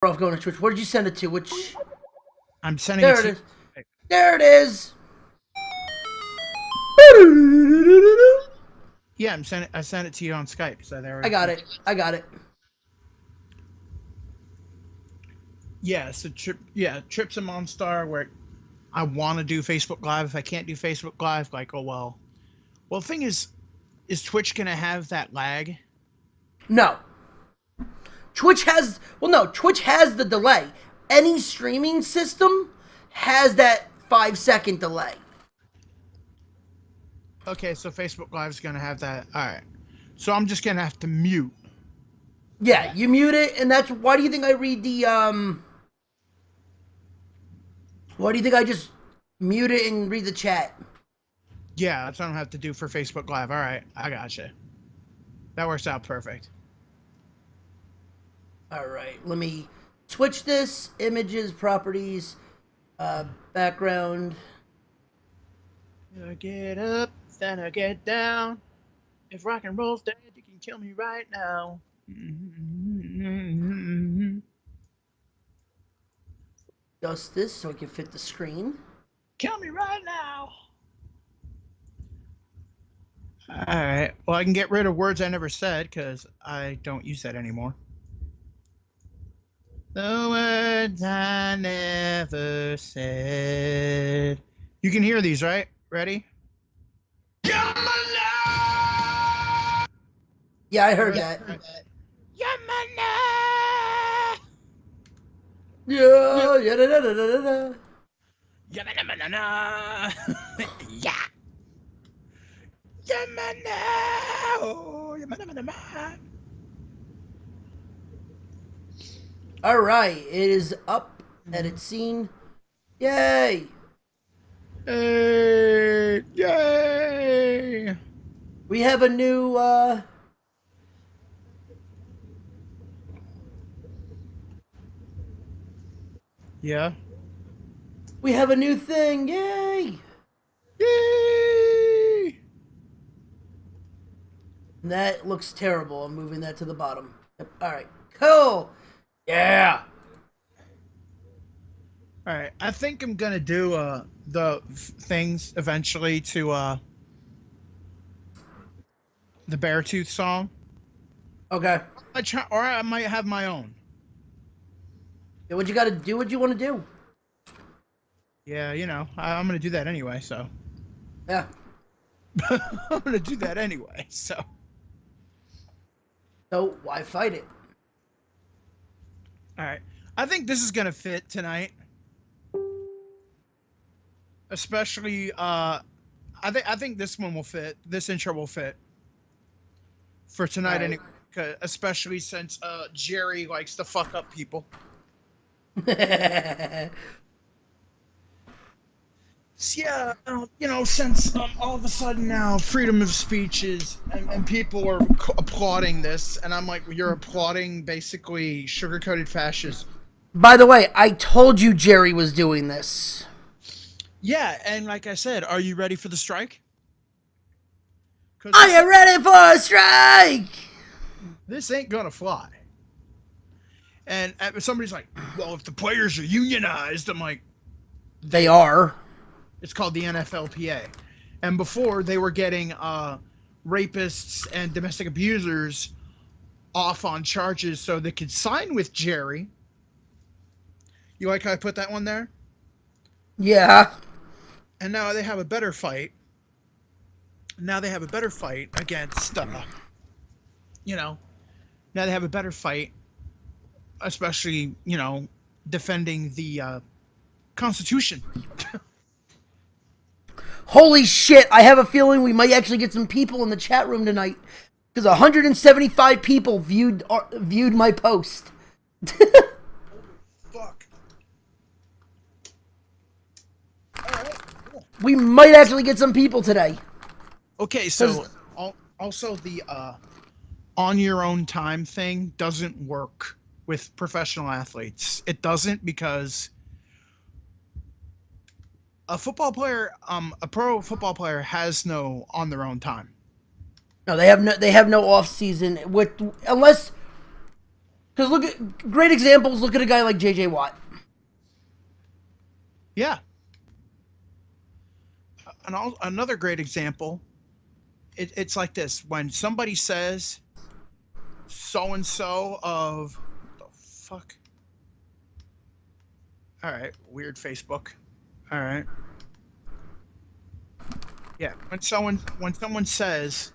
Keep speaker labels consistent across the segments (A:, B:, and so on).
A: Off going to Twitch. Where did you send it to? Which?
B: I'm sending
A: There
B: it
A: it
B: to
A: is. There it is.
B: Yeah, I sent it to you on Skype. So there.
A: I got it. I got it.
B: Yeah, so Trip's a Monstar where I want to do Facebook Live. If I can't do Facebook Live, like, oh well. Well, the thing is Twitch gonna have that lag?
A: No. Twitch has Twitch has the delay. Any streaming system has that 5-second delay.
B: Okay, so Facebook Live's gonna have that. All right, so I'm just gonna have to mute.
A: Yeah, you mute it, and that's why do you think I read the Why do you think I just mute it and read the chat?
B: Yeah, that's what I'm gonna have to do for Facebook Live. All right, I gotcha. That works out perfect.
A: All right, let me switch this. Images, properties, background.
B: I get up, then I get down. If rock and roll's dead, you can kill me right now.
A: Adjust this so it can fit the screen.
B: Kill me right now. Alright, well, I can get rid of words I never said because I don't use that anymore. The words I never said. You can hear these, right? Ready?
A: Yeah, I heard that.
B: Yamana!
A: Yeah, da da da da da.
B: Yamana! Yeah! Yamana! Oh, yamana!
A: All right, it is up and it's seen. Yay!
B: Hey! Yay!
A: We have a new
B: Yeah.
A: we have a new thing. Yay!
B: Yay!
A: And that looks terrible. I'm moving that to the bottom. Yep. All right. Cool. Yeah.
B: All right. I think I'm gonna do the things eventually to the Beartooth song.
A: Okay.
B: Or I might have my own.
A: Yeah, what you got to do? What you want to do?
B: Yeah, you know, I'm gonna do that anyway. So.
A: Yeah.
B: I'm gonna do that anyway. So.
A: So why fight it?
B: All right. I think this is gonna fit tonight. Especially, I think this one will fit. This intro will fit for tonight,
A: Right.
B: anyway, especially since Jerry likes to fuck up people. So, yeah, you know, since all of a sudden now freedom of speech is, and people are applauding this, and I'm like, you're applauding basically sugar-coated fascism.
A: By the way, I told you Jerry was doing this.
B: Yeah, and like I said, are you ready for the strike?
A: Are you ready for a strike?
B: This ain't gonna fly. And somebody's like, well, if the players are unionized, I'm like,
A: They are.
B: it's called the NFLPA. And before, they were getting rapists and domestic abusers off on charges so they could sign with Jerry. You like how I put that one there?
A: Yeah.
B: And now they have a better fight. Now they have a better fight against, you know, now they have a better fight, especially, you know, defending the Constitution.
A: Holy shit, I have a feeling we might actually get some people in the chat room tonight. Because 175 people viewed my post.
B: Fuck.
A: We might actually get some people today.
B: Okay, so also the on your own time thing doesn't work with professional athletes. It doesn't because a football player, a pro football player has no on their own time.
A: No, they have no off season with unless Because look at great examples. Look at a guy like J.J. Watt.
B: Yeah. Another great example, it's like this. When somebody says so-and-so of... What the fuck? All right, weird Facebook. All right. Yeah, when someone says...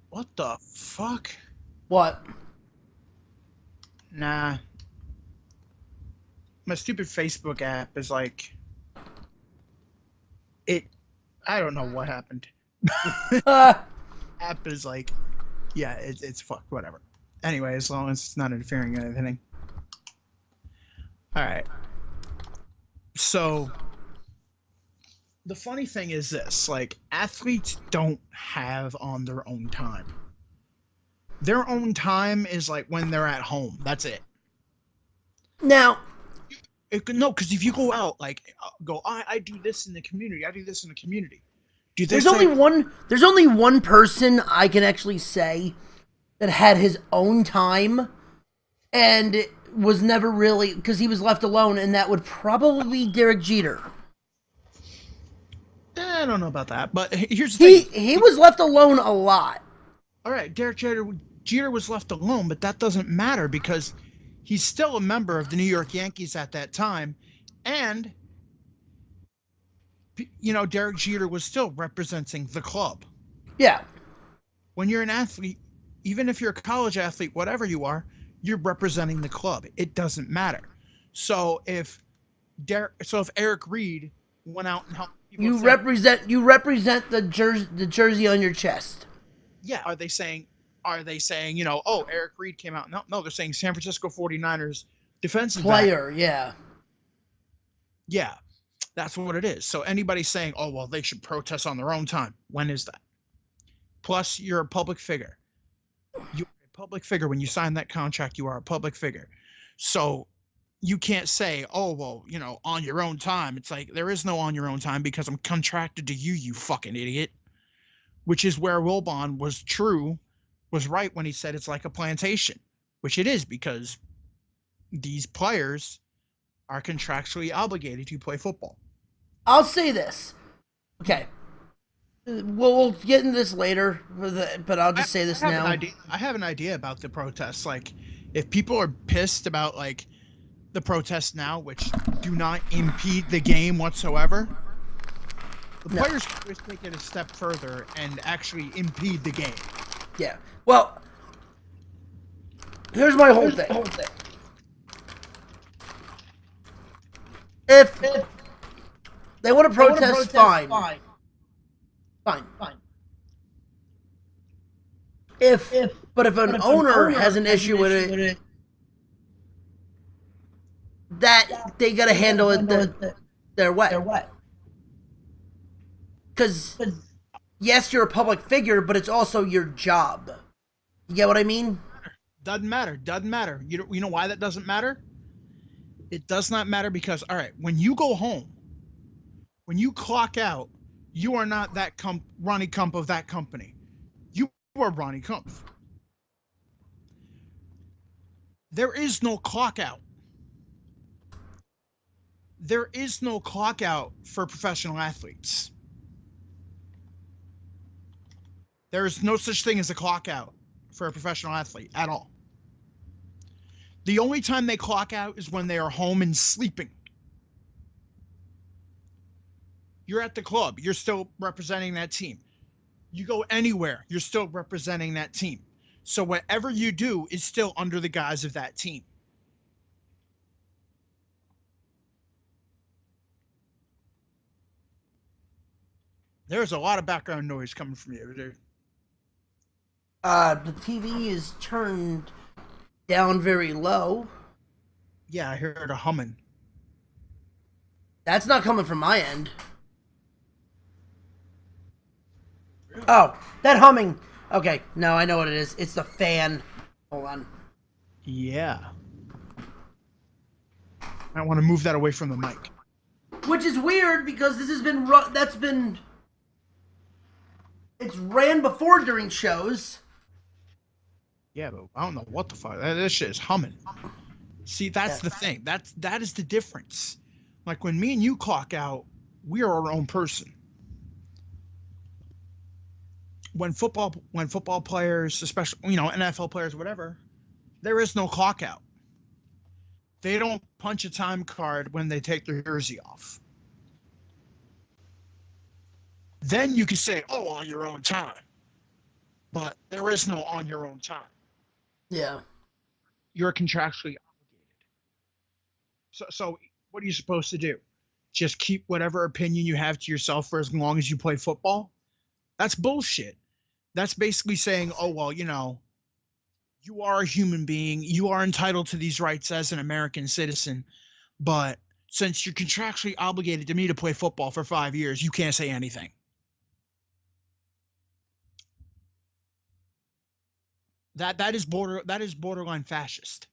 B: What the fuck?
A: What?
B: Nah. My stupid Facebook app is like... I don't know what happened. App is like... Yeah, it's fucked, whatever. Anyway, as long as it's not interfering in anything. Alright. So... The funny thing is this, like, athletes don't have on their own time. Their own time is like when they're at home. That's it.
A: Now...
B: No, because if you go out, like, I do this in the community. I do this in the community.
A: There's only one person I can actually say that had his own time and was never really, because he was left alone, and that would probably be Derek Jeter.
B: I don't know about that, but here's the thing.
A: He was left alone a lot.
B: All right, Derek Jeter was left alone, but that doesn't matter because he's still a member of the New York Yankees at that time, and Derek Jeter was still representing the club.
A: Yeah.
B: When you're an athlete, even if you're a college athlete, whatever you are, you're representing the club. It doesn't matter. So if Eric Reed went out and helped people,
A: you represent the jersey on your chest.
B: Yeah. Are they saying, Eric Reed came out? No, they're saying San Francisco 49ers defensive
A: player,
B: back.
A: Yeah.
B: Yeah, that's what it is. So anybody saying, oh, well, they should protest on their own time. When is that? Plus, you're a public figure. You're a public figure. When you sign that contract, you are a public figure. So you can't say, oh, well, on your own time. It's like, there is no on your own time because I'm contracted to you, you fucking idiot. Which is where Wilbon was right when he said it's like a plantation, which it is because these players are contractually obligated to play football.
A: I'll say this. Okay. We'll get into this later, but I'll just say this now.
B: I have an idea about the protests. Like, if people are pissed about, like, the protests now, which do not impede the game whatsoever, the players can just take it a step further and actually impede the game.
A: Yeah. Well, here's my whole thing. If they want to protest, fine. Fine. But if an owner has an issue with it, that they gotta handle it their way. Because yes, you're a public figure, but it's also your job. You get what I mean?
B: Doesn't matter. You know why that doesn't matter? It does not matter because, all right, when you go home, when you clock out, you are not that Ronnie Kump of that company. You are Ronnie Kump. There is no clock out. There is no clock out for professional athletes. There is no such thing as a clock out for a professional athlete at all. The only time they clock out is when they are home and sleeping. You're at the club. You're still representing that team. You go anywhere. You're still representing that team. So whatever you do is still under the guise of that team. There's a lot of background noise coming from you, dude.
A: The TV is turned down very low.
B: Yeah, I heard a humming.
A: That's not coming from my end. Oh, that humming. Okay, no, I know what it is. It's the fan. Hold on.
B: Yeah. I want to move that away from the mic.
A: Which is weird because this has been it's ran before during shows.
B: Yeah, but I don't know what the fuck. This shit is humming. See, that's
A: Yeah.
B: the thing. That is the difference. Like when me and you clock out, we are our own person. When football players, especially NFL players, whatever, there is no clock out. They don't punch a time card when they take their jersey off. Then you can say, "Oh, on your own time," but there is no on your own time.
A: Yeah.
B: You're contractually obligated. So what are you supposed to do? Just keep whatever opinion you have to yourself for as long as you play football? That's bullshit. That's basically saying, "Oh, well, you are a human being. You are entitled to these rights as an American citizen, but since you're contractually obligated to me to play football for 5 years, you can't say anything." That is borderline fascist.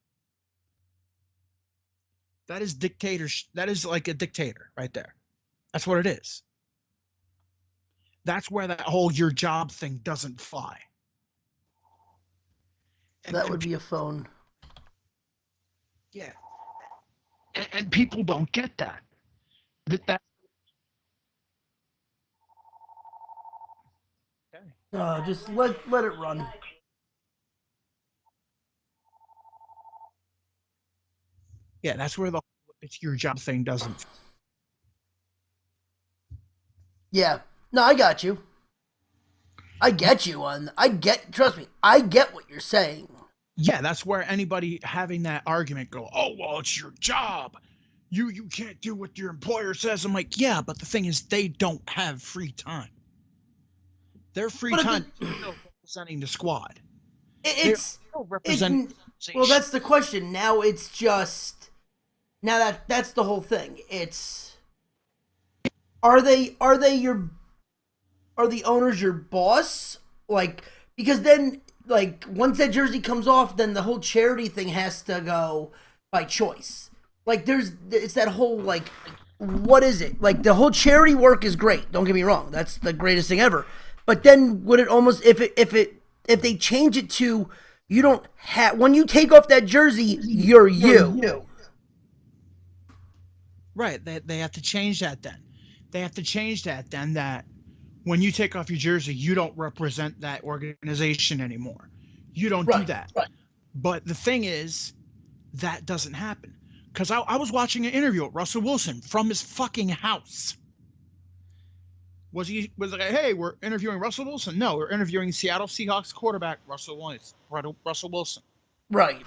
B: That is dictator. That is like a dictator right there. That's what it is. That's where that whole your job thing doesn't fly. And,
A: That
B: and
A: would be a phone.
B: yeah, and people don't get that. That
A: Just let it run.
B: yeah, that's where the it's your job thing doesn't.
A: Yeah. No, I got you. I get you on. I get. Trust me. I get what you're saying.
B: Yeah, that's where anybody having that argument go, "Oh, well, it's your job. You can't do what your employer says." I'm like, yeah, but the thing is, they don't have free time. Their free
A: But
B: time is still representing the squad. They're
A: it's
B: still representing
A: it.
B: the
A: Well,
B: organization.
A: that's the question. Now it's just. Now that's the whole thing. It's. Are they your are the owners your boss? Like, because then, like, once that jersey comes off, then the whole charity thing has to go by choice. Like, it's that whole, like, what is it? Like, the whole charity work is great. Don't get me wrong. That's the greatest thing ever. But then would it almost, if they change it to, you don't have, when you take off that jersey, you're you.
B: Right. They have to change that then. They have to change that then that when you take off your jersey, you don't represent that organization anymore. You don't do
A: Right.
B: that. Right. But the thing is, that doesn't happen. Because I was watching an interview with Russell Wilson from his fucking house. Was like, "Hey, we're interviewing Russell Wilson"? No, we're interviewing Seattle Seahawks quarterback Russell Wilson.
A: Right.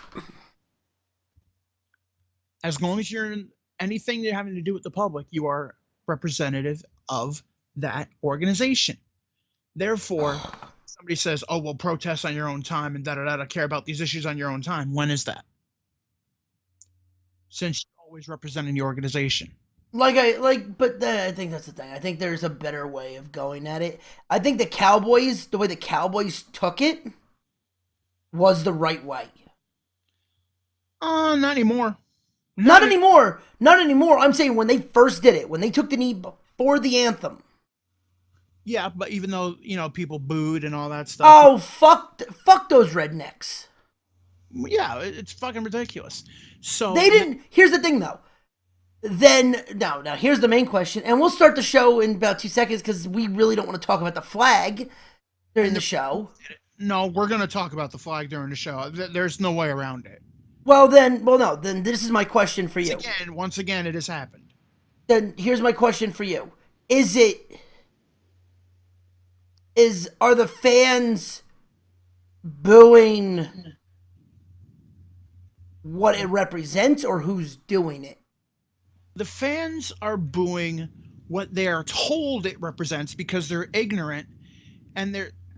B: As long as you're in anything you're having to do with the public, you are representative of that organization. Therefore, somebody says, "Oh, well, protest on your own time and da care about these issues on your own time." When is that? Since you're always representing the organization.
A: But I think that's the thing. I think there's a better way of going at it. I think the way the Cowboys took it, was the right way.
B: Not anymore.
A: Not anymore. Not anymore. I'm saying when they first did it, when they took the knee before the anthem.
B: Yeah, but even though people booed and all that stuff.
A: Oh, fuck those rednecks.
B: Yeah, it's fucking ridiculous. So
A: They didn't. Here's the thing, though. Then now here's the main question, and we'll start the show in about 2 seconds because we really don't want to talk about the flag during the show.
B: No, we're gonna talk about the flag during the show. There's no way around it.
A: Then this is my question for you.
B: Once again, it has happened.
A: Then here's my question for you: are the fans booing what it represents, or who's doing it?
B: The fans are booing what they are told it represents because they're ignorant, and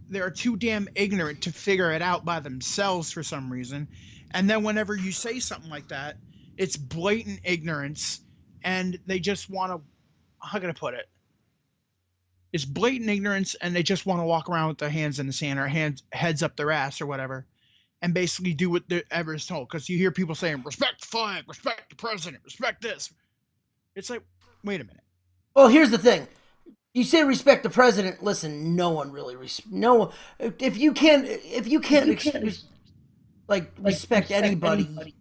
B: they're too damn ignorant to figure it out by themselves for some reason. And then whenever you say something like that, it's blatant ignorance, and they just want to, how can I put it? It's blatant ignorance, and they just want to walk around with their hands in the sand or heads up their ass or whatever, and basically do whatever is told. Because you hear people saying, "Respect the flag, respect the president, respect this." It's like, wait a minute.
A: Well, here's the thing. You say respect the president. Listen, no one really if you can't like respect anybody to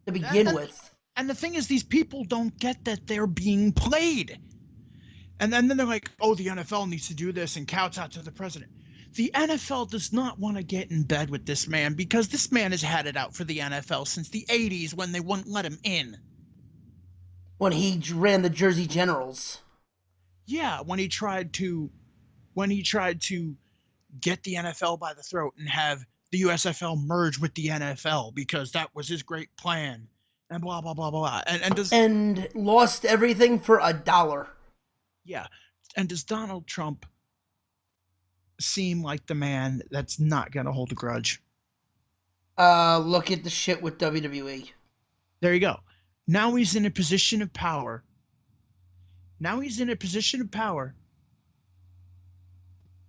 B: And,
A: begin with.
B: and the thing is, these people don't get that they're being played. And then they're like, oh, the NFL needs to do this and kowtow out to the president. The NFL does not want to get in bed with this man because this man has had it out for the NFL since the 80s when they wouldn't let him in.
A: When he ran the Jersey Generals.
B: Yeah, when he tried to get the NFL by the throat and have the USFL merge with the NFL because that was his great plan and blah blah blah blah.
A: And lost everything for $1.
B: Yeah. And does Donald Trump seem like the man that's not going to hold a grudge?
A: Look at the shit with WWE.
B: There you go. Now he's in a position of power.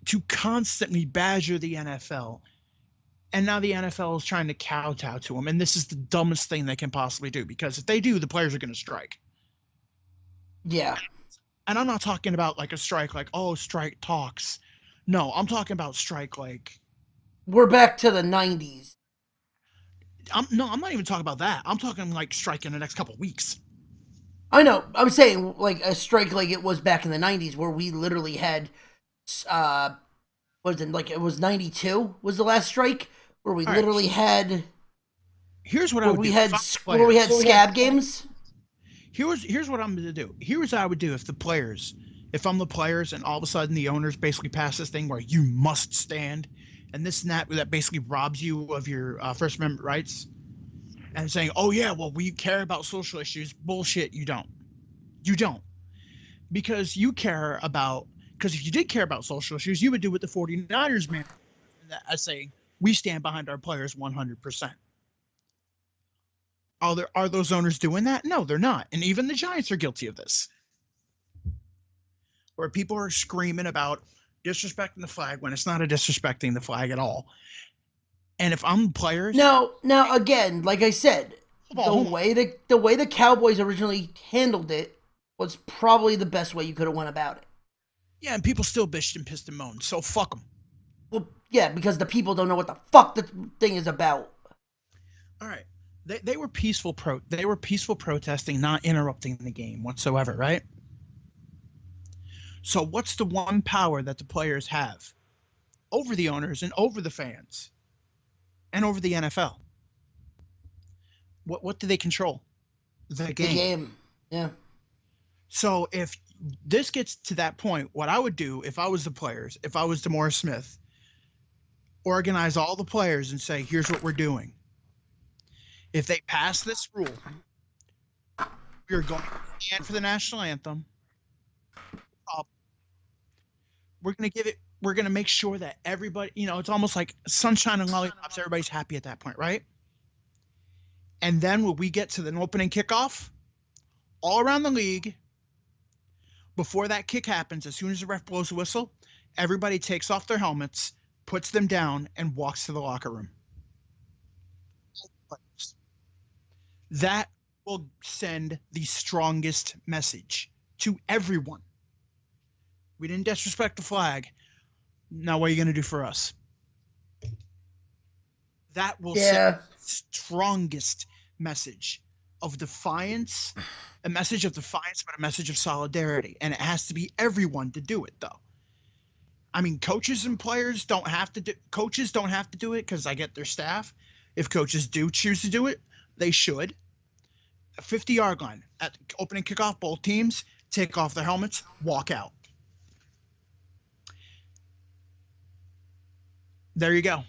B: To constantly badger the NFL. And now the NFL is trying to kowtow to him. And this is the dumbest thing they can possibly do because if they do, the players are going to strike.
A: Yeah.
B: And I'm not talking about like a strike like, oh, strike talks. No, I'm talking about strike like...
A: We're back to the 90s.
B: I'm not even talking about that. I'm talking like strike in the next couple of weeks.
A: I know. I'm saying like a strike like it was back in the 90s where we literally had... was it like it was 92 was the last strike where we literally had...
B: Here's what I would do.
A: Where we had scab games.
B: Here's what I'm going to do. Here's what I would do if I'm the players and all of a sudden the owners basically pass this thing where you must stand and this and that basically robs you of your First Amendment rights and saying, oh yeah, well, we care about social issues. Bullshit, you don't. You don't. Because if you did care about social issues, you would do what the 49ers man as saying, we stand behind our players 100%. Are those owners doing that? No, they're not. And even the Giants are guilty of this. Where people are screaming about disrespecting the flag when it's not a disrespecting the flag at all. And if I'm the players...
A: Now again, like I said, the way the Cowboys originally handled it was probably the best way you could have went about it.
B: Yeah, and people still bitched and pissed and moaned, so fuck them.
A: Well, yeah, because the people don't know what the fuck the thing is about.
B: All right. They were peaceful protesting, not interrupting the game whatsoever, right? So what's the one power that the players have over the owners and over the fans and over the NFL? What do they control? The game.
A: The game. Yeah.
B: So if this gets to that point, what I would do if I was the players, if I was DeMaurice Smith, organize all the players and say, here's what we're doing. If they pass this rule, we are going to stand for the national anthem. We're going to make sure that everybody, it's almost like sunshine and lollipops. Everybody's happy at that point, right? And then when we get to the opening kickoff, all around the league, before that kick happens, as soon as the ref blows the whistle, everybody takes off their helmets, puts them down, and walks to the locker room. That will send the strongest message to everyone. We didn't disrespect the flag. Now what are you going to do for us? That will send the strongest message of defiance, a message of defiance, but a message of solidarity. And it has to be everyone to do it, though. I mean, coaches and players don't have to do it because I get their staff. If coaches do choose to do it, they should. A 50-yard line at opening kickoff, both teams take off their helmets, walk out. There you go.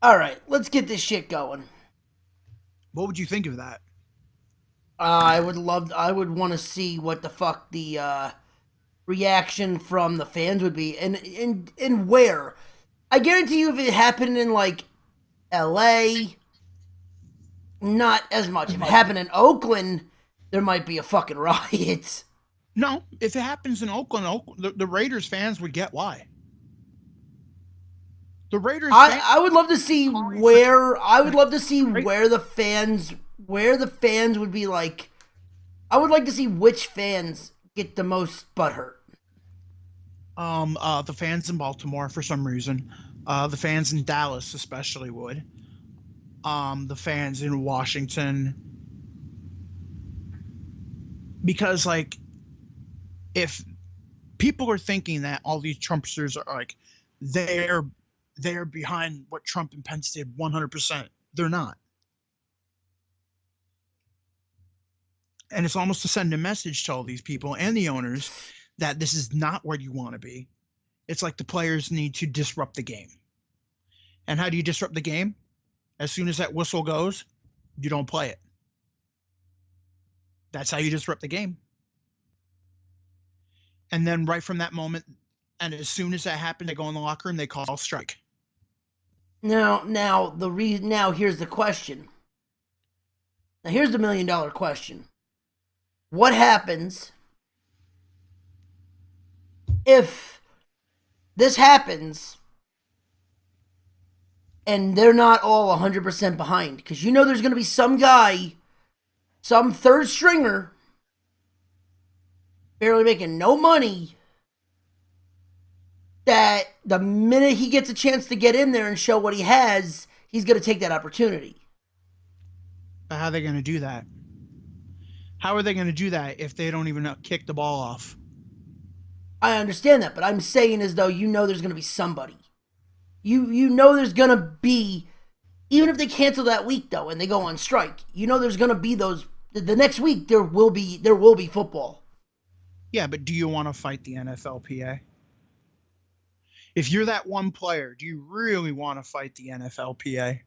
A: All right, let's get this shit going.
B: What would you think of that?
A: I would want to see what the fuck the reaction from the fans would be, and where. I guarantee you, if it happened in like L.A., not as much. If it happened in Oakland, there might be a fucking riot.
B: No, if it happens in Oakland, the Raiders fans would get why. The Raiders.
A: I would love to see where. I would love to see where the fans would be like. I would like to see which fans get the most butthurt.
B: The fans in Baltimore for some reason. The fans in Dallas especially would. The fans in Washington, because like, if people are thinking that all these Trumpsters are like they're behind what Trump and Pence did 100%, they're not. And it's almost to send a message to all these people and the owners that this is not where you want to be. It's like the players need to disrupt the game. And how do you disrupt the game? As soon as that whistle goes, you don't play it. That's how you disrupt the game. And then right from that moment, and as soon as that happened, they go in the locker room, they call strike.
A: Now here's the question. Now here's the $1 million question. What happens if this happens and they're not all 100% behind? Because you know there's going to be some guy, some third stringer, barely making no money, that the minute he gets a chance to get in there and show what he has, he's going to take that opportunity.
B: How are they going to do that? How are they going to do that if they don't even kick the ball off?
A: I understand that, but I'm saying as though you know there's going to be somebody. You know there's going to be, even if they cancel that week though and they go on strike, you know there's going to be those, the next week there will be football.
B: Yeah, but do you want to fight the NFLPA? If you're that one player, do you really want to fight the NFLPA?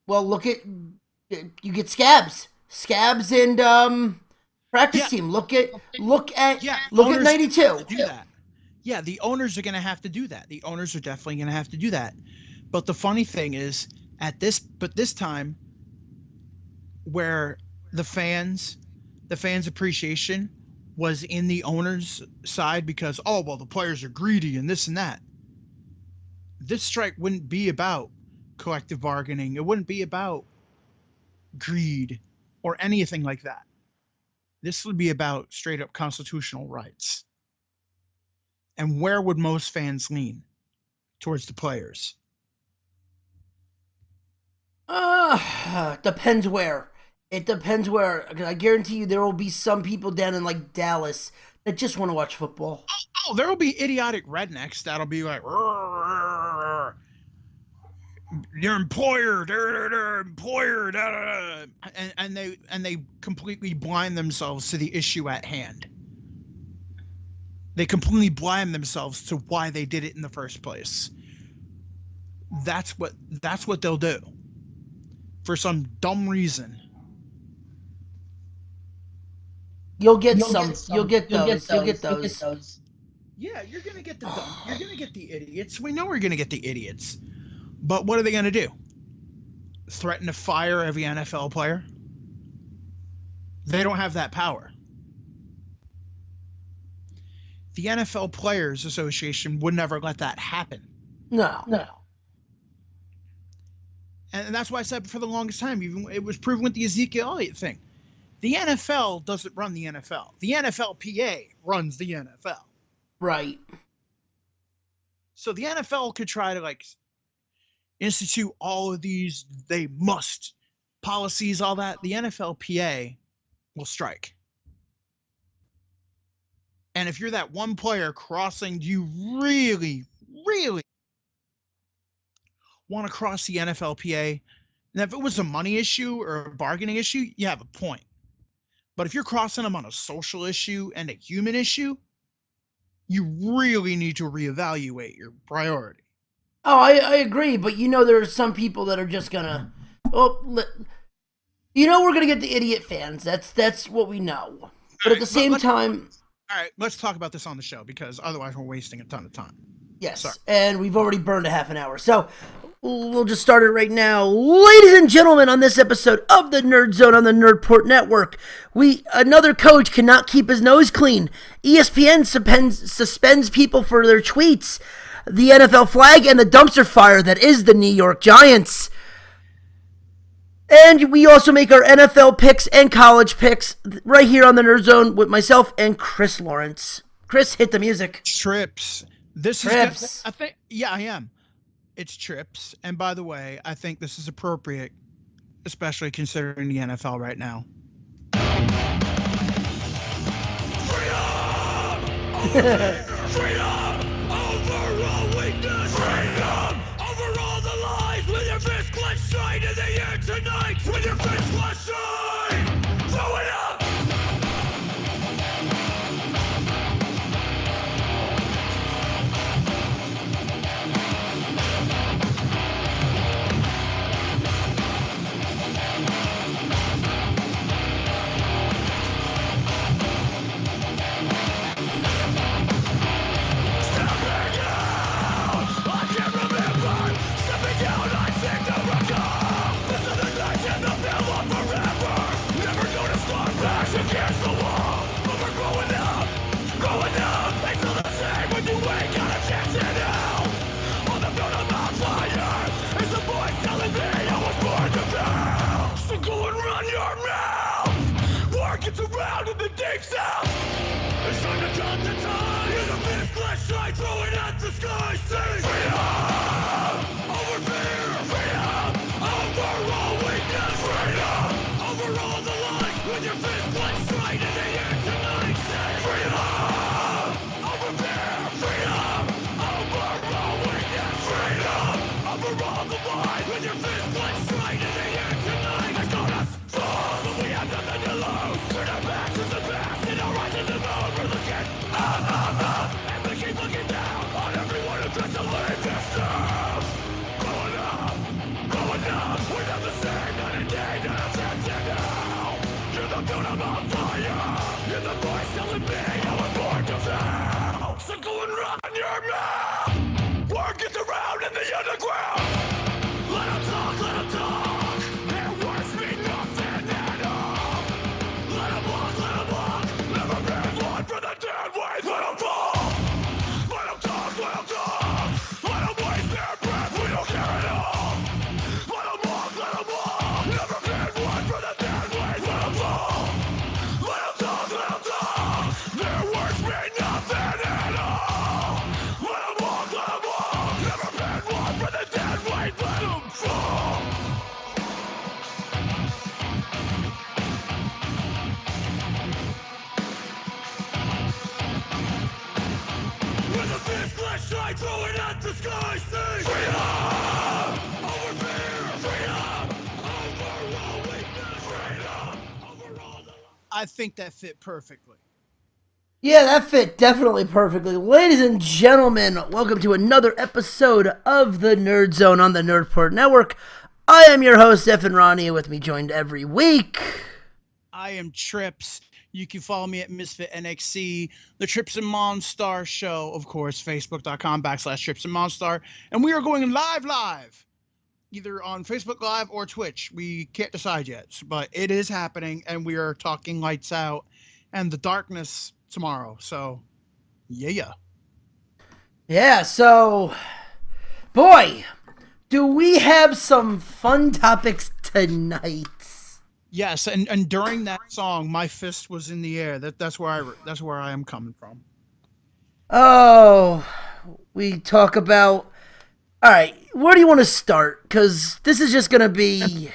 A: Well, look at, you get Scabs and practice team. Look at 92.
B: Do that. Yeah, the owners are going to have to do that. The owners are definitely going to have to do that. But the funny thing is, this time, where the fans appreciation was in the owners' side because, oh, well, the players are greedy and this and that. This strike wouldn't be about collective bargaining. It wouldn't be about greed or anything like that. This would be about straight up constitutional rights. And where would most fans lean? Towards the players.
A: Depends where. It depends where. I guarantee you there will be some people down in like Dallas that just want to watch football.
B: Oh, there will be idiotic rednecks that'll be like, your employer, their employer, da, da, da. And they completely blind themselves to the issue at hand. They completely blind themselves to why they did it in the first place. That's what they'll do. For some dumb reason. You'll get those. Yeah, you're gonna get the dumb. You're gonna get the idiots. We know we're gonna get the idiots. But what are they gonna do? Threaten to fire every NFL player? They don't have that power. The NFL Players Association would never let that happen.
A: No.
B: And that's why I said for the longest time, even it was proven with the Ezekiel Elliott thing. The NFL doesn't run the NFL. The NFLPA runs the NFL.
A: Right.
B: So the NFL could try to like institute all of these they must policies, all that. The NFLPA will strike. And if you're that one player crossing, do you really, really want to cross the NFLPA? And if it was a money issue or a bargaining issue, you have a point. But if you're crossing them on a social issue and a human issue, you really need to reevaluate your priority.
A: Oh, I agree, but you know there are some people that are just gonna, we're gonna get the idiot fans. That's what we know. But at the same time,
B: all right, let's talk about this on the show because otherwise we're wasting a ton of time.
A: Yes, sorry. And we've already burned a half an hour, so we'll just start it right now. Ladies and gentlemen, on this episode of the Nerd Zone on the Nerdport Network, another coach cannot keep his nose clean. ESPN suspends people for their tweets. The NFL flag and the dumpster fire that is the New York Giants. And we also make our NFL picks and college picks right here on the Nerd Zone with myself and Chris Lawrence. Chris, hit the music.
B: Trips. This
A: Trips.
B: is. I think. Yeah, I am. It's Trips. And by the way, I think this is appropriate, especially considering the NFL right now. Freedom over all weakness. Freedom over all the lies. With your fist clenched straight in the air tonight. With your fist clenched straight. Throw it up. It's around in the deep south. It's time to cut the time. Use a fist clenched straight, throw it at the sky. Say freedom over fear. Freedom over all weakness. Freedom over all the lies. With your fist clenched straight in the air tonight. Say freedom over fear. Freedom over all weakness. Freedom over all the lies. With your fist clenched straight in the air tonight. It's gonna fall, but we have nothing to lose. Turn our backs to the past and our eyes to the moon. We're looking up, and we keep looking down on everyone who tries to leave this stuff. Growing up, we're not the same. Not a day, not a chance now. You're the build I'm on fire. You're the voice telling me I was born to fail. So go and run your mouth. Word gets around in the underground. Let them talk, let them talk. Their words mean nothing at all. Let them walk. Never been one for the dead weight. Let them fall. Let them talk. Let them waste their breath. We don't care at all. Let them walk. Never been one for the dead weight. Let them fall. Let them talk. Their words mean nothing at all. Let them walk. Never been one for the dead weight. Let them fall. With a fist clenched straight, throw it at the sky. Say freedom over fear. Freedom over all weakness. Freedom over all the. I think that fit perfectly.
A: Yeah, that fit definitely perfectly. Ladies and gentlemen, welcome to another episode of the Nerdzone on the Nerdport Network. I am your host, Stefan Ronnie, with me joined every week.
B: I am Trips. You can follow me at Misfit NXC, the Trips and Monstar Show, of course, facebook.com/Trips and Monstar. And we are going live, either on Facebook Live or Twitch. We can't decide yet, but it is happening, and we are talking lights out and the darkness tomorrow. So, yeah.
A: Yeah, so, boy, do we have some fun topics tonight.
B: Yes, and during that song, my fist was in the air. That's where I am coming from.
A: Oh, we talk about. All right, where do you want to start? Because this is just gonna be.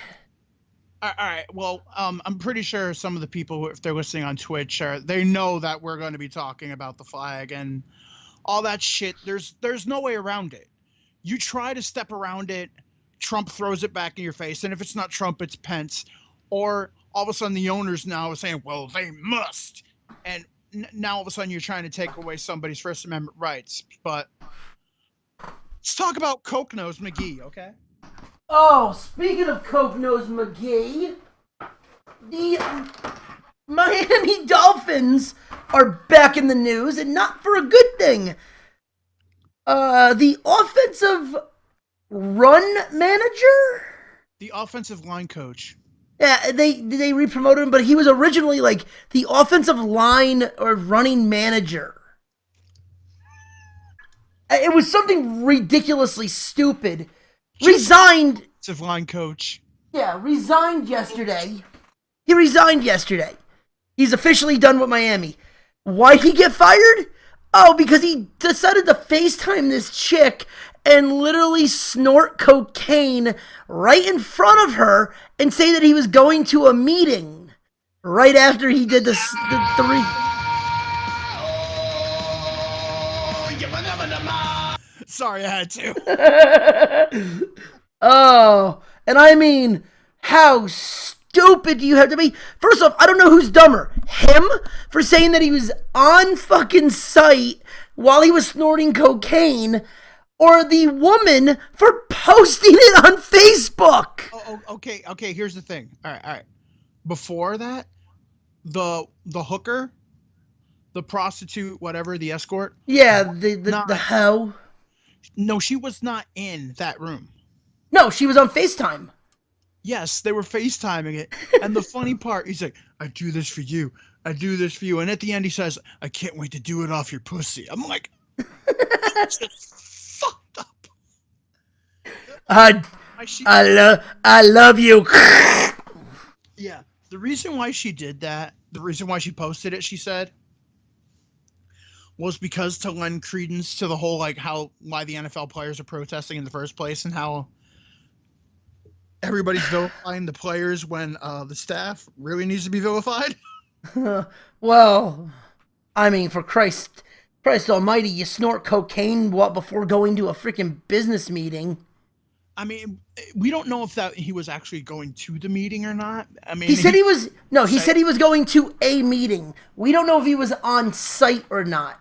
B: All right. Well, I'm pretty sure some of the people, if they're listening on Twitch, they know that we're going to be talking about the flag and all that shit. There's no way around it. You try to step around it, Trump throws it back in your face, and if it's not Trump, it's Pence. Or all of a sudden the owners now are saying, well, they must. And now all of a sudden you're trying to take away somebody's First Amendment rights. But let's talk about Coke Nose McGee, okay?
A: Oh, speaking of Coke Nose McGee, the Miami Dolphins are back in the news, and not for a good thing. The offensive run manager?
B: The offensive line coach.
A: Yeah, they re-promoted him, but he was originally like the offensive line or running manager. It was something ridiculously stupid. Resigned.
B: Offensive line coach.
A: Yeah, resigned yesterday. He resigned yesterday. He's officially done with Miami. Why'd he get fired? Oh, because he decided to FaceTime this chick and literally snort cocaine right in front of her and say that he was going to a meeting right after he did the three.
B: Sorry, I had to.
A: Oh, and I mean, how stupid do you have to be? First off, I don't know who's dumber. Him for saying that he was on fucking site while he was snorting cocaine, or the woman for posting it on Facebook.
B: Okay. Here's the thing. All right. Before that, the hooker, the prostitute, whatever, the escort.
A: Yeah, the hoe.
B: No, she was not in that room.
A: No, she was on FaceTime.
B: Yes, they were FaceTiming it. And the funny part, he's like, I do this for you. I do this for you. And at the end, he says, I can't wait to do it off your pussy. I'm like, that's just fucked up.
A: I love you.
B: Yeah. The reason why she did that, the reason why she posted it, she said, was because to lend credence to the whole, like, why the NFL players are protesting in the first place and how everybody's vilifying the players when the staff really needs to be vilified.
A: Well, I mean, for Christ almighty, you snort cocaine before going to a freaking business meeting?
B: I mean, we don't know if he was actually going to the meeting or not. I mean,
A: he said he was going to a meeting. We don't know if he was on site or not.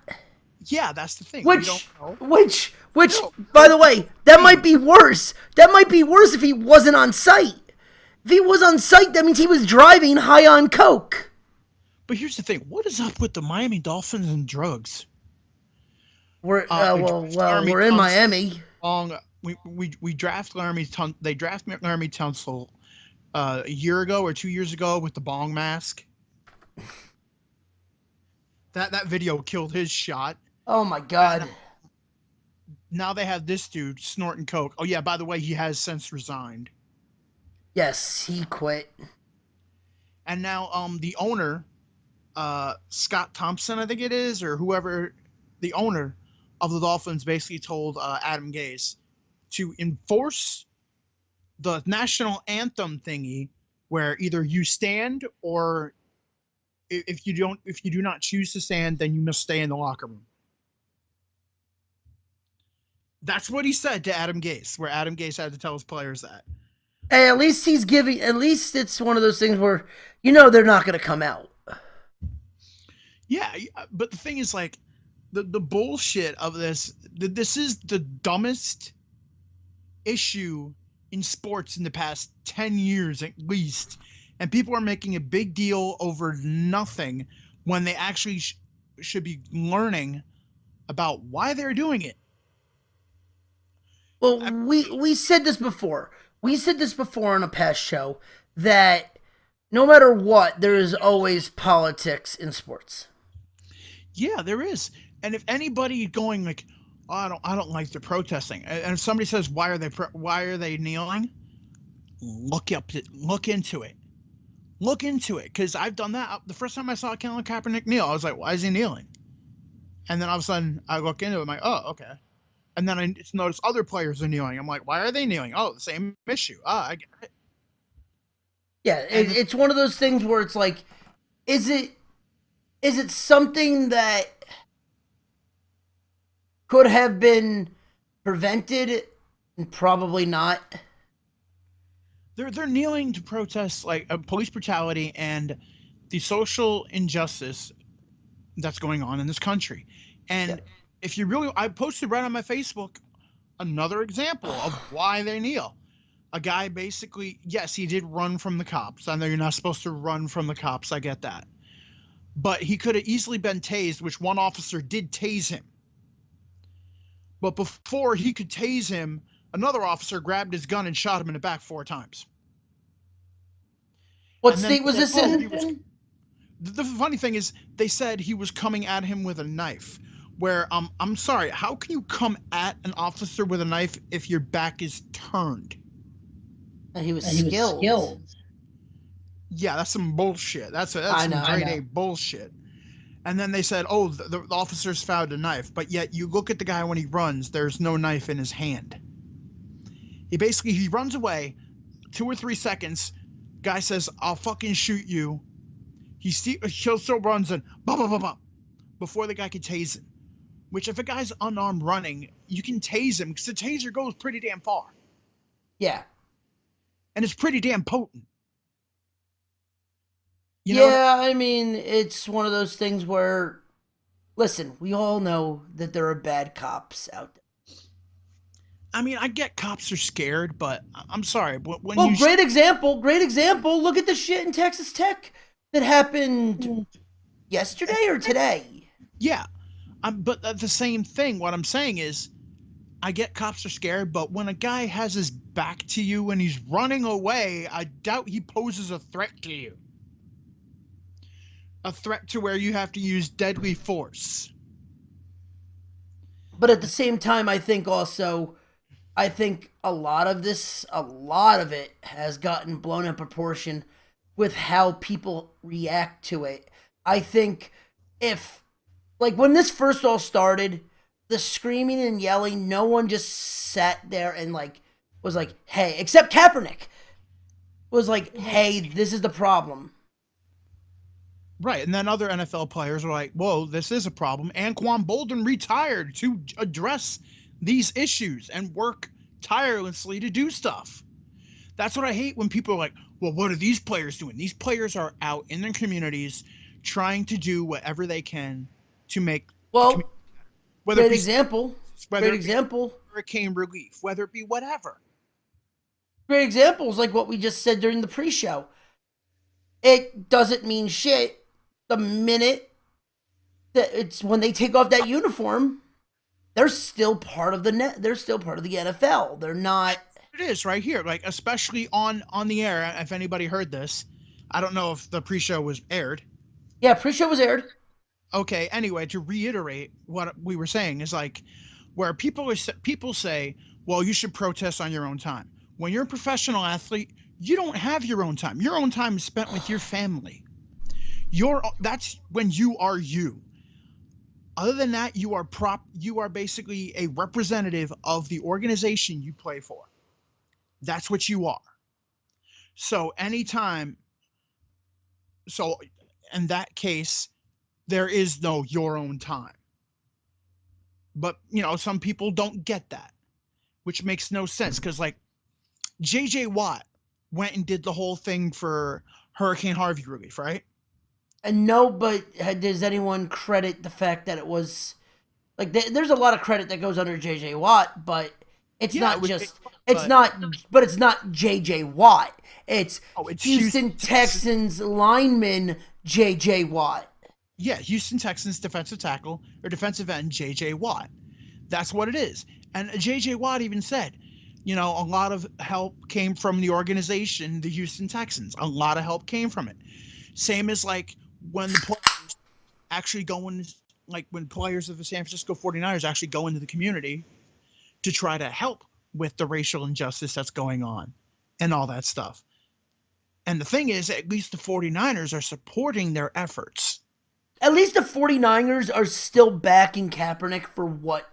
B: Yeah, that's the thing.
A: Which, by the way, that might be worse. That might be worse if he wasn't on site. If he was on site, that means he was driving high on coke.
B: But here's the thing. What is up with the Miami Dolphins and drugs?
A: We're in Miami.
B: We draft Laramie. They drafted Laramie Tunsil a year ago or 2 years ago with the bong mask. That video killed his shot.
A: Oh my God.
B: Now they have this dude snorting coke. Oh yeah, by the way, he has since resigned.
A: Yes, he quit.
B: And now the owner, Scott Thompson, I think it is, or whoever, the owner of the Dolphins basically told Adam Gase to enforce the national anthem thingy where either you stand or if you do not choose to stand, then you must stay in the locker room. That's what he said to Adam Gase, where Adam Gase had to tell his players that.
A: Hey, at least it's one of those things where, they're not going to come out.
B: Yeah, but the thing is, like, the bullshit of this is the dumbest issue in sports in the past 10 years at least. And people are making a big deal over nothing when they actually should be learning about why they're doing it.
A: Well, we said this before. We said this before on a past show that no matter what, there is always politics in sports.
B: Yeah, there is. And if anybody going like, oh, I don't like the protesting, and if somebody says why are they kneeling, look into it. Look into it, because I've done that. The first time I saw Colin Kaepernick kneel, I was like, why is he kneeling? And then all of a sudden, I look into it, I'm like, oh, okay. And then I notice other players are kneeling. I'm like, why are they kneeling? Oh, the same issue. I get it.
A: Yeah, it's one of those things where it's like, is it something that could have been prevented? Probably not.
B: They're kneeling to protest like police brutality and the social injustice that's going on in this country. And if you really, I posted right on my Facebook another example of why they kneel. A guy basically, yes, he did run from the cops. I know you're not supposed to run from the cops. I get that. But he could have easily been tased, which one officer did tase him. But before he could tase him, another officer grabbed his gun and shot him in the back 4 times.
A: What state was this in?
B: The funny thing is, they said he was coming at him with a knife. Where, I'm sorry, how can you come at an officer with a knife if your back is turned?
A: And he was skilled.
B: Yeah, that's some bullshit. That's some grade A bullshit. And then they said, oh, the officers found a knife. But yet you look at the guy when he runs, there's no knife in his hand. He runs away 2 or 3 seconds. Guy says, I'll fucking shoot you. He still runs and blah, blah, blah, blah, before the guy can tase him. Which if a guy's unarmed running, you can tase him because the taser goes pretty damn far.
A: Yeah.
B: And it's pretty damn potent.
A: Yeah, I mean, it's one of those things where, listen, we all know that there are bad cops out there.
B: I mean, I get cops are scared, but I'm sorry.
A: Great example. Look at the shit in Texas Tech that happened yesterday or today.
B: Yeah, but the same thing. What I'm saying is, I get cops are scared, but when a guy has his back to you and he's running away, I doubt he poses a threat to you. A threat to where you have to use deadly force.
A: But at the same time, I think a lot of it has gotten blown in proportion with how people react to it. I think when this first all started, the screaming and yelling, no one just sat there and was like, hey, except Kaepernick was like, hey, this is the problem.
B: Right, and then other NFL players were like, whoa, this is a problem. Anquan Boldin retired to address these issues and work tirelessly to do stuff. That's what I hate when people are like, well, what are these players doing? These players are out in their communities trying to do whatever they can to make...
A: Great example.
B: Hurricane relief, whether it be whatever.
A: Great examples like what we just said during the pre-show. It doesn't mean shit the minute that it's when they take off that uniform, they're still part of the net. They're still part of the NFL. They're not.
B: It is right here, especially on the air. If anybody heard this, I don't know if the pre-show was aired.
A: Yeah, pre-show was aired.
B: Okay. Anyway, to reiterate what we were saying is where people say, well, you should protest on your own time. When you're a professional athlete, you don't have your own time. Your own time is spent with your family. That's when you are you. Other than that, you are basically a representative of the organization you play for. That's what you are. So in that case, there is no your own time. But, some people don't get that, which makes no sense because J.J. Watt went and did the whole thing for Hurricane Harvey relief, right?
A: And no, but does anyone credit the fact that it was there's a lot of credit that goes under J.J. Watt, but it's not J.J. Watt. It's Houston Texans lineman J.J. Watt.
B: Yeah, Houston Texans defensive tackle or defensive end J.J. Watt. That's what it is. And J.J. Watt even said, a lot of help came from the organization, the Houston Texans. A lot of help came from it. Same as when the players actually go in, when players of the San Francisco 49ers actually go into the community to try to help with the racial injustice that's going on and all that stuff. And the thing is, at least the 49ers are supporting their efforts.
A: At least the 49ers are still backing Kaepernick for what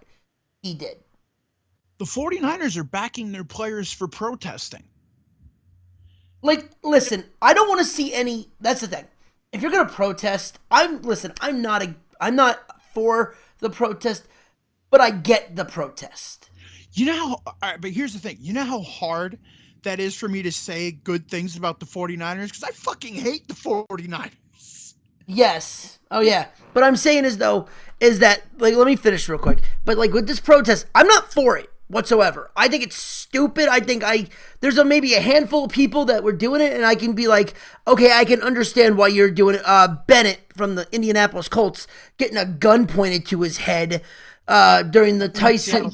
A: he did.
B: The 49ers are backing their players for protesting.
A: Listen, I don't want to see any. That's the thing. If you're gonna protest, I'm not for the protest, but I get the protest.
B: All right, but here's the thing. You know how hard that is for me to say good things about the 49ers? Because I fucking hate the 49ers.
A: Yes. Oh yeah. But I'm saying is that let me finish real quick. But with this protest, I'm not for it whatsoever. I think it's stupid. I think there's maybe a handful of people that were doing it, and I can be like, okay, I can understand why you're doing it. Bennett from the Indianapolis Colts getting a gun pointed to his head during the Seattle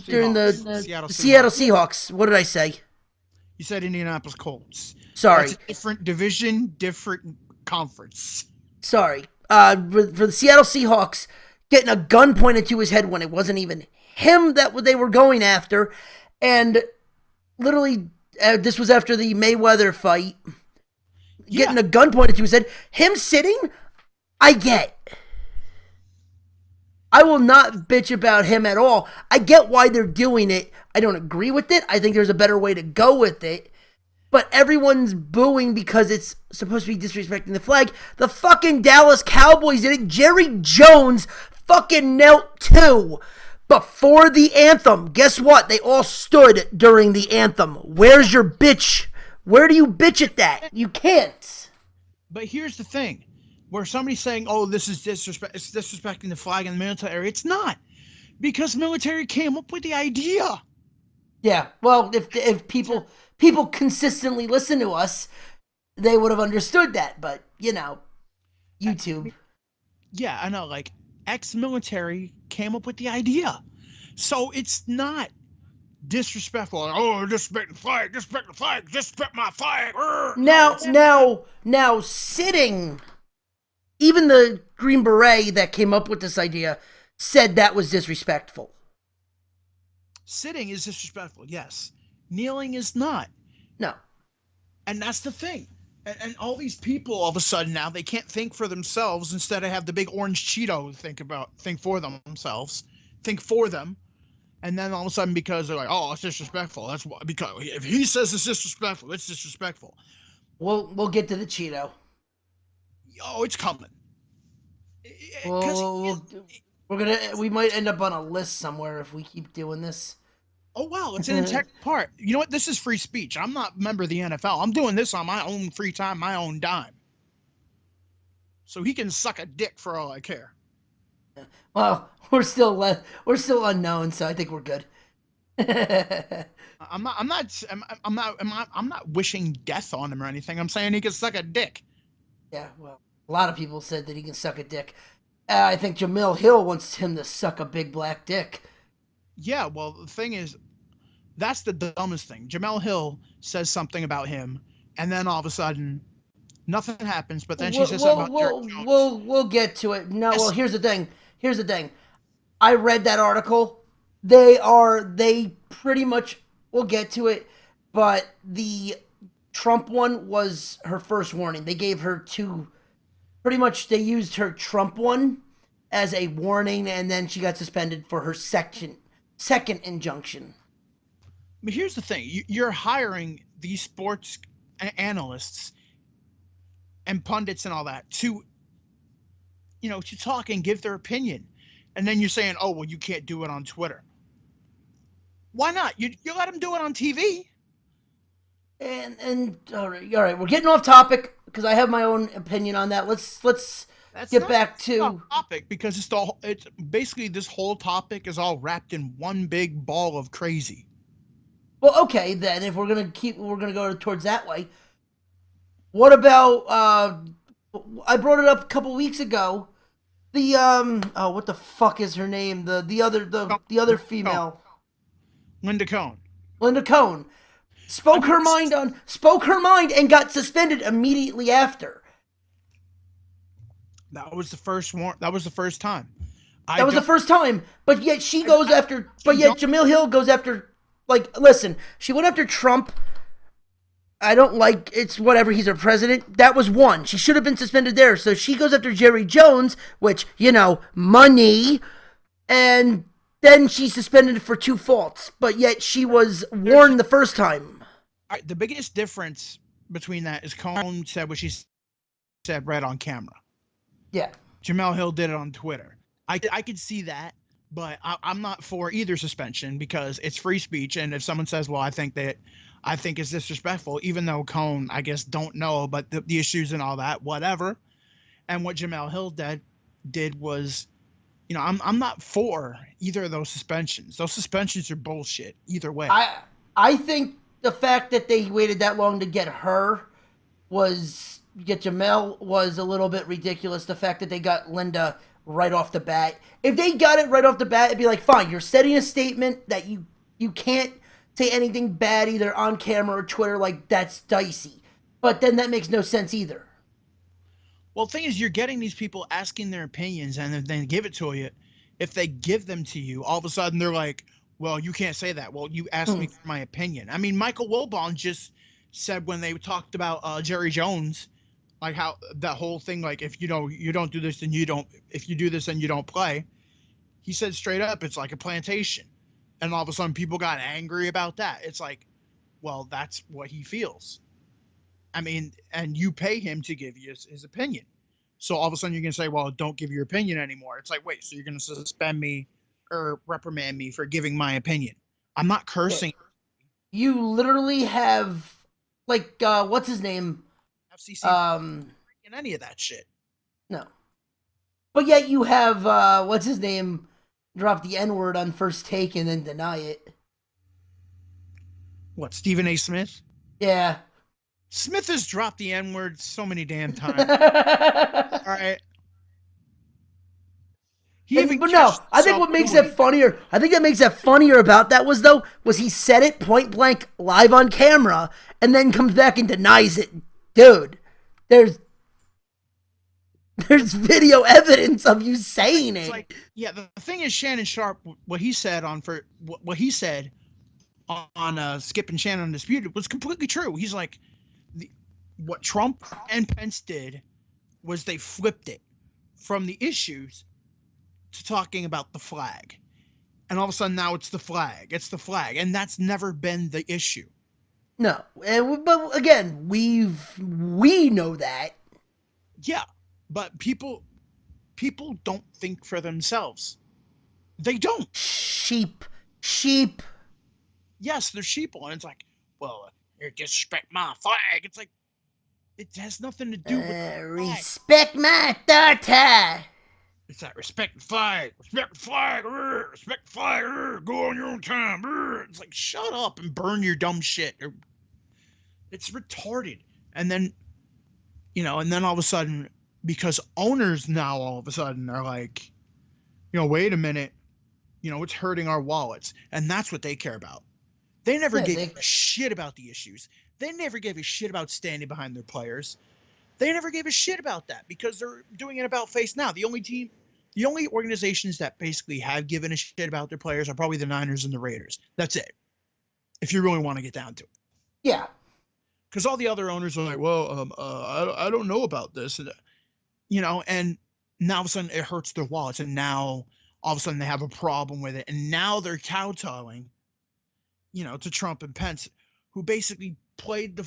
A: Seahawks. What did I say?
B: You said Indianapolis Colts.
A: Sorry.
B: That's a different division, different conference.
A: Sorry. For the Seattle Seahawks getting a gun pointed to his head when it wasn't even him that they were going after. And literally, this was after the Mayweather fight. Getting a gun pointed to his head. Him sitting, I get. I will not bitch about him at all. I get why they're doing it. I don't agree with it. I think there's a better way to go with it. But everyone's booing because it's supposed to be disrespecting the flag. The fucking Dallas Cowboys did it. Jerry Jones fucking knelt too. Before the anthem, guess what? They all stood during the anthem. Where's your bitch? Where do you bitch at that? You can't.
B: But here's the thing. Where somebody's saying, oh, this is it's disrespecting the flag in the military. It's not. Because military came up with the idea.
A: Yeah, well, if people consistently listen to us, they would have understood that. But, YouTube.
B: Yeah, I know. Like, ex-military came up with the idea. So it's not disrespectful. Like, oh, disrespect the flag, disrespect my flag.
A: Now, sitting, even the Green Beret that came up with this idea said that was disrespectful.
B: Sitting is disrespectful, yes. Kneeling is not.
A: No.
B: And that's the thing. And all these people, all of a sudden now, they can't think for themselves. Instead of have the big orange Cheeto think for themselves, think for them. And then all of a sudden, because they're like, oh, it's disrespectful. That's why, because if he says it's disrespectful, it's disrespectful.
A: We'll get to the Cheeto.
B: Oh, it's coming.
A: We might end up on a list somewhere if we keep doing this.
B: Oh, wow, it's an integral part. You know what? This is free speech. I'm not a member of the NFL. I'm doing this on my own free time, my own dime. So he can suck a dick for all I care.
A: Well, we're still unknown, so I think we're good.
B: I'm not wishing death on him or anything. I'm saying he can suck a dick.
A: Yeah, well, a lot of people said that he can suck a dick. I think Jamil Hill wants him to suck a big black dick.
B: Yeah, well, the thing is, that's the dumbest thing. Jamel Hill says something about him, and then all of a sudden, nothing happens. But then she says something about
A: we'll get to it. No, well, here's the thing. I read that article. They pretty much. We'll get to it, but the Trump one was her first warning. They gave her two. Pretty much, they used her Trump one as a warning, and then she got suspended for her second injunction.
B: But here's the thing: you're hiring these sports analysts and pundits and all that to talk and give their opinion, and then you're saying, "Oh, well, you can't do it on Twitter." Why not? You let them do it on TV.
A: And all right, we're getting off topic because I have my own opinion on that. Let's get back to
B: topic because it's basically this whole topic is all wrapped in one big ball of crazy.
A: Well, okay, then if we're gonna go towards that way. What about I brought it up a couple weeks ago. The what the fuck is her name? The other female.
B: Linda
A: Cohn spoke her mind and got suspended immediately after.
B: That was the first one. That was the first time.
A: The first time, but yet she goes after. But yet Jamil Hill goes after. Like, listen, she went after Trump. I don't like. It's whatever. He's our president. That was one. She should have been suspended there. So she goes after Jerry Jones, which money, and then she's suspended for two faults. But yet she was warned the first time.
B: All right, the biggest difference between that is Cohn said what she said right on camera.
A: Yeah.
B: Jamel Hill did it on Twitter. I could see that, but I'm not for either suspension because it's free speech. And if someone says, well, I think it's disrespectful, even though Cohn, I guess, don't know, but the issues and all that, whatever. And what Jamel Hill did was, I'm not for either of those suspensions. Those suspensions are bullshit either way.
A: I think the fact that they waited that long to get Jamel was a little bit ridiculous. The fact that they got Linda right off the bat. If they got it right off the bat, it'd be like, fine, you're setting a statement that you can't say anything bad either on camera or Twitter. Like, that's dicey. But then that makes no sense either.
B: Well, the thing is, you're getting these people asking their opinions, and if they give it to you, if they give them to you, all of a sudden they're like, well, you can't say that. Well, you asked me for my opinion. I mean, Michael Wilbon just said when they talked about Jerry Jones, like how that whole thing, like if you don't do this, then you don't. If you do this, then you don't play. He said straight up, it's like a plantation. And all of a sudden, people got angry about that. It's like, well, that's what he feels. I mean, and you pay him to give you his opinion. So all of a sudden, you're going to say, well, don't give your opinion anymore. It's like, wait, so you're going to suspend me or reprimand me for giving my opinion? I'm not cursing.
A: You literally have, like, what's his name?
B: FCC in any of that shit.
A: No. But yet you have, what's his name, drop the N-word on First Take and then deny it.
B: What, Stephen A. Smith?
A: Yeah.
B: Smith has dropped the N-word so many damn times. All right.
A: But no, I think what makes that funnier, I think that makes that funnier about that was he said it point blank live on camera and then comes back and denies it. Dude, there's video evidence of you saying it.
B: Like, yeah, the thing is, Shannon Sharp, what he said on Skip and Shannon Undisputed was completely true. He's like, what Trump and Pence did was they flipped it from the issues to talking about the flag. And all of a sudden now it's the flag. It's the flag. And that's never been the issue.
A: No. But again, we know that.
B: Yeah. But people don't think for themselves. They don't.
A: Sheep.
B: Yes, they're sheeple. And it's like, well, you disrespect my flag. It's like, it has nothing to do with
A: respect my daughter.
B: It's like, respect the flag, respect the flag, go on your own time. It's like, shut up and burn your dumb shit. It's retarded. And then, and then all of a sudden, because owners now all of a sudden are like, wait a minute, it's hurting our wallets. And that's what they care about. They never gave a shit about the issues. They never gave a shit about standing behind their players. They never gave a shit about that because they're doing it about face now. The only organizations that basically have given a shit about their players are probably the Niners and the Raiders. That's it. If you really want to get down to it.
A: Yeah.
B: Because all the other owners are like, well, I don't know about this. And, and now all of a sudden it hurts their wallets. And now all of a sudden they have a problem with it. And now they're kowtowing, to Trump and Pence, who basically played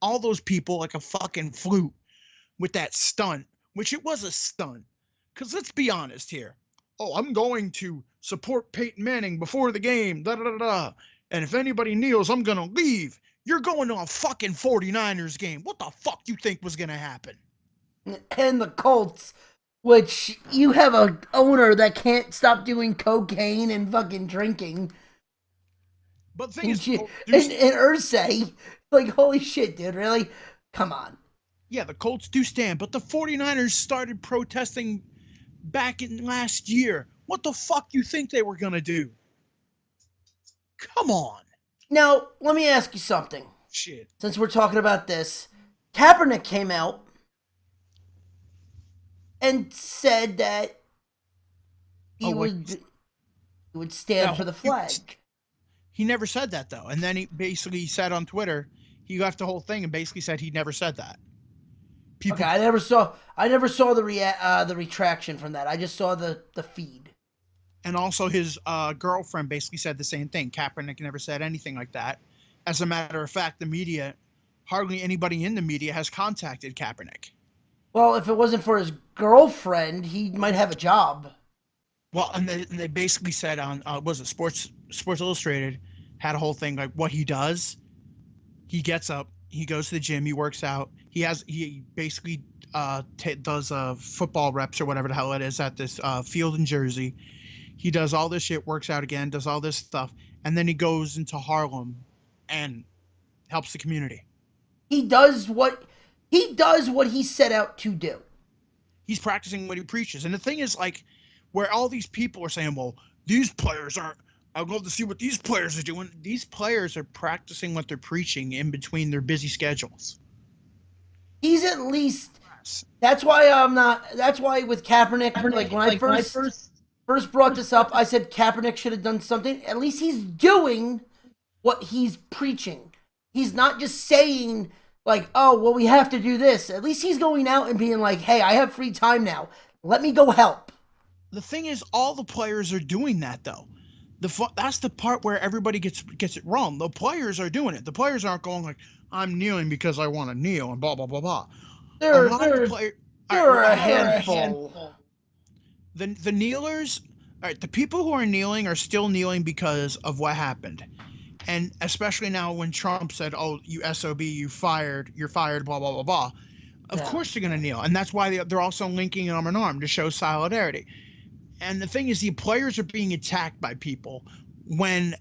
B: all those people like a fucking flute with that stunt, which it was a stunt. Because let's be honest here. Oh, I'm going to support Peyton Manning before the game. And if anybody kneels, I'm going to leave. You're going to a fucking 49ers game. What the fuck you think was going to happen?
A: And the Colts, which you have a owner that can't stop doing cocaine and fucking drinking.
B: But the thing is,
A: and Irsay, like, holy shit, dude, really? Come on.
B: Yeah, the Colts do stand, but the 49ers started protesting back in last year. What the fuck you think they were going to do? Come on.
A: Now, let me ask you something.
B: Shit.
A: Since we're talking about this, Kaepernick came out and said that he would stand for the flag.
B: He never said that, though. And then he basically said on Twitter, he left the whole thing and basically said he never said that.
A: Okay, I never saw the retraction from that. I just saw the feed.
B: And also his girlfriend basically said the same thing. Kaepernick never said anything like that. As a matter of fact, the media, hardly anybody in the media has contacted Kaepernick.
A: Well, if it wasn't for his girlfriend, he might have a job.
B: Well, and they basically said on Sports Illustrated had a whole thing like what he does. He gets up, he goes to the gym, he works out. He basically does football reps or whatever the hell it is at this field in Jersey. He does all this shit, works out again, does all this stuff, and then he goes into Harlem and helps the community. He does what
A: he set out to do.
B: He's practicing what he preaches. And the thing is, like, where all these people are saying, well, these players aren't, I'd love to see what these players are doing. These players are practicing what they're preaching in between their busy schedules.
A: He's at least, that's why with Kaepernick, like when I first brought this up, I said Kaepernick should have done something. At least he's doing what he's preaching. He's not just saying, like, oh, well, we have to do this. At least he's going out and being like, hey, I have free time now. Let me go help.
B: the thing is, all the players are doing that though. That's the part where everybody gets it wrong. The players are doing it. The players aren't going like, I'm kneeling because I want to kneel and blah blah blah blah. A lot of the players.
A: There are a handful.
B: The kneelers, all right, the people who are kneeling are still kneeling because of what happened. And especially now when Trump said, "Oh, you SOB, you're fired, blah blah blah blah." Of course they're gonna kneel, and that's why they're also linking arm in arm to show solidarity. And the thing is, the players are being attacked by people when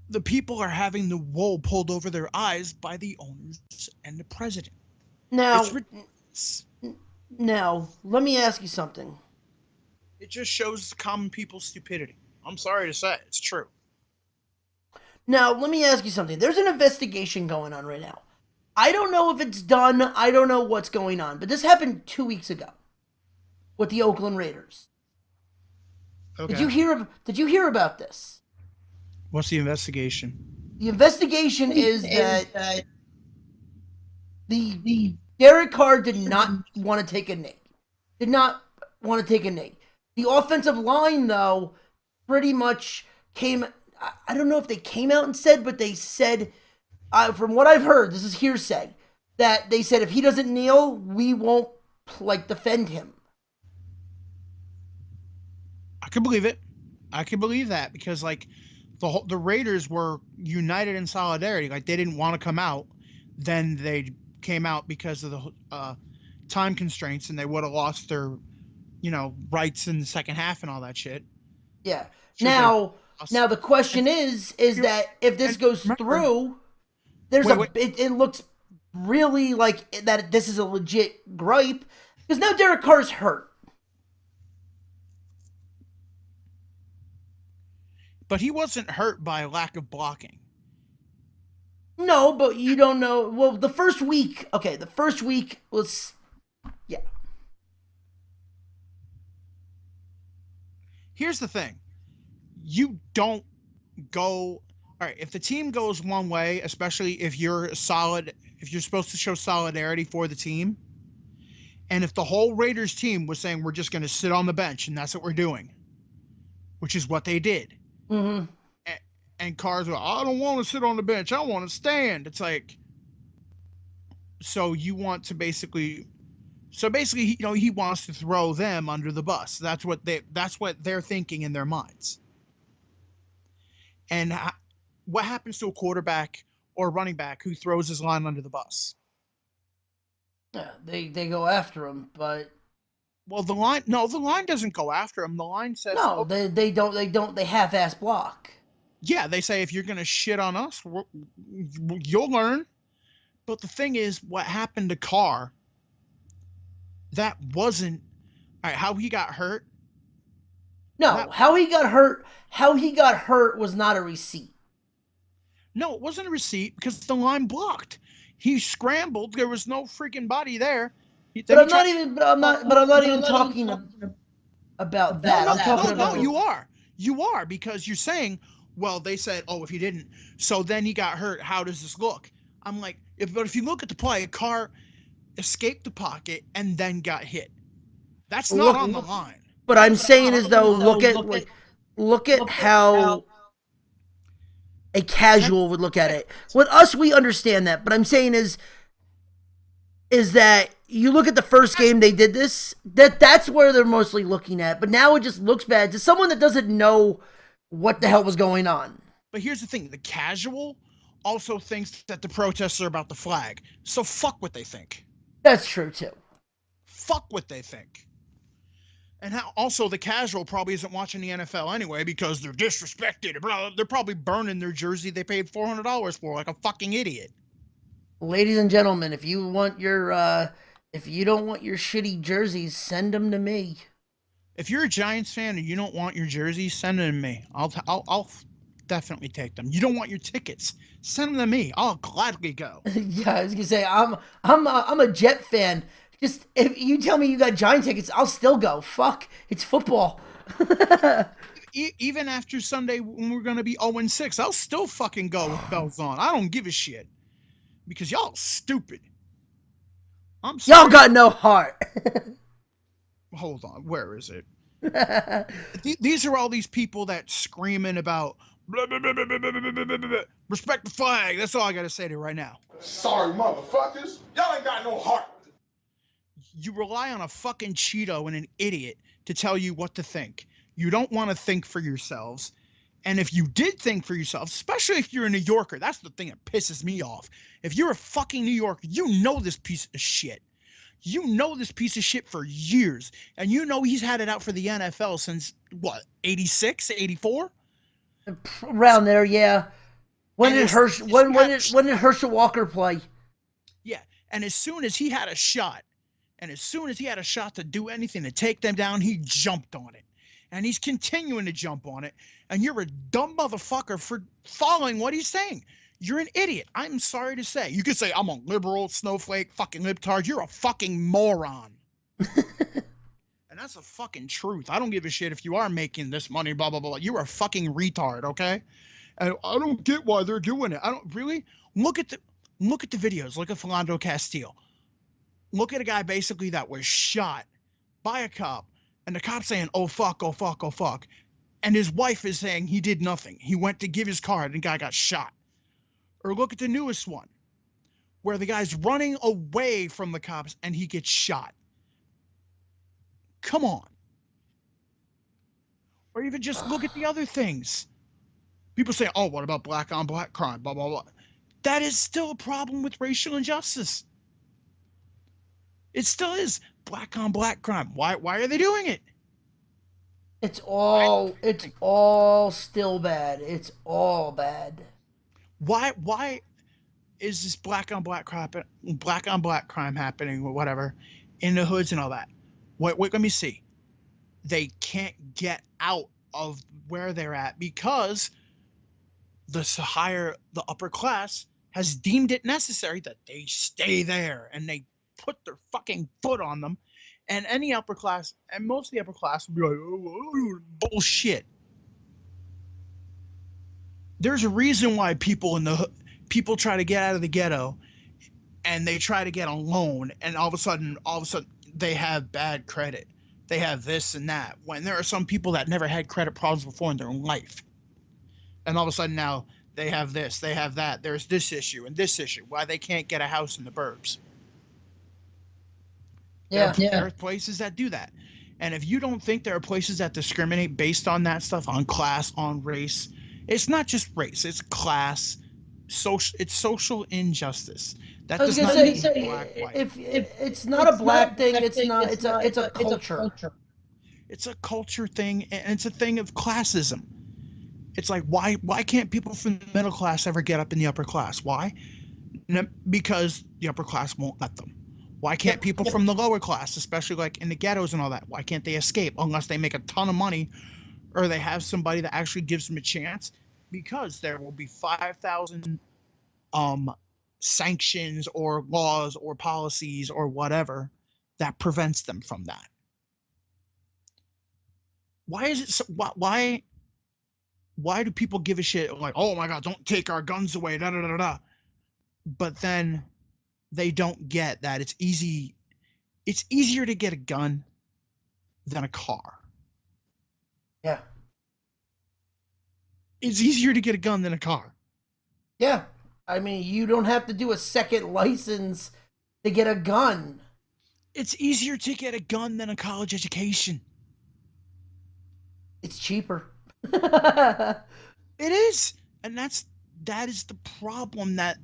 B: the people are having the wool pulled over their eyes by the owners and the president.
A: Now, let me ask you something.
B: It just shows common people's stupidity. I'm sorry to say, it's true.
A: Now, let me ask you something. There's an investigation going on right now. I don't know if it's done. I don't know what's going on. But this happened 2 weeks ago with the Oakland Raiders.
B: Okay.
A: Did you hear about this?
B: What's the investigation?
A: The investigation is that the Derek Carr did not want to take a knee. Did not want to take a knee. The offensive line, though, pretty much came... I don't know if they came out and said, but they said, from what I've heard, this is hearsay, that they said if he doesn't kneel, we won't, defend him.
B: I could believe it. I could believe that because, the Raiders were united in solidarity. Like, they didn't want to come out. Then they came out because of the time constraints, and they would have lost their, rights in the second half and all that shit.
A: Yeah. Now the question is that if this goes through, it looks really like that this is a legit gripe because now Derek Carr's hurt.
B: But he wasn't hurt by lack of blocking.
A: No, but you don't know. Well, the first week was, yeah.
B: Here's the thing. You don't go, all right, if the team goes one way, especially if you're supposed to show solidarity for the team, and if the whole Raiders team was saying we're just going to sit on the bench and that's what we're doing, which is what they did.
A: Mm-hmm.
B: And Carr's like, I don't want to sit on the bench. I want to stand. It's like, so you want to basically, he wants to throw them under the bus. That's what they're thinking in their minds. And what happens to a quarterback or running back who throws his line under the bus?
A: Yeah, they go after him, but
B: well, the line doesn't go after him. The line says
A: no, they don't. They half-ass block.
B: Yeah, they say if you're gonna shit on us, you'll learn. But the thing is, what happened to Carr? That wasn't all right. How he got hurt.
A: No, how he got hurt was not a receipt.
B: No, it wasn't a receipt because the line blocked. He scrambled. There was no freaking body there.
A: I'm not even talking about that. I'm talking about.
B: No, you are because you're saying, well, they said, oh, if he didn't, so then he got hurt. How does this look? I'm like, if you look at the play, Carr escaped the pocket and then got hit. That's not on the line.
A: But I'm saying is though, look at how a casual would look at it. With us, we understand that, but I'm saying is that you look at the first game they did this, that's where they're mostly looking at. But now it just looks bad to someone that doesn't know what the hell was going on.
B: But here's the thing: the casual also thinks that the protests are about the flag. So fuck what they think.
A: That's true too.
B: Fuck what they think. And also the casual probably isn't watching the NFL anyway because they're disrespected. They're probably burning their jersey they paid $400 for like a fucking idiot.
A: Ladies and gentlemen, if you don't want your shitty jerseys, send them to me.
B: If you're a Giants fan and you don't want your jerseys, send them to me. I'll definitely take them. You don't want your tickets, send them to me. I'll gladly go.
A: Yeah, I was gonna say I'm a Jet fan. Just if you tell me you got Giant tickets, I'll still go. Fuck, it's football.
B: Even after Sunday when we're gonna be 0-6, I'll still fucking go with bells on. I don't give a shit because y'all stupid. I'm sorry.
A: Y'all got no heart.
B: hold on, where is it? These are all these people that screaming about blah, blah, blah, blah, blah, blah, blah, blah, blah. Respect the flag. That's all I gotta say to you right now.
C: Sorry, motherfuckers. Y'all ain't got no heart.
B: You rely on a fucking Cheeto and an idiot to tell you what to think. You don't want to think for yourselves. And if you did think for yourselves, especially if you're a New Yorker, that's the thing that pisses me off. If you're a fucking New Yorker, you know this piece of shit. You know this piece of shit for years. And you know he's had it out for the NFL since, what, 86, 84?
A: Around there, yeah. When did Herschel Walker play?
B: Yeah, and as soon as he had a shot, to do anything to take them down, he jumped on it. And he's continuing to jump on it. And you're a dumb motherfucker for following what he's saying. You're an idiot. I'm sorry to say. You could say, I'm a liberal, snowflake, fucking libtard. You're a fucking moron. And that's the fucking truth. I don't give a shit if you are making this money, blah, blah, blah. You're a fucking retard, okay? And I don't get why they're doing it. I don't really look at the videos. Look at Philando Castile. Look at a guy basically that was shot by a cop, and the cop saying, oh fuck, oh fuck, oh fuck. And his wife is saying he did nothing. He went to give his card and the guy got shot. Or look at the newest one, where the guy's running away from the cops and he gets shot. Come on. Or even just look at the other things. People say, oh, what about black on black crime, blah, blah, blah. That is still a problem with racial injustice. It still is black on black crime. Why are they doing it?
A: It's all still bad. It's all bad.
B: Why is this black on black crime happening or whatever in the hoods and all that? Wait, let me see. They can't get out of where they're at because the upper class has deemed it necessary that they stay there, and they put their fucking foot on them. And any upper class, and most of the upper class will be like, oh, bullshit. There's a reason why people try to get out of the ghetto, and they try to get a loan, and all of a sudden they have bad credit. They have this and that, when there are some people that never had credit problems before in their life. And all of a sudden now they have this, they have that. There's this issue and this issue, why they can't get a house in the burbs.
A: Yeah.
B: There are places that do that. And if you don't think there are places that discriminate based on that stuff, on class, on race, it's not just race, it's class, it's social injustice. That
A: I was
B: does
A: gonna
B: not
A: say,
B: mean black, white.
A: if it's not a black thing, it's a culture.
B: It's a culture thing, and it's a thing of classism. It's like, why can't people from the middle class ever get up in the upper class? Why? Because the upper class won't let them. Why can't people from the lower class, especially like in the ghettos and all that, why can't they escape unless they make a ton of money or they have somebody that actually gives them a chance? Because there will be 5,000 sanctions or laws or policies or whatever that prevents them from that. Why is it so, why do people give a shit like, oh my god, don't take our guns away, da da da da, but then they don't get that it's easier to get a gun than a car.
A: Yeah.
B: It's easier to get a gun than a car.
A: Yeah. I mean, you don't have to do a second license to get a gun.
B: It's easier to get a gun than a college education.
A: It's cheaper.
B: It is. And that is the problem, that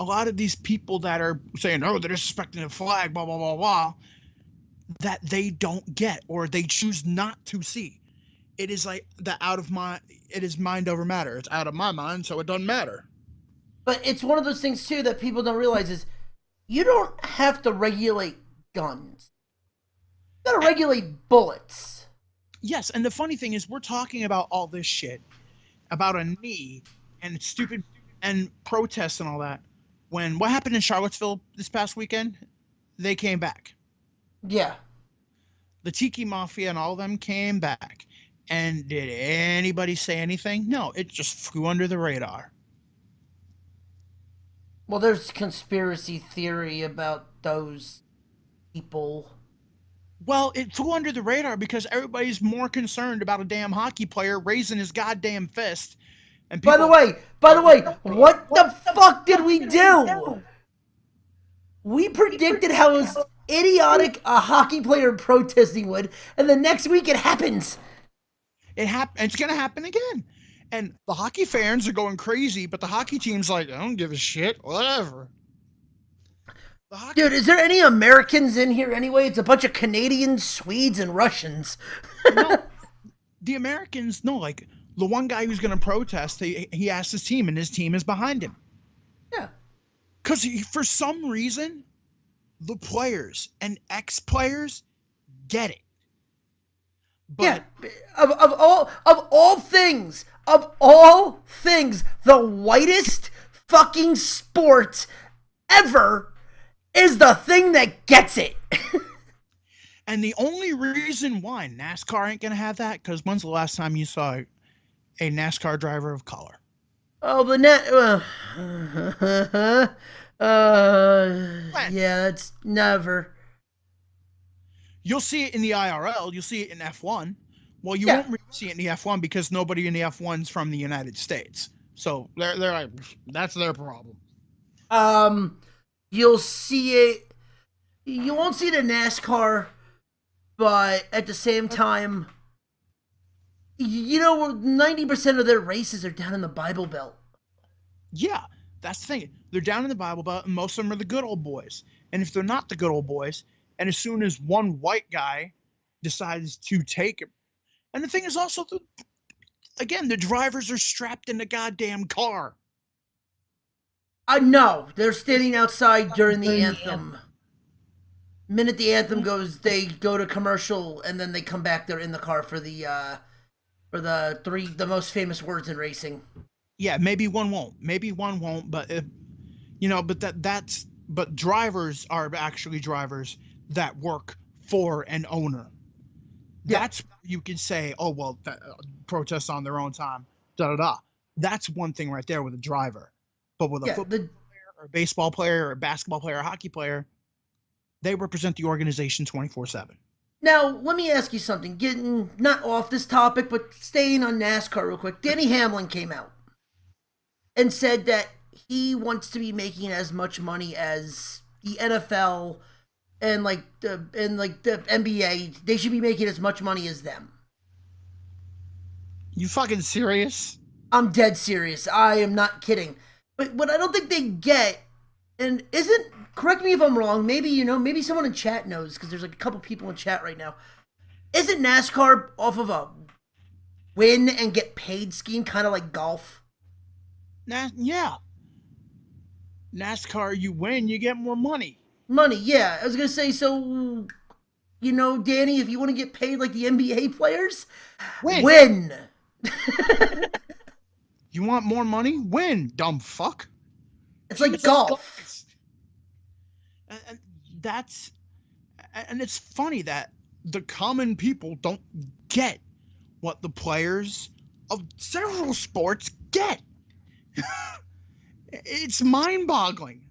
B: a lot of these people that are saying, oh, they're disrespecting the flag, blah, blah, blah, blah, that they don't get, or they choose not to see. It is like it is mind over matter. It's out of my mind, so it doesn't matter.
A: But it's one of those things, too, that people don't realize is you don't have to regulate guns. You gotta regulate bullets.
B: Yes, and the funny thing is we're talking about all this shit, about a knee and stupid and protests and all that. When what happened in Charlottesville this past weekend, they came back.
A: Yeah.
B: The Tiki Mafia and all of them came back. And did anybody say anything? No, it just flew under the radar.
A: Well, there's conspiracy theory about those people.
B: Well, it flew under the radar because everybody's more concerned about a damn hockey player raising his goddamn fist, and
A: By
B: people.
A: the way, what the fuck did we do? We predicted how idiotic a hockey player protesting would, and the next week it happens.
B: It's gonna happen again, and the hockey fans are going crazy, but the hockey team's like, I don't give a shit, whatever.
A: Dude, is there any Americans in here anyway? It's a bunch of Canadians, Swedes, and Russians.
B: No, the Americans, no, like the one guy who's gonna protest, he asked his team, and his team is behind him.
A: Yeah.
B: Because for some reason, the players and ex-players get it. But
A: yeah, of all things, the whitest fucking sport ever is the thing that gets it.
B: and the only reason why NASCAR ain't gonna have that, because when's the last time you saw a NASCAR driver of color?
A: Oh, yeah, that's never.
B: You'll see it in the IRL. You'll see it in F1. Well, you
A: Yeah.
B: won't really see it in the F1 because nobody in the F1's from the United States. So they're like, that's their problem.
A: You'll see it. You won't see it in NASCAR, but at the same time, 90% of their races are down in the Bible Belt.
B: Yeah, that's the thing. They're down in the Bible Belt, and most of them are the good old boys. And if they're not the good old boys, and as soon as one white guy decides to take it, and the thing is also, again, the drivers are strapped in the goddamn car.
A: No, they're standing outside during the anthem. Minute the anthem goes, they go to commercial, and then they come back. They're in the car for the the most famous words in racing.
B: Yeah, maybe one won't. But but drivers are actually drivers that work for an owner.
A: Yeah.
B: That's you can say, oh well, protests on their own time. Da da da. That's one thing right there with a driver. But with a football player or a baseball player or a basketball player or a hockey player, they represent the organization 24/7.
A: Now, let me ask you something. Getting not off this topic, but staying on NASCAR real quick. Denny Hamlin came out and said that he wants to be making as much money as the NFL and the NBA. They should be making as much money as them.
B: You fucking serious?
A: I'm dead serious. I am not kidding. But what I don't think they get, and correct me if I'm wrong, maybe someone in chat knows, because there's like a couple people in chat right now. Isn't NASCAR off of a win and get paid scheme, kind of like golf?
B: Yeah. NASCAR, you win, you get more money.
A: Money, yeah. I was going to say, so, Danny, if you want to get paid like the NBA players, win.
B: You want more money? Win, dumb fuck.
A: It's like golf.
B: And it's funny that the common people don't get what the players of several sports get. It's mind-boggling.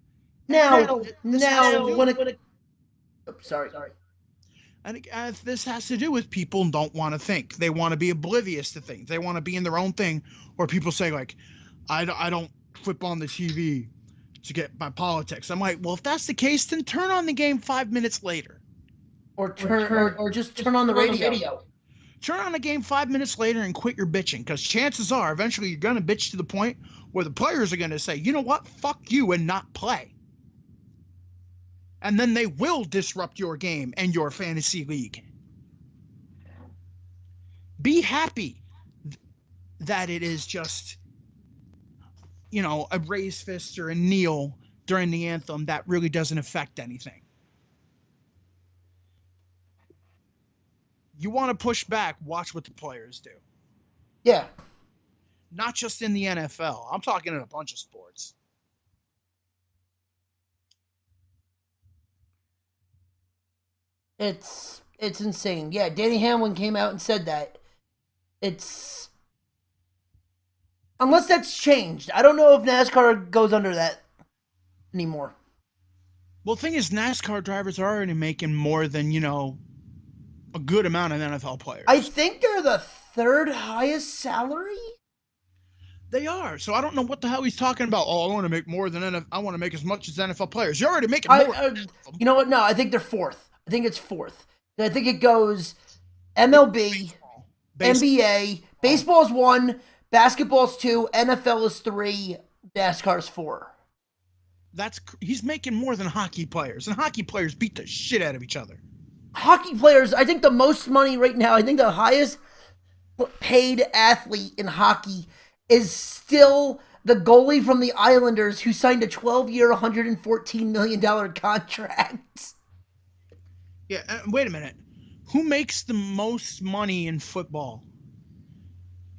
A: Now, sorry.
B: And this has to do with people don't want to think. They want to be oblivious to things. They want to be in their own thing. Or people say, like, I don't flip on the TV to get my politics. I'm like, well, if that's the case, then turn on the game 5 minutes later.
A: Or just turn on the radio.
B: Turn on the game 5 minutes later and quit your bitching, because chances are eventually you're going to bitch to the point where the players are going to say, you know what, fuck you, and not play. And then they will disrupt your game and your fantasy league. Be happy that it is just, a raised fist or a kneel during the anthem that really doesn't affect anything. You want to push back, watch what the players do.
A: Yeah.
B: Not just in the NFL. I'm talking in a bunch of sports.
A: It's insane. Yeah, Danny Hamlin came out and said that. Unless that's changed. I don't know if NASCAR goes under that anymore.
B: Well, the thing is, NASCAR drivers are already making more than, a good amount of NFL players.
A: I think they're the third highest salary.
B: They are. So I don't know what the hell he's talking about. Oh, I want to make more than NFL. I want to make as much as NFL players. You're already making more.
A: You know what? No, I think they're fourth. I think it's fourth. I think it goes MLB, NBA, baseball's 1, basketball's 2, NFL is 3, NASCAR's 4.
B: He's making more than hockey players, and hockey players beat the shit out of each other.
A: Hockey players, I think the most money right now, I think the highest paid athlete in hockey is still the goalie from the Islanders who signed a 12-year, $114 million contract.
B: Yeah, wait a minute. Who makes the most money in football?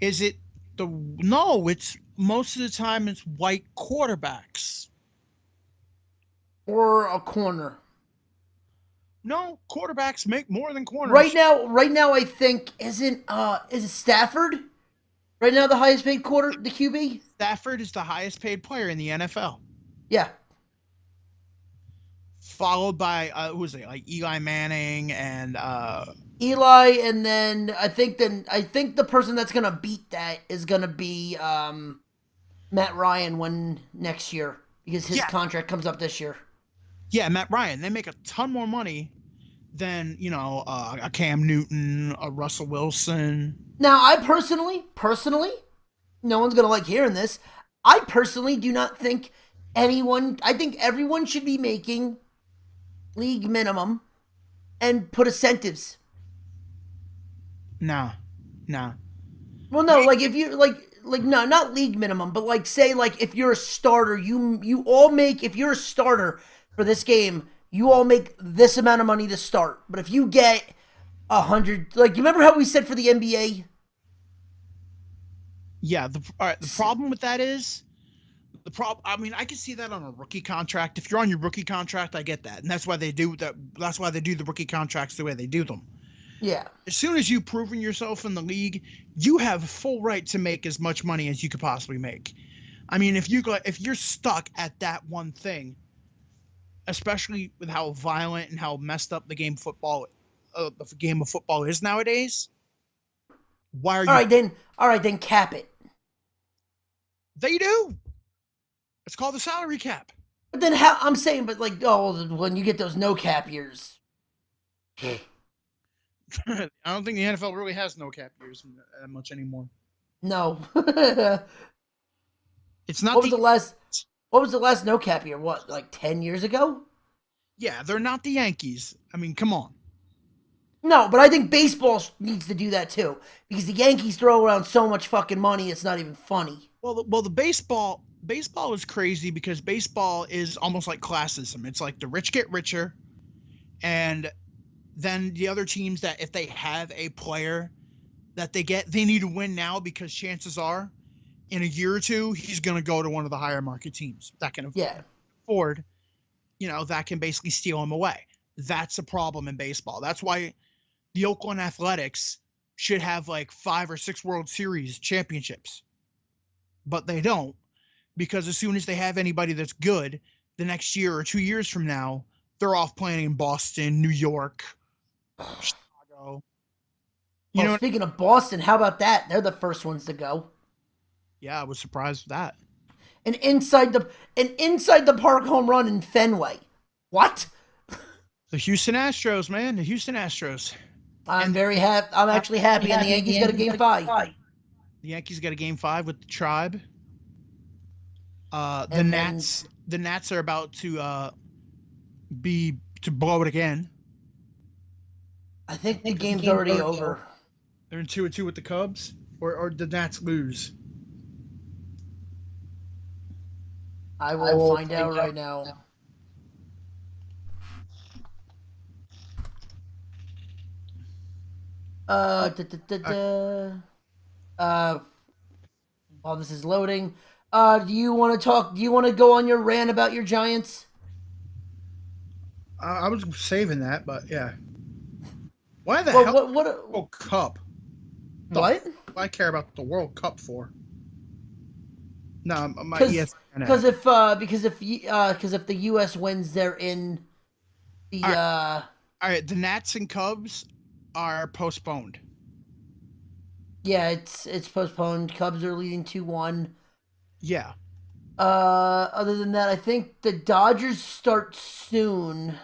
B: Is it No, it's most of the time it's white quarterbacks.
A: Or a corner.
B: No, quarterbacks make more than corners.
A: Right now I think is it Stafford? Right now the highest paid the QB?
B: Stafford is the highest paid player in the NFL.
A: Yeah.
B: Followed by who was it? Like Eli Manning and
A: Eli, and then I think the person that's gonna beat that is gonna be Matt Ryan next year, because his contract comes up this year.
B: Yeah, Matt Ryan. They make a ton more money than, a Cam Newton, a Russell Wilson.
A: Now, I personally, no one's gonna like hearing this. I personally do not think I think everyone should be making league minimum and put incentives.
B: Nah.
A: Well, no, like if you no, not league minimum, but like say like if you're a starter, you all make, if you're a starter for this game, you all make this amount of money to start. But if you get 100, like you remember how we said for the NBA?
B: Yeah. The problem with that is I mean, I can see that on a rookie contract. If you're on your rookie contract, I get that, and that's why they do that. That's why they do the rookie contracts the way they do them.
A: Yeah.
B: As soon as you've proven yourself in the league, you have full right to make as much money as you could possibly make. I mean, if you're stuck at that one thing, especially with how violent and how messed up the game of football is nowadays, why are you?
A: All right, then cap it.
B: They do. It's called the salary cap.
A: But then when you get those no cap years.
B: I don't think the NFL really has no cap years that much anymore.
A: No.
B: It's not.
A: What was the last no cap year? What, like 10 years ago?
B: Yeah, they're not the Yankees. I mean, come on.
A: No, but I think baseball needs to do that too, because the Yankees throw around so much fucking money, it's not even funny.
B: Well, the baseball is crazy because baseball is almost like classism. It's like the rich get richer, and then the other teams, that if they have a player that they need to win now, because chances are in a year or two he's going to go to one of the higher market teams that can afford, that can basically steal him away. That's a problem in baseball. That's why the Oakland Athletics should have like 5 or 6 World Series championships, but they don't, because as soon as they have anybody that's good, the next year or 2 years from now, they're off playing in Boston, New York, Chicago.
A: Speaking of Boston, how about that? They're the first ones to go.
B: Yeah, I was surprised with that.
A: An inside the park home run in Fenway. What?
B: The Houston Astros, man. The Houston Astros.
A: I'm very happy. I'm actually happy, and the Yankees got a game 5.
B: The Yankees got a game 5 with the Tribe. The Nats are about to blow it again.
A: I think the game's already over.
B: They're in 2-2 with the Cubs, or the Nats lose.
A: I will find out right now. While this is loading, do you want to go on your rant about your Giants?
B: I was saving that, but yeah. Why the hell? World Cup?
A: What?
B: I care about the World Cup for? No,
A: because if the U.S. wins, they're in the.
B: All right, the Nats and Cubs are postponed.
A: Yeah, it's postponed. Cubs are leading 2-1.
B: Yeah.
A: Other than that, I think the Dodgers start soon.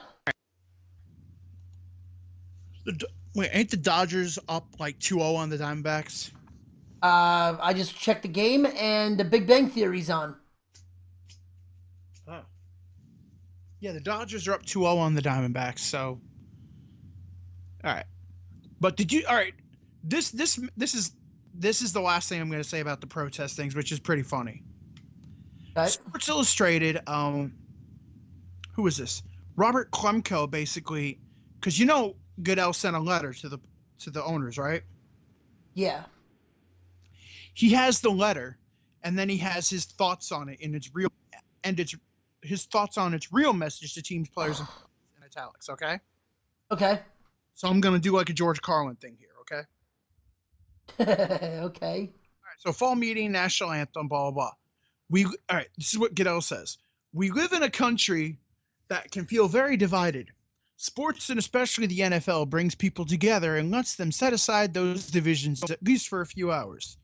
B: Wait, ain't the Dodgers up like 2-0 on the Diamondbacks?
A: I just checked the game, and the Big Bang Theory's on.
B: Oh. Yeah, the Dodgers are up 2-0 on the Diamondbacks, so all right. But did you all right, this is the last thing I'm going to say about the protest things, which is pretty funny.
A: Okay.
B: Sports Illustrated, who is this? Robert Klemko, basically, because Goodell sent a letter to the owners, right?
A: Yeah.
B: He has the letter, and then he has his thoughts on it his thoughts on its real message to teams, players, in italics. Okay.
A: Okay.
B: So I'm gonna do like a George Carlin thing here. Okay.
A: Okay.
B: All right. So fall meeting, national anthem, blah blah blah. All right. This is what Goodell says. We live in a country that can feel very divided. Sports, and especially the NFL, brings people together and lets them set aside those divisions at least for a few hours.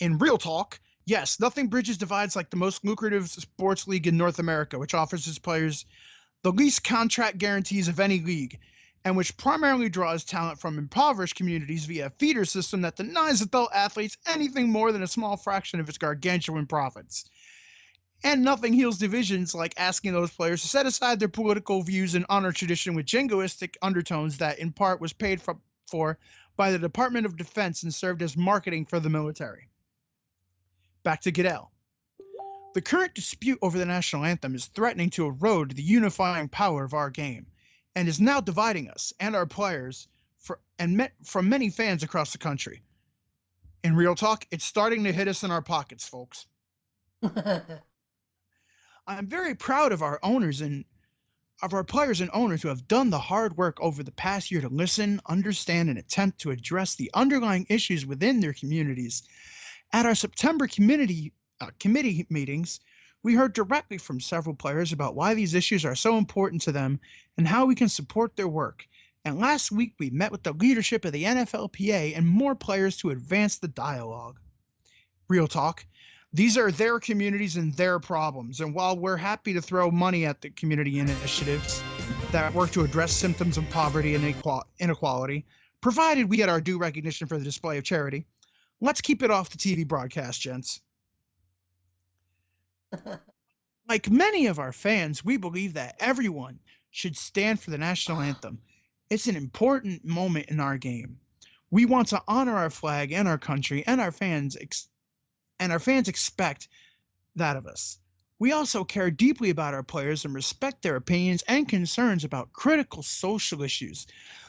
B: In real talk, yes, nothing bridges divides like the most lucrative sports league in North America, which offers its players the least contract guarantees of any league, and which primarily draws talent from impoverished communities via a feeder system that denies adult athletes anything more than a small fraction of its gargantuan profits. And nothing heals divisions like asking those players to set aside their political views and honor tradition with jingoistic undertones that, in part, was paid for by the Department of Defense and served as marketing for the military. Back to Goodell. The current dispute over the national anthem is threatening to erode the unifying power of our game and is now dividing us and our players from many fans across the country. In real talk, it's starting to hit us in our pockets, folks. I'm very proud of our owners and of our players and owners who have done the hard work over the past year to listen, understand, and attempt to address the underlying issues within their communities. At our September committee meetings, we heard directly from several players about why these issues are so important to them and how we can support their work. And last week, we met with the leadership of the NFLPA and more players to advance the dialogue. Real talk. These are their communities and their problems. And while we're happy to throw money at the community initiatives that work to address symptoms of poverty and inequality, provided we get our due recognition for the display of charity, let's keep it off the TV broadcast, gents. Like many of our fans, we believe that everyone should stand for the national anthem. It's an important moment in our game. We want to honor our flag and our country, and our fans expect that of us. We also care deeply about our players and respect their opinions and concerns about critical social issues.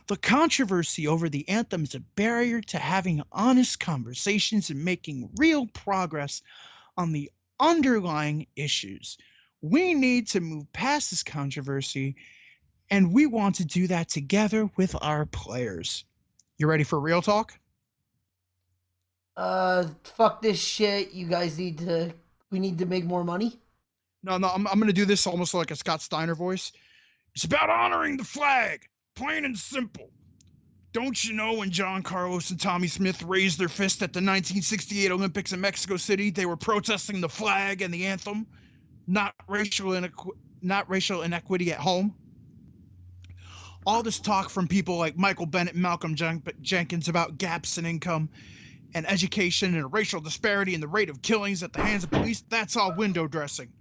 B: The controversy over the anthem is a barrier to having honest conversations and making real progress on the underlying issues. We need to move past this controversy, and we want to do that together with our players. You ready for real talk?
A: Fuck this shit. We need to make more money.
B: No, I'm going to do this almost like a Scott Steiner voice. It's about honoring the flag, plain and simple. Don't you know when John Carlos and Tommy Smith raised their fist at the 1968 Olympics in Mexico City, they were protesting the flag and the anthem, not racial inequity at home? All this talk from people like Michael Bennett and Malcolm Jenkins about gaps in income and education and racial disparity in the rate of killings at the hands of police, that's all window dressing.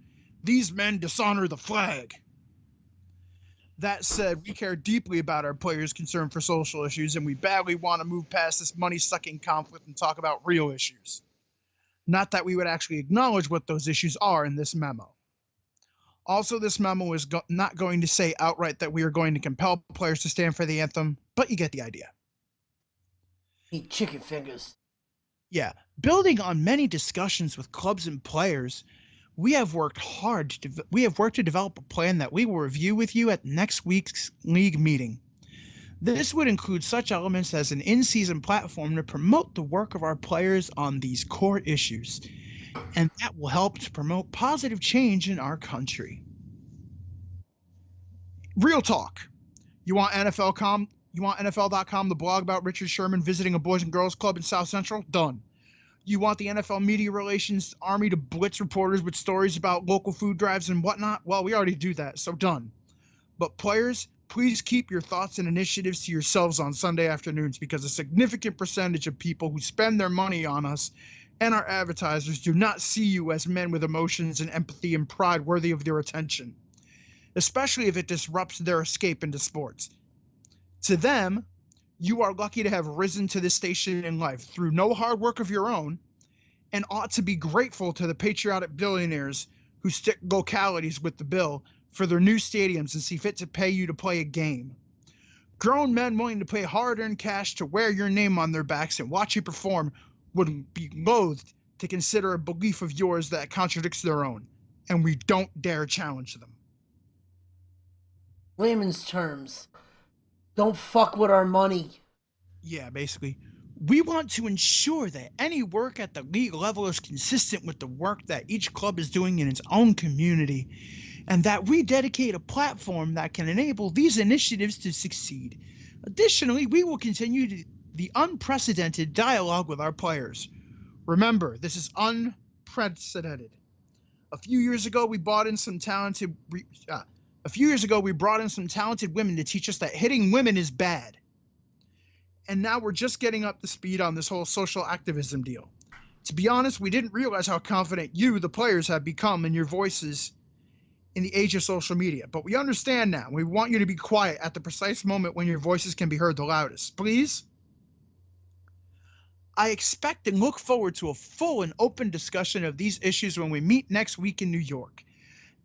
B: These men dishonor the flag. That said, we care deeply about our players' concern for social issues, and we badly want to move past this money-sucking conflict and talk about real issues. Not that we would actually acknowledge what those issues are in this memo. Also, this memo is not going to say outright that we are going to compel players to stand for the anthem, but you get the idea.
A: Eat chicken fingers.
B: Yeah, building on many discussions with clubs and players, we have worked to develop a plan that we will review with you at next week's league meeting. This would include such elements as an in-season platform to promote the work of our players on these core issues, and that will help to promote positive change in our country. Real talk. You want You want NFL.com, the blog about Richard Sherman visiting a Boys and Girls Club in South Central? Done. You want the NFL Media Relations Army to blitz reporters with stories about local food drives and whatnot? Well, we already do that, so done. But players, please keep your thoughts and initiatives to yourselves on Sunday afternoons, because a significant percentage of people who spend their money on us and our advertisers do not see you as men with emotions and empathy and pride worthy of their attention, especially if it disrupts their escape into sports. To them, you are lucky to have risen to this station in life through no hard work of your own, and ought to be grateful to the patriotic billionaires who stick localities with the bill for their new stadiums and see fit to pay you to play a game. Grown men willing to pay hard-earned cash to wear your name on their backs and watch you perform would be loathed to consider a belief of yours that contradicts their own, and we don't dare challenge them.
A: Layman's terms. Don't fuck with our money.
B: Yeah, basically. We want to ensure that any work at the league level is consistent with the work that each club is doing in its own community, and that we dedicate a platform that can enable these initiatives to succeed. Additionally, we will continue the unprecedented dialogue with our players. Remember, this is unprecedented. A few years ago, we brought in some talented women to teach us that hitting women is bad. And now we're just getting up to speed on this whole social activism deal. To be honest, we didn't realize how confident you, the players, have become in your voices in the age of social media. But we understand now. We want you to be quiet at the precise moment when your voices can be heard the loudest. Please? I expect and look forward to a full and open discussion of these issues when we meet next week in New York.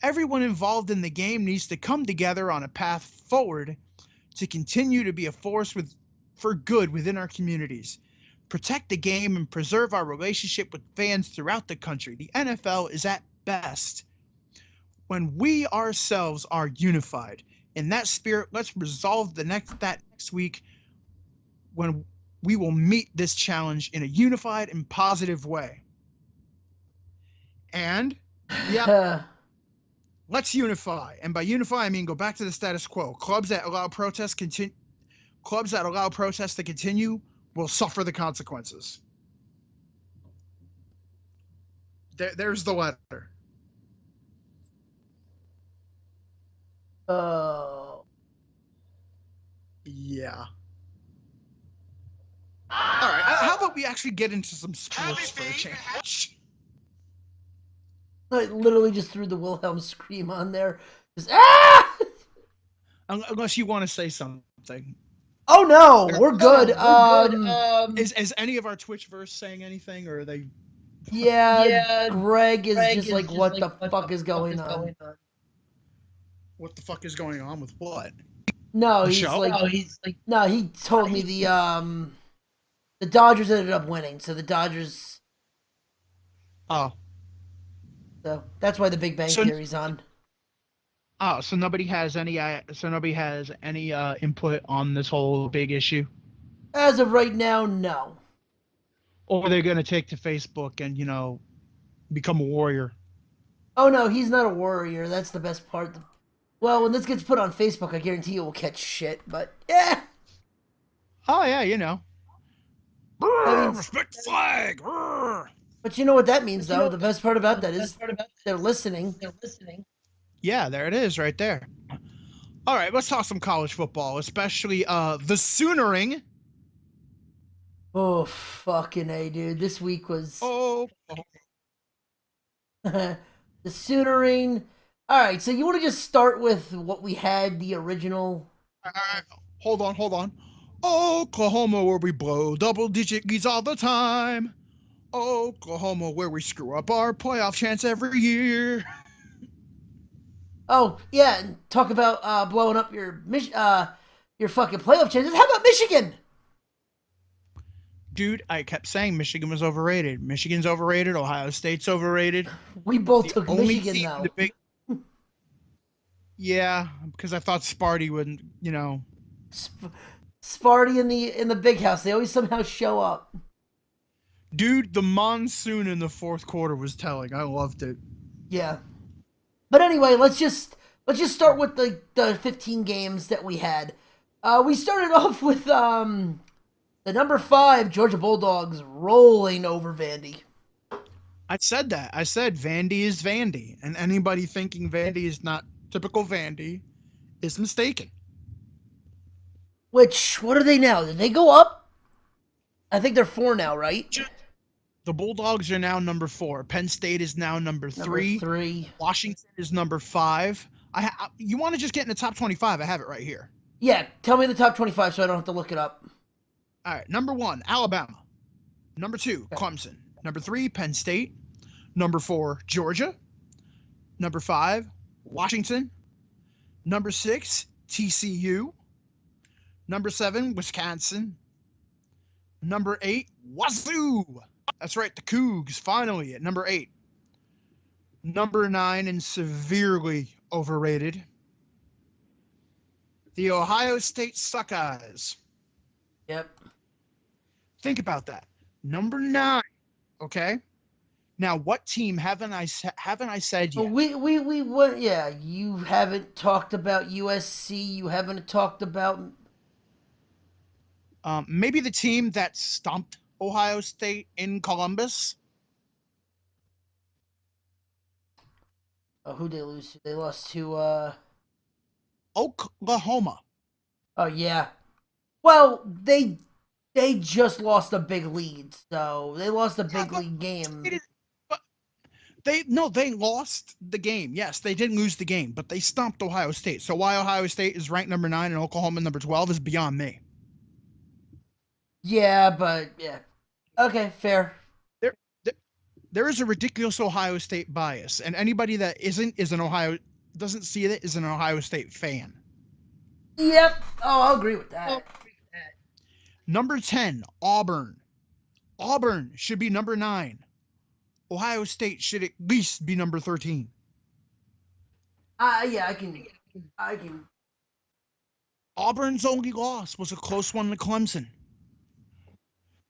B: Everyone involved in the game needs to come together on a path forward to continue to be a force for good within our communities. Protect the game and preserve our relationship with fans throughout the country. The NFL is at best when we ourselves are unified. In that spirit, let's resolve that next week when we will meet this challenge in a unified and positive way. And, yeah, let's unify. And by unify, I mean go back to the status quo. Clubs that allow protests to continue will suffer the consequences. There's the letter. Yeah. All right. How about we actually get into some sports for a change?
A: I literally just threw the Wilhelm scream on there. Just, ah!
B: Unless you want to say something.
A: Oh no, we're good.
B: Is any of our Twitchverse saying anything, or are they?
A: Yeah, Greg is just like, what the fuck is going on?
B: What the fuck is going on with what?
A: No, he's like, no, he told me the Dodgers ended up winning, so the Dodgers.
B: Oh.
A: So that's why the Big Bang Theory's on.
B: Oh, so nobody has any input on this whole big issue?
A: As of right now, no.
B: Or they're gonna take to Facebook and become a warrior?
A: Oh no, he's not a warrior. That's the best part. Well, when this gets put on Facebook, I guarantee you will catch shit. But yeah.
B: Oh yeah,
A: I mean,
B: respect the flag.
A: But you know what that means, though. The best part about that is they're listening.
B: Yeah, there it is, right there. All right, let's talk some college football, especially the Soonering.
A: Oh fucking A, dude! This week was the Soonering. All right, so you want to just start with what we had, the original?
B: Hold on. Oklahoma, where we blow double-digit leads all the time. Oklahoma, where we screw up our playoff chance every year.
A: Oh yeah, and talk about blowing up your fucking playoff chances. How about Michigan?
B: Dude, I kept saying Michigan was overrated. Michigan's overrated. Ohio State's overrated.
A: We both took Michigan, though.
B: Yeah, because I thought Sparty wouldn't,
A: Sparty in the big house. They always somehow show up.
B: Dude, the monsoon in the fourth quarter was telling. I loved it.
A: Yeah. But anyway, let's just start with the 15 games that we had. We started off with the number 5 Georgia Bulldogs rolling over Vandy.
B: I said that. I said Vandy is Vandy, and anybody thinking Vandy is not typical Vandy is mistaken.
A: Which, what are they now? Did they go up? I think they're 4 now, right?
B: The Bulldogs are now number 4. Penn State is now number 3.
A: Number 3.
B: Washington is number 5. You want to just get in the top 25? I have it right here.
A: Yeah, tell me the top 25 so I don't have to look it up.
B: All right, number 1, Alabama. Number 2, Clemson. Number 3, Penn State. Number 4, Georgia. Number 5, Washington. Number 6, TCU. Number 7, Wisconsin. Number 8, Wazoo. That's right, the Cougs finally at number 8. Number 9 and severely overrated, the Ohio State Suckeyes.
A: Yep.
B: Think about that. Number 9. Okay. Now, what team haven't I said yet?
A: We went. Yeah, you haven't talked about USC. You haven't talked about.
B: Maybe the team that stomped Ohio State in Columbus.
A: Oh, who they lose to? They lost to
B: Oklahoma.
A: Oh yeah. Well, they just lost a big lead, so they lost a big league game.
B: They lost the game. Yes, they didn't lose the game, but they stomped Ohio State. So why Ohio State is ranked number 9 and Oklahoma number 12 is beyond me.
A: Yeah, but yeah. Okay, fair.
B: There is a ridiculous Ohio State bias, and anybody that doesn't see it is an Ohio State fan.
A: Yep. Oh, I'll agree with that.
B: Number 10, Auburn. Auburn should be number 9. Ohio State should at least be number 13.
A: Yeah, I can.
B: Auburn's only loss was a close one to Clemson.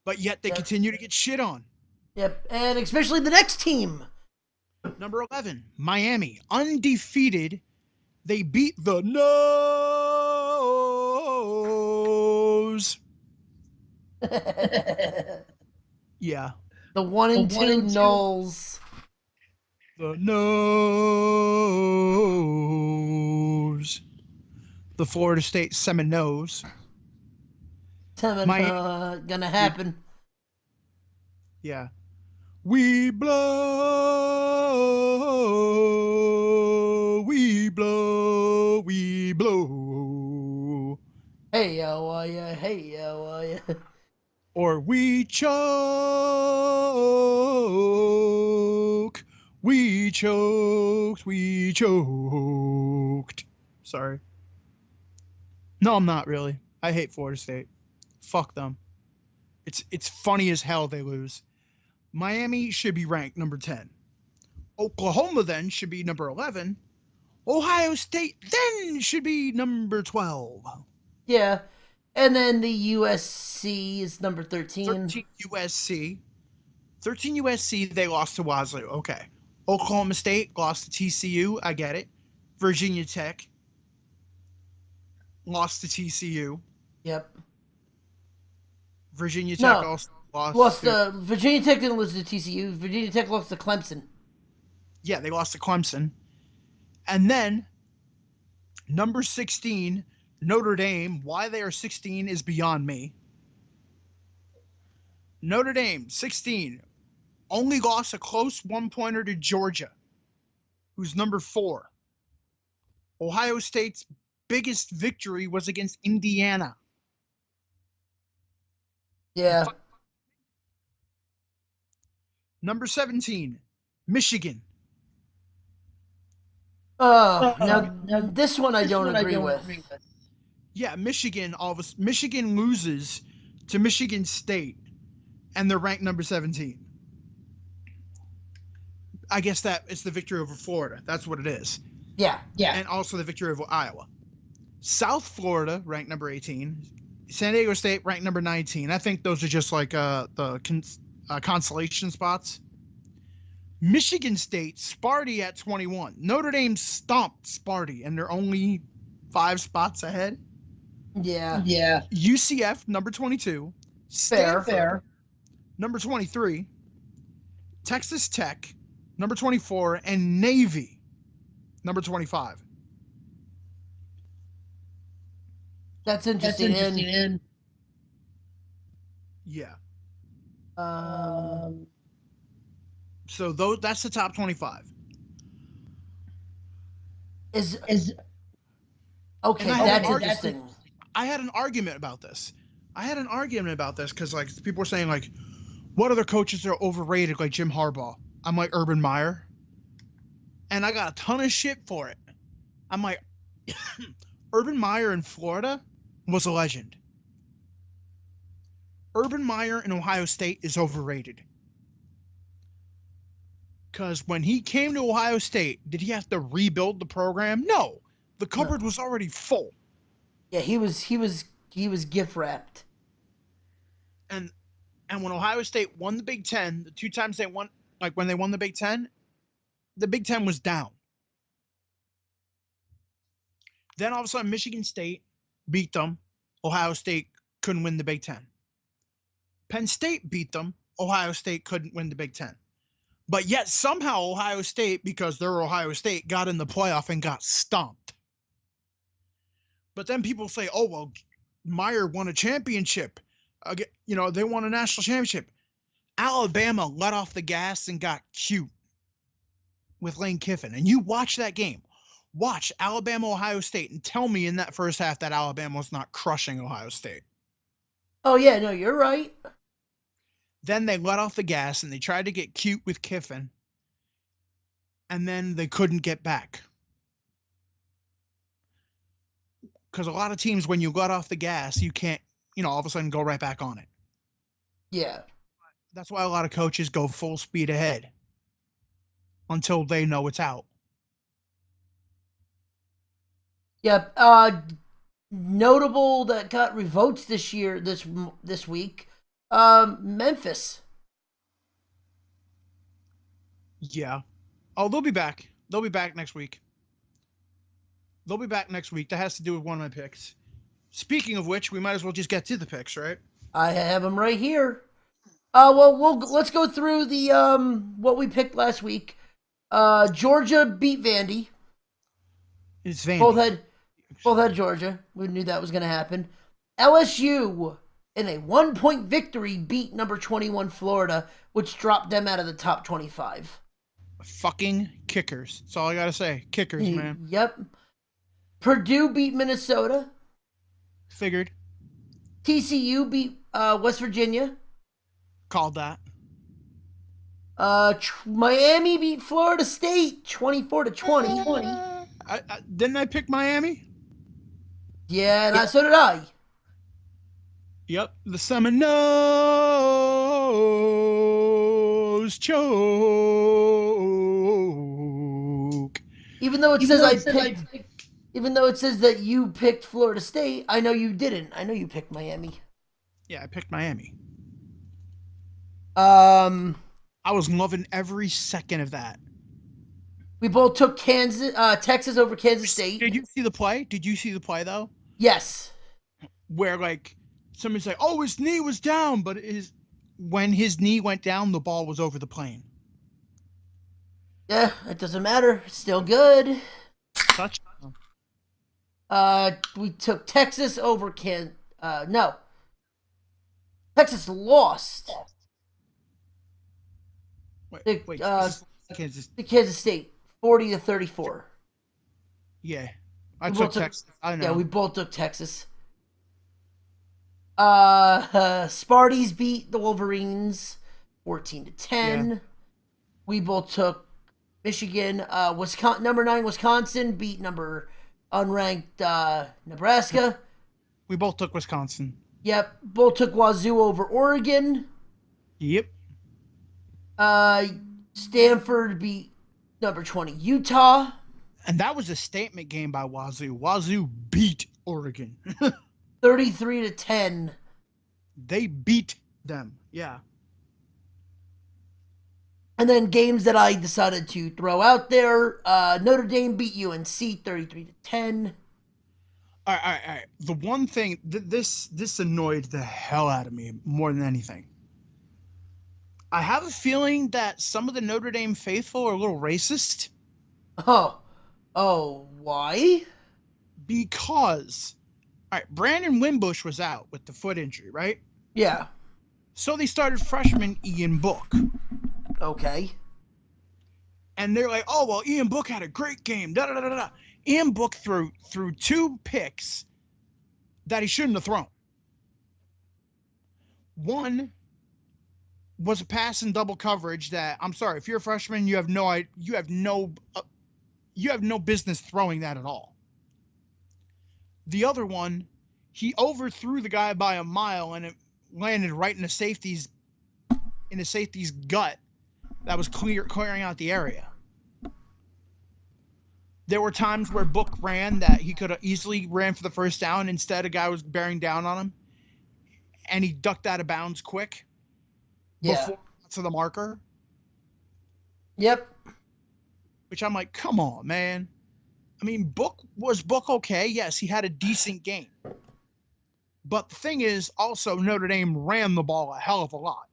B: But yet they continue to get shit on.
A: Yep, and especially the next team.
B: Number 11, Miami. Undefeated. They beat the Nose. Yeah.
A: The 1 and 2 Knowles.
B: The Nose. The Florida State Seminoles.
A: Gonna happen.
B: Yeah. We blow, we blow, we blow.
A: Hey, how are ya? Hey, how are ya?
B: Or we choke, we choked, we choked. Sorry. No, I'm not really. I hate Florida State. Fuck them. It's funny as hell they lose. Miami should be ranked number 10. Oklahoma then should be number 11. Ohio State then should be number 12.
A: Yeah. And then the USC is number 13.
B: 13 USC. 13 USC, they lost to Wazoo. Okay. Oklahoma State lost to TCU. I get it. Virginia Tech lost to TCU.
A: Yep.
B: Virginia Tech also lost
A: to... Virginia Tech didn't lose to TCU. Virginia Tech lost to Clemson.
B: Yeah, they lost to Clemson. And then, number 16, Notre Dame. Why they are 16 is beyond me. Notre Dame, 16. Only lost a close one-pointer to Georgia, who's number 4. Ohio State's biggest victory was against Indiana.
A: Yeah.
B: Number 17, Michigan.
A: Now this one I don't agree with.
B: Yeah, Michigan loses to Michigan State, and they're ranked number 17. I guess that it's the victory over Florida. That's what it is.
A: Yeah.
B: And also the victory over Iowa. South Florida, ranked number 18. San Diego State, ranked number 19. I think those are just like the consolation spots. Michigan State, Sparty at 21. Notre Dame stomped Sparty, and they're only 5 spots ahead.
A: Yeah.
D: Yeah.
B: UCF number 22,
A: Fair.
B: Stanford number 23, Texas Tech number 24, and Navy number 25.
A: That's
D: That's
A: interesting.
D: interesting. And
B: Yeah.
A: Um,
B: So that's the top 25.
A: is
D: is
A: okay.
B: And I had
A: That's
B: an
A: interesting.
B: I had an argument about this. Because like people were saying like, what other coaches are overrated like Jim Harbaugh? I'm like Urban Meyer, and I got a ton of shit for it. I'm like, Urban Meyer in Florida was a legend. Urban Meyer in Ohio State is overrated. Because when he came to Ohio State, did he have to rebuild the program? No. The cupboard was already full.
A: Yeah, he was gift wrapped.
B: And when Ohio State won the Big Ten, the 2 times they won, like when they won the Big Ten was down. Then all of a sudden, Michigan State beat them. Ohio State couldn't win the Big Ten. Penn State beat them. Ohio State couldn't win the Big Ten. But yet somehow Ohio State, because they're Ohio State, got in the playoff and got stomped. But then people say, oh, well, Meyer won a championship. They won a national championship. Alabama let off the gas and got cute with Lane Kiffin. And you watch that game. Watch Alabama, Ohio State, and tell me in that first half that Alabama was not crushing Ohio State.
A: Oh yeah, no, you're right.
B: Then they let off the gas and they tried to get cute with Kiffin. And then they couldn't get back. Because a lot of teams, when you let off the gas, you can't, all of a sudden go right back on it.
A: Yeah.
B: That's why a lot of coaches go full speed ahead until they know it's out.
A: Yep. Notable that got revotes this week. Memphis.
B: Yeah. Oh, they'll be back. They'll be back next week. That has to do with one of my picks. Speaking of which, we might as well just get to the picks, right?
A: I have them right here. Let's go through the what we picked last week. Georgia beat Vandy.
B: It's Vandy.
A: Both had Georgia. We knew that was going to happen. LSU, in a 1-point victory, beat number 21 Florida, which dropped them out of the top 25.
B: Fucking kickers. That's all I got to say. Kickers, man.
A: Yep. Purdue beat Minnesota.
B: Figured.
A: TCU beat West Virginia.
B: Called that.
A: Miami beat Florida State 24-20.
B: Didn't I pick Miami?
A: Yeah, and so did I.
B: Yep, the Seminoles choke.
A: Even though it says that you picked Florida State, I know you didn't. I know you picked Miami.
B: Yeah, I picked Miami.
A: I
B: was loving every second of that.
A: We both took Texas over Kansas State.
B: Did you see the play? Though?
A: Yes.
B: Where like somebody's like, "Oh, his knee was down," but when his knee went down, the ball was over the plane.
A: Yeah, it doesn't matter. Still good.
B: Touchdown.
A: We took Texas over no. Texas lost.
B: Wait.
A: Kansas State 40-34.
B: Yeah, I took Texas. I know.
A: Yeah, we both took Texas. Sparties beat the Wolverines 14-10. Yeah. We both took Michigan. Wisconsin, number 9 Wisconsin beat number unranked Nebraska.
B: We both took Wisconsin.
A: Yep, both took Wazoo over Oregon.
B: Yep.
A: Stanford beat number 20 Utah.
B: And that was a statement game by Wazoo. Wazoo beat Oregon.
A: 33-10.
B: They beat them. Yeah.
A: And then games that I decided to throw out there. Notre Dame beat UNC 33-10.
B: All right. The one thing this annoyed the hell out of me more than anything. I have a feeling that some of the Notre Dame faithful are a little racist
A: Oh, why?
B: because, all right, Brandon Wimbush was out with the foot injury, right?
A: Yeah.
B: So they started freshman Ian Book.
A: Okay.
B: And they're like, oh, well, Ian Book had a great game. Da, da, da, da, da. Ian Book threw 2 picks that he shouldn't have thrown. One was a pass in double coverage that, I'm sorry, if you're a freshman, you have no business throwing that at all. The other one, he overthrew the guy by a mile and it landed right in the safety's gut that was clearing out the area. There were times where Book ran that he could have easily ran for the first down. Instead, a guy was bearing down on him, and he ducked out of bounds quick before to the marker.
A: Yep.
B: Which I'm like, come on, man. I mean, Book okay? Yes, he had a decent game. But the thing is, also, Notre Dame ran the ball a hell of a lot.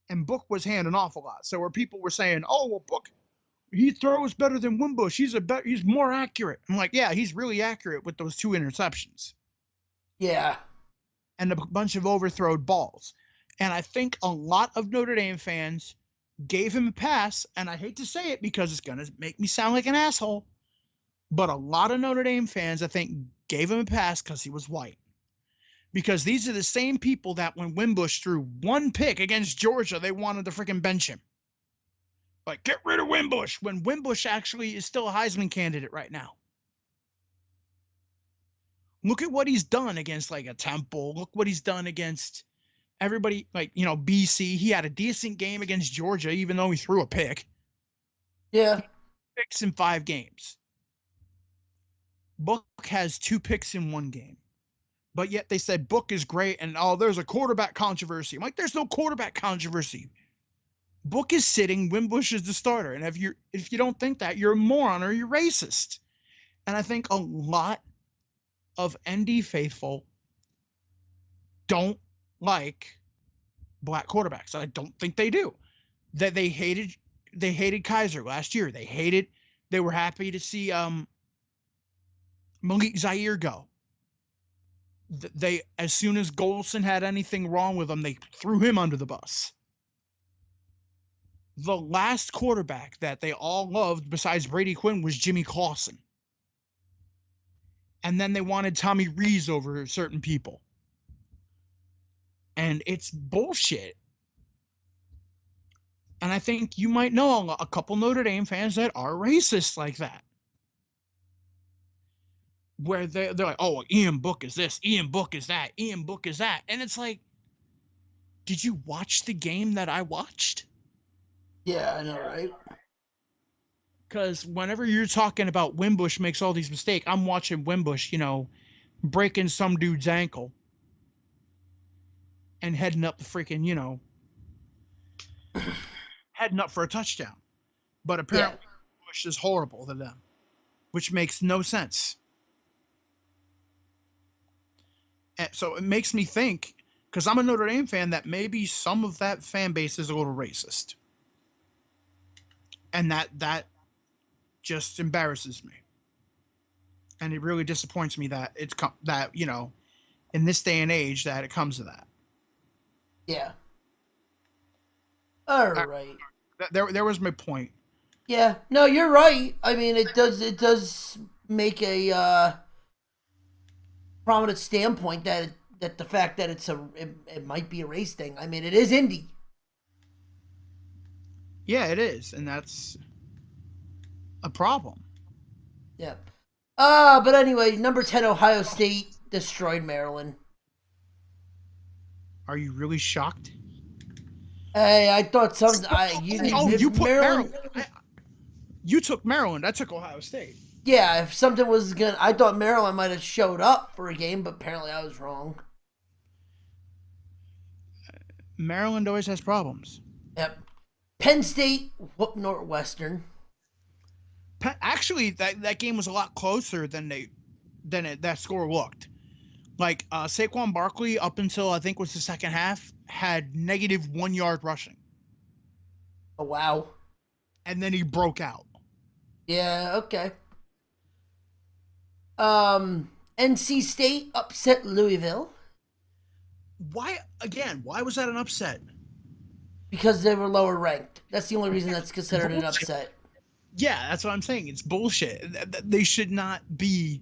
B: And Book was handing off a lot. So where people were saying, oh, well, Book, he throws better than Wimbush. He's more accurate. I'm like, yeah, he's really accurate with those 2 interceptions.
A: Yeah.
B: And a bunch of overthrown balls. And I think a lot of Notre Dame fans gave him a pass, and I hate to say it because it's going to make me sound like an asshole, but a lot of Notre Dame fans, I think, gave him a pass because he was white. Because these are the same people that when Wimbush threw 1 pick against Georgia, they wanted to freaking bench him. Like, get rid of Wimbush, when Wimbush actually is still a Heisman candidate right now. Look at what he's done against, like, a Temple. Look what he's done against everybody, like, BC. He had a decent game against Georgia, even though he threw a pick.
A: Yeah.
B: picks in 5 games. Book has 2 picks in 1 game. But yet they said Book is great, and there's a quarterback controversy. I'm like, there's no quarterback controversy. Book is sitting, Wimbush is the starter. And if you don't think that, you're a moron or you're racist. And I think a lot of ND faithful don't like black quarterbacks. I don't think they do. That they hated Kaiser last year. They were happy to see Malik Zaire go. They, as soon as Golson had anything wrong with him, they threw him under the bus. The last quarterback that they all loved besides Brady Quinn was Jimmy Clausen. And then they wanted Tommy Rees over certain people. And it's bullshit. And I think you might know a couple Notre Dame fans that are racist like that. Where they're like, oh, Ian Book is this, Ian Book is that, Ian Book is that. And it's like, did you watch the game that I watched?
A: Yeah, I know, right?
B: Because whenever you're talking about Wimbush makes all these mistakes, I'm watching Wimbush, breaking some dude's ankle and heading up the freaking, heading up for a touchdown. But apparently Wimbush is horrible to them, which makes no sense. And so it makes me think, because I'm a Notre Dame fan, that maybe some of that fan base is a little racist. And that just embarrasses me. And it really disappoints me that in this day and age that it comes to that.
A: Yeah. All right.
B: There was my point.
A: Yeah. No, you're right. I mean, it does make a prominent standpoint that the fact that it might be a race thing. I mean, it is Indy.
B: Yeah, it is, and that's a problem.
A: Yeah. But anyway, number 10 Ohio State destroyed Maryland.
B: Are you really shocked?
A: Hey, I thought
B: you put Maryland. You took Maryland. I took Ohio State.
A: Yeah, if something was I thought Maryland might have showed up for a game, but apparently I was wrong.
B: Maryland always has problems.
A: Yep. Penn State whooped Northwestern.
B: Actually, that game was a lot closer than that score looked. Like Saquon Barkley, up until I think was the second half, had negative 1 yard rushing,
A: Oh, wow.
B: and then he broke out.
A: Yeah, okay. NC State upset Louisville
B: Why again? Why was that an upset?
A: because they were lower ranked. That's the only reason that's considered an upset.
B: Yeah, that's what I'm saying. It's bullshit. They should not be.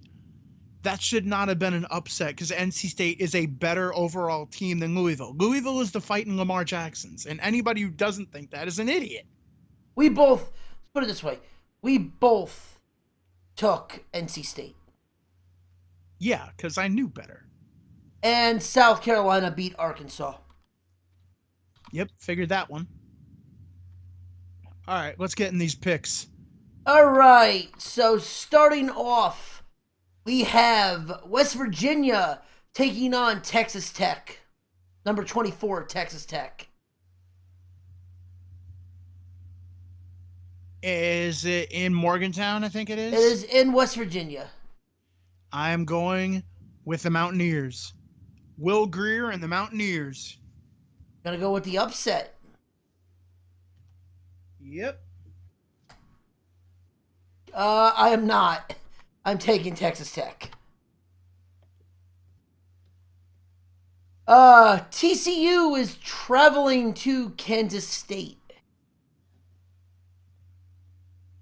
B: That should not have been an upset because NC State is a better overall team than Louisville. Louisville is the fighting Lamar Jacksons, and anybody who doesn't think that is an idiot.
A: We both, let's put it this way, we both took NC State.
B: Yeah, because I knew better.
A: And South Carolina beat Arkansas.
B: Yep, figured that one. All right, let's get in these picks.
A: All right, so starting off, we have West Virginia taking on Texas Tech. Number 24, Texas Tech.
B: Is it in Morgantown? I think it is.
A: It is in West Virginia.
B: I am going with the Mountaineers. Will Greer and the Mountaineers.
A: Gonna go with the upset.
B: Yep.
A: I am not. I'm taking Texas Tech. TCU is traveling to Kansas State.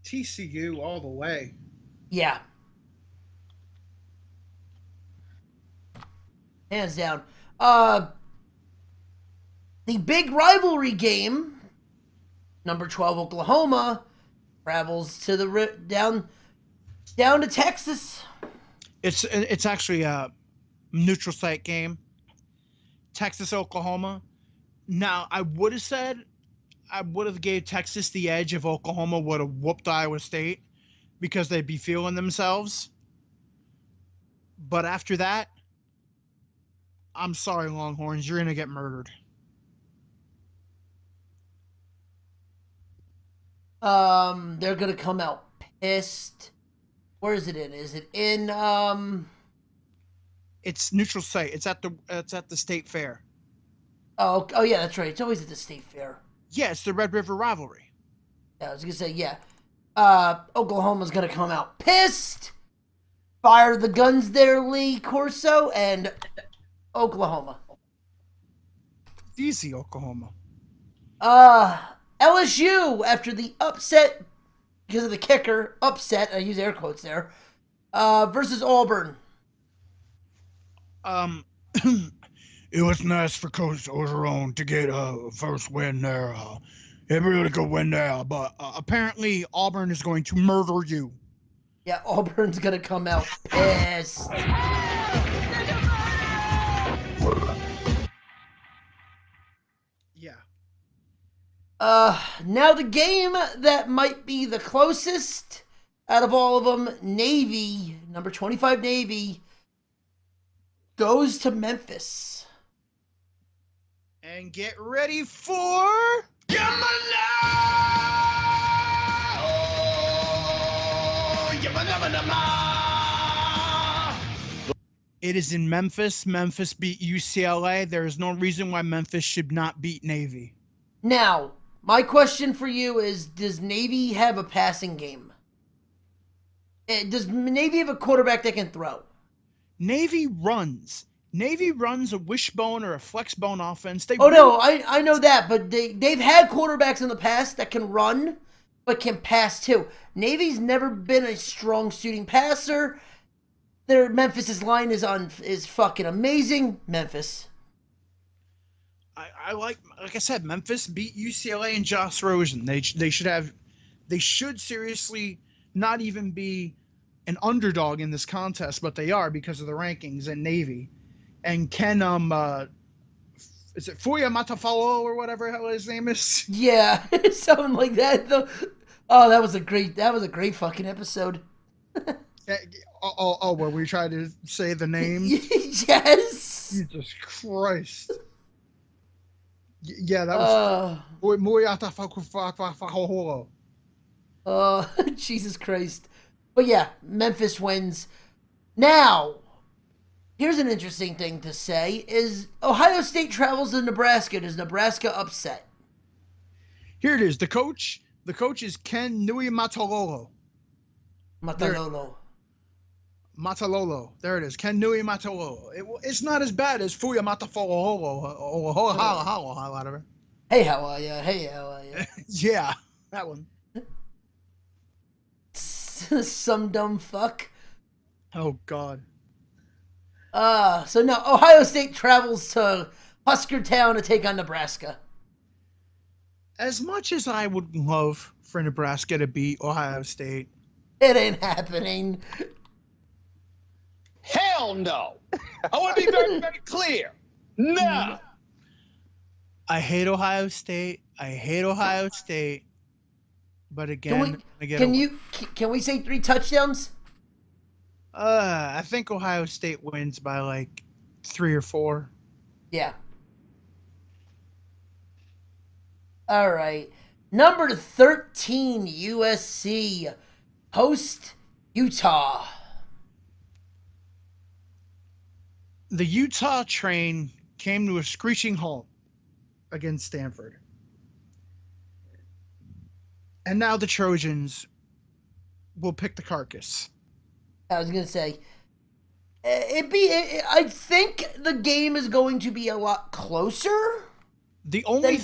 B: TCU all the way.
A: Yeah. Hands down. The big rivalry game, number 12 Oklahoma, travels to the down to Texas.
B: It's actually a neutral site game. Texas, Oklahoma. Now, I would have gave Texas the edge if Oklahoma would have whooped Iowa State because they'd be feeling themselves. But after that, I'm sorry, Longhorns, you're going to get murdered.
A: They're gonna come out pissed. Where is it in? Is it in
B: It's neutral site. It's at the state fair.
A: Oh yeah, that's right. It's always at the state fair.
B: Yeah, it's the Red River rivalry.
A: Yeah, I was gonna say, yeah. Oklahoma's gonna come out pissed. Fire the guns there, Lee Corso, and Oklahoma.
B: Easy, Oklahoma.
A: LSU, after the upset, because of the kicker, upset, I use air quotes there, versus Auburn.
B: It was nice for Coach Orgeron to get a first win there. A really good win there, but apparently Auburn is going to murder you.
A: Yeah, Auburn's going to come out pissed.
B: Yeah.
A: Now the game that might be the closest out of all of them, Navy, number 25 Navy, goes to Memphis.
B: And get ready for... It is in Memphis. Memphis beat UCLA. There is no reason why Memphis should not beat Navy.
A: Now, my question for you is, does Navy have a passing game? Does Navy have a quarterback that can throw?
B: Navy runs. Navy runs a wishbone or a flexbone offense.
A: No, I know that, but they've had quarterbacks in the past that can run, but can pass too. Navy's never been a strong shooting passer. Their Memphis's line is fucking amazing. Memphis.
B: I like I said, Memphis beat UCLA and Josh Rosen. They should seriously not even be an underdog in this contest, but they are because of the rankings and Navy. And Ken is it Fuya Matafalo or whatever hell his name is?
A: Yeah, something like that. Oh, that was a great fucking episode.
B: Where we try to say the name?
A: Yes.
B: Jesus Christ. Yeah, that was
A: Jesus Christ. But yeah, Memphis wins. Now, here's an interesting thing to say: is Ohio State travels to Nebraska? Does Nebraska upset?
B: Here it is. The coach is Ken Nui Matalolo.
A: Matalolo.
B: Matalolo. There it is. Ken Nui Matalolo. It's not as bad as Fuya Matafolo or whatever.
A: Hey, how are you? Hey, how are you?
B: Yeah, that one.
A: Some dumb fuck.
B: Oh God.
A: So no, Ohio State travels to Huskertown to take on Nebraska.
B: As much as I would love for Nebraska to beat Ohio State,
A: It ain't happening.
C: Hell no. I want to be very, very clear. No.
B: I hate Ohio State. But again,
A: Can we say 3 touchdowns?
B: I think Ohio State wins by like 3 or 4.
A: Yeah. All right. Number 13, USC host Utah.
B: The Utah train came to a screeching halt against Stanford. And now the Trojans will pick the carcass.
A: I was gonna say, I think the game is going to be a lot closer.
B: The only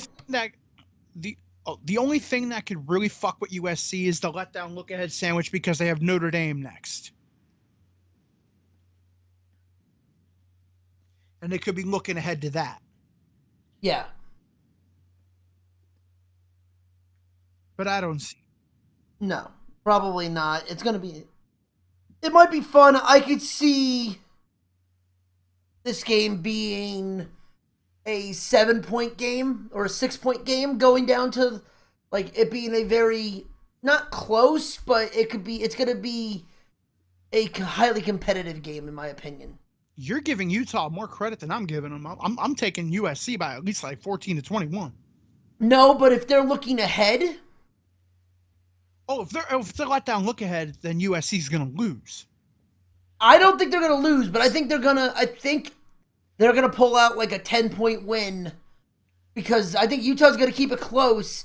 B: thing that could really fuck with USC is the letdown look ahead sandwich because they have Notre Dame next. And they could be looking ahead to that.
A: Yeah.
B: But I don't see.
A: No, probably not. It might be fun. I could see this game being a 7-point game or a 6-point game going down to like it being a very not close, but it's going to be a highly competitive game in my opinion.
B: You're giving Utah more credit than I'm giving them. I'm taking USC by at least like 14-21.
A: No, but if they're looking ahead,
B: if they're let down look ahead, then USC's gonna lose.
A: I don't think they're gonna lose, but I think they're gonna pull out like a 10-point win because I think Utah's gonna keep it close,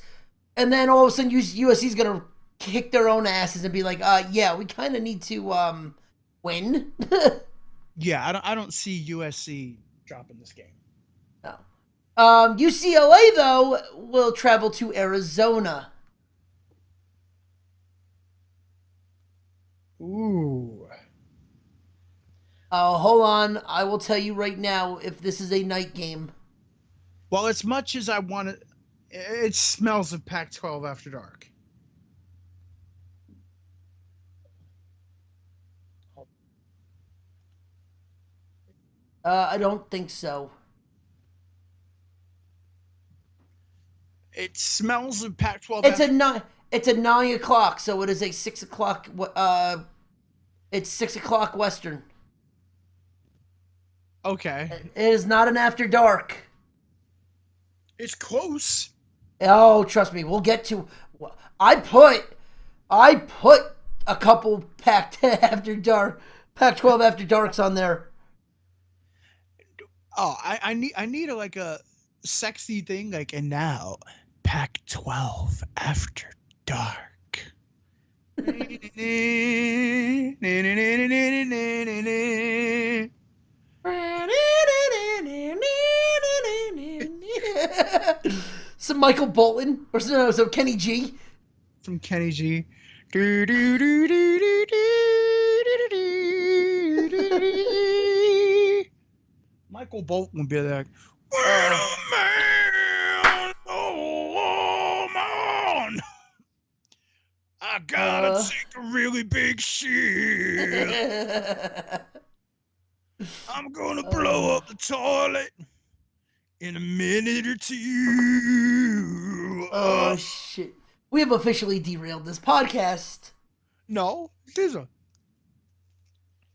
A: and then all of a sudden USC's gonna kick their own asses and be like, yeah, we kind of need to win.
B: Yeah, I don't see USC dropping this game.
A: No. UCLA though will travel to Arizona.
B: Ooh.
A: Oh, hold on. I will tell you right now if this is a night game.
B: Well, as much as I want it, it smells of Pac-12 after dark.
A: I don't think so.
B: It smells of Pac-12.
A: It's a 9 o'clock, so it is a 6 o'clock. It's 6 o'clock Western.
B: Okay.
A: It is not an after dark.
B: It's close.
A: Oh, trust me, we'll get to. I put a couple Pac-12 after darks on there.
B: Oh, I need a sexy thing like, and now Pac-12 after dark.
A: Some Michael Bolton or so Kenny G
B: from Kenny G. Michael Bolton would be like, man, oh man, I gotta take a really big shit. I'm gonna blow up the toilet in a minute or two.
A: Oh shit! We have officially derailed this podcast.
B: No, it isn't.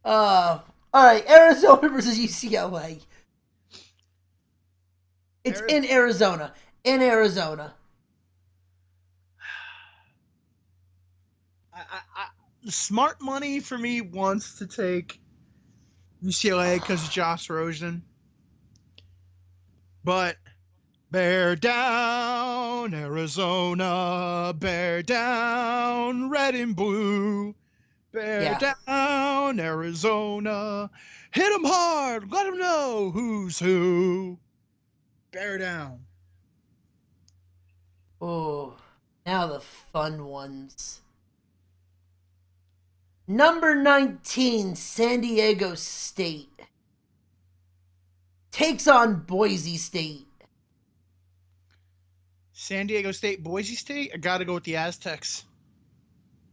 A: All right, Arizona versus UCLA. It's in Arizona. In Arizona.
B: The smart money for me wants to take UCLA because of Josh Rosen. But bear down, Arizona. Bear down, red and blue. Bear down, Arizona. Hit 'em hard. Let 'em know who's who. Bear down.
A: Oh, now the fun ones. Number 19, San Diego State takes on Boise State.
B: San Diego State, Boise State? I gotta go with the Aztecs.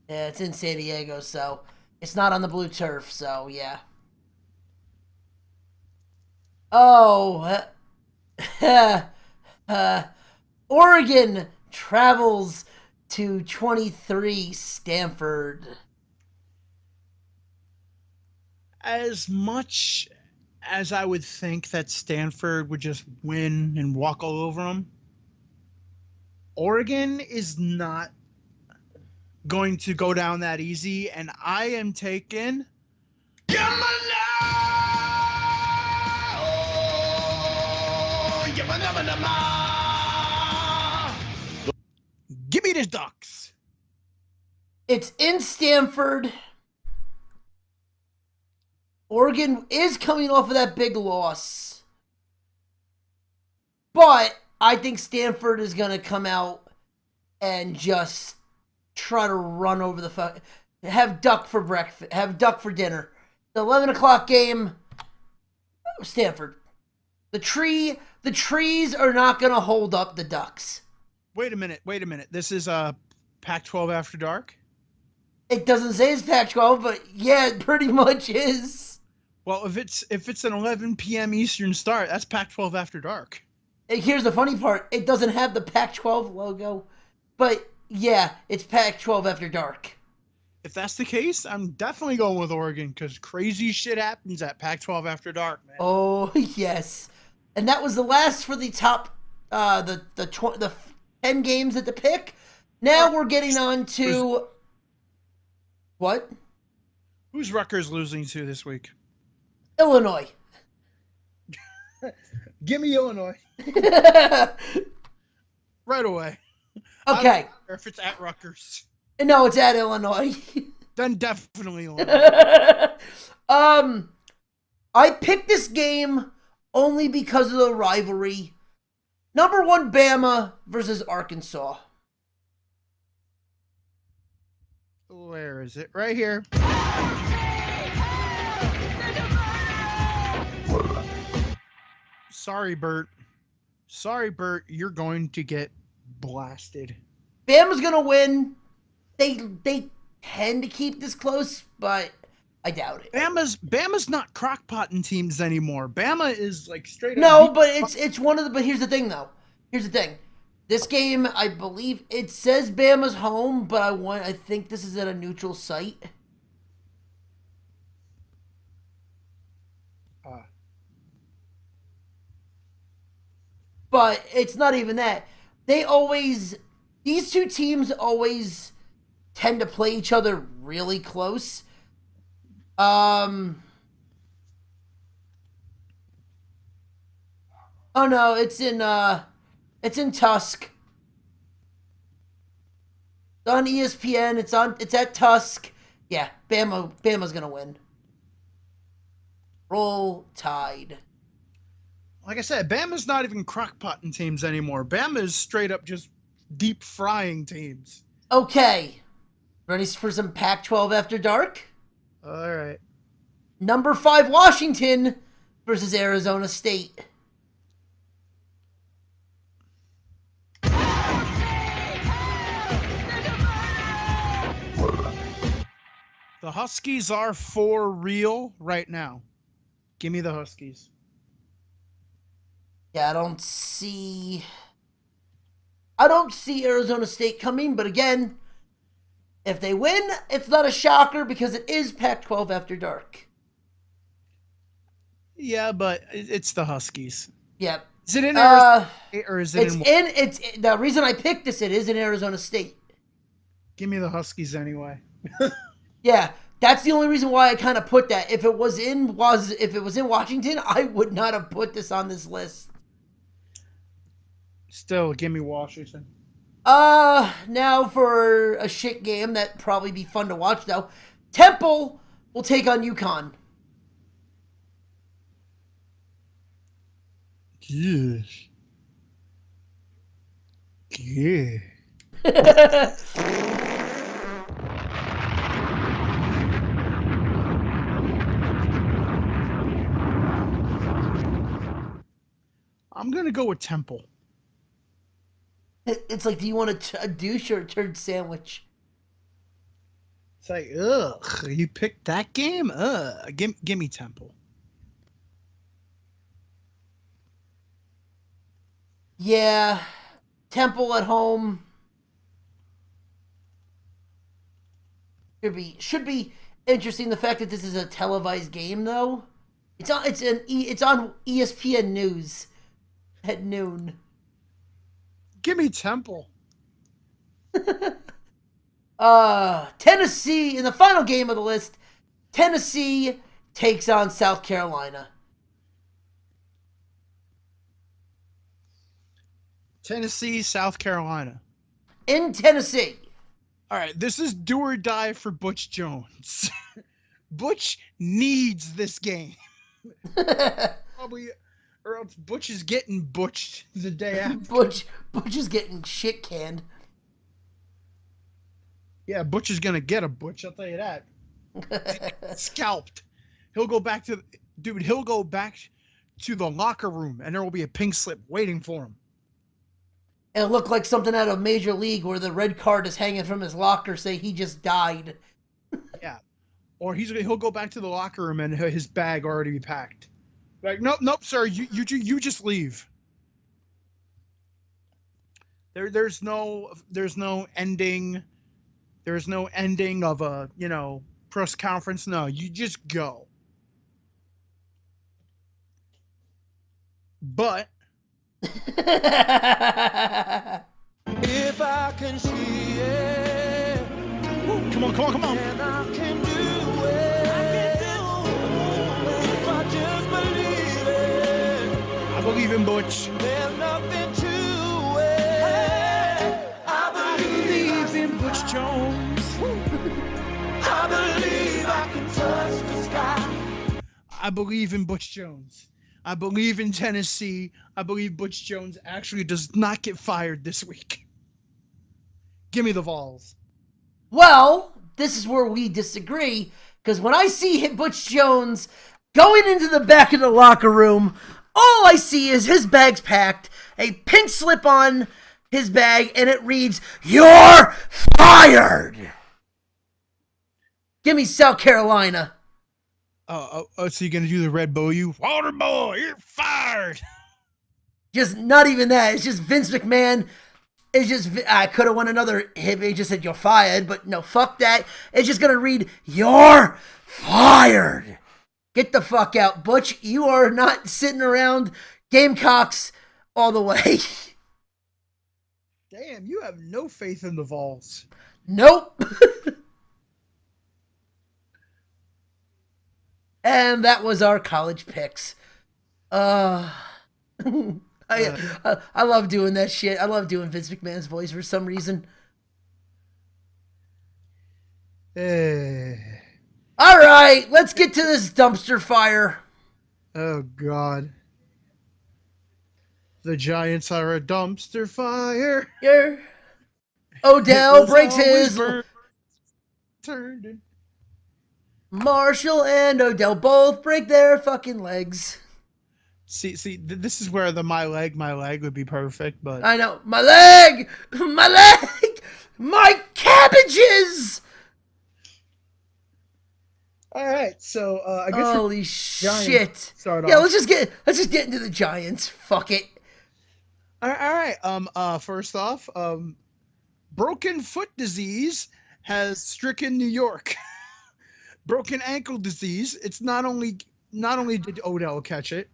A: Yeah, it's in San Diego, so it's not on the blue turf, so yeah. Oh, Oregon travels to 23 Stanford.
B: As much as I would think that Stanford would just win and walk all over them, Oregon is not going to go down that easy, and I am taking. Give me the Ducks.
A: It's in Stanford. Oregon is coming off of that big loss. But I think Stanford is going to come out and just try to run over the have duck for breakfast, have duck for dinner. The 11 o'clock game, Stanford. The trees are not going to hold up the Ducks.
B: Wait a minute. This is Pac-12 After Dark?
A: It doesn't say it's Pac-12, but yeah, it pretty much is.
B: Well, if it's an 11 p.m. Eastern start, that's Pac-12 After Dark.
A: And here's the funny part. It doesn't have the Pac-12 logo, but yeah, it's Pac-12 After Dark.
B: If that's the case, I'm definitely going with Oregon because crazy shit happens at Pac-12 After Dark, man.
A: Oh, yes. And that was the last for the top, the 10 games at the pick. Now we're getting on to... What?
B: Who's Rutgers losing to this week?
A: Illinois.
B: Give me Illinois. Right away.
A: Okay.
B: If it's at Rutgers.
A: No, it's at Illinois.
B: Then definitely Illinois.
A: I picked this game only because of the rivalry. Number 1, Bama versus Arkansas.
B: Where is it? Right here. Sorry, Bert. You're going to get blasted.
A: Bama's going to win. They tend to keep this close, but I doubt it.
B: Bama's not crockpotting teams anymore. Bama is like straight up.
A: No, but it's one of the. But here's the thing, though. Here's the thing. This game, I believe it says Bama's home, but I think this is at a neutral site. But it's not even that. These two teams always tend to play each other really close. Oh no, it's in Tusk. It's on ESPN. It's at Tusk. Yeah, Bama's gonna win. Roll Tide.
B: Like I said, Bama's not even crockpotting teams anymore. Bama is straight up just deep frying teams.
A: Okay. Ready for some Pac-12 After Dark?
B: All right.
A: Number 5, Washington versus Arizona State.
B: The Huskies are for real right now. Give me the Huskies.
A: Yeah, I don't see Arizona State coming, but again, if they win, it's not a shocker because it is Pac-12 After Dark.
B: Yeah, but it's the Huskies.
A: Yep.
B: Is it in Arizona State or is it
A: it's the reason I picked this, it is in Arizona State.
B: Give me the Huskies anyway.
A: Yeah, That's the only reason why I kind of put that. If it was in Washington, I would not have put this on this list.
B: Still, give me Washington.
A: Now for a shit game that'd probably be fun to watch though. Temple will take on UConn.
B: Yes. Yeah. I'm gonna go with Temple.
A: It's like, do you want a douche or a turd sandwich?
B: It's like, ugh, you picked that game? Ugh, give me Temple.
A: Yeah, Temple at home should be interesting. The fact that this is a televised game, though, it's on ESPN News at noon.
B: Give me Temple.
A: Tennessee in the final game of the list. Tennessee takes on South Carolina.
B: Tennessee, South Carolina.
A: In Tennessee.
B: All right, this is do or die for Butch Jones. Butch needs this game. Probably, or else Butch is getting butched the day after.
A: Butch is getting shit canned.
B: Yeah, Butch is gonna get a Butch. I'll tell you that. Scalped. He'll go back to the locker room, and there will be a pink slip waiting for him.
A: It'll look like something out of Major League where the red card is hanging from his locker, say he just died.
B: Yeah, or he'll go back to the locker room and his bag already be packed. Like, nope, sir, you just leave. There's no ending. There's no ending of a press conference. No, you just go. But if I can see it, come on. And I can do it. If I just believe it. I believe in Butch. There's nothing to it. I believe in Butch Jones. I believe I can touch the sky. I believe in Butch Jones. I believe in Tennessee. I believe Butch Jones actually does not get fired this week. Give me the Vols.
A: Well, this is where we disagree, because when I see Butch Jones going into the back of the locker room, all I see is his bag's packed, a pink slip on his bag, and it reads, "You're fired!" Give me South Carolina.
B: So you're going to do the Red Bull? You Water Boy, you're fired.
A: Just not even that. It's just Vince McMahon. It's just, I could have won another hit. He just said, "You're fired," but no, fuck that. It's just going to read, "You're fired." Get the fuck out, Butch. You are not sitting around. Gamecocks all the way.
B: Damn, you have no faith in the Vols.
A: Nope. And that was our college picks. I love doing that shit. I love doing Vince McMahon's voice for some reason. All right, let's get to this dumpster fire.
B: Oh, God. The Giants are a dumpster fire.
A: Yeah. Odell breaks his...
B: Turned.
A: Marshall and Odell both break their fucking legs.
B: See, this is where the my leg would be perfect, but...
A: I know. My leg! My cabbages!
B: All right, so I guess
A: holy shit!
B: Start
A: yeah,
B: off.
A: let's just get into the Giants. Fuck it.
B: All right. First off, broken foot disease has stricken New York. Broken ankle disease. It's not only did Odell catch it,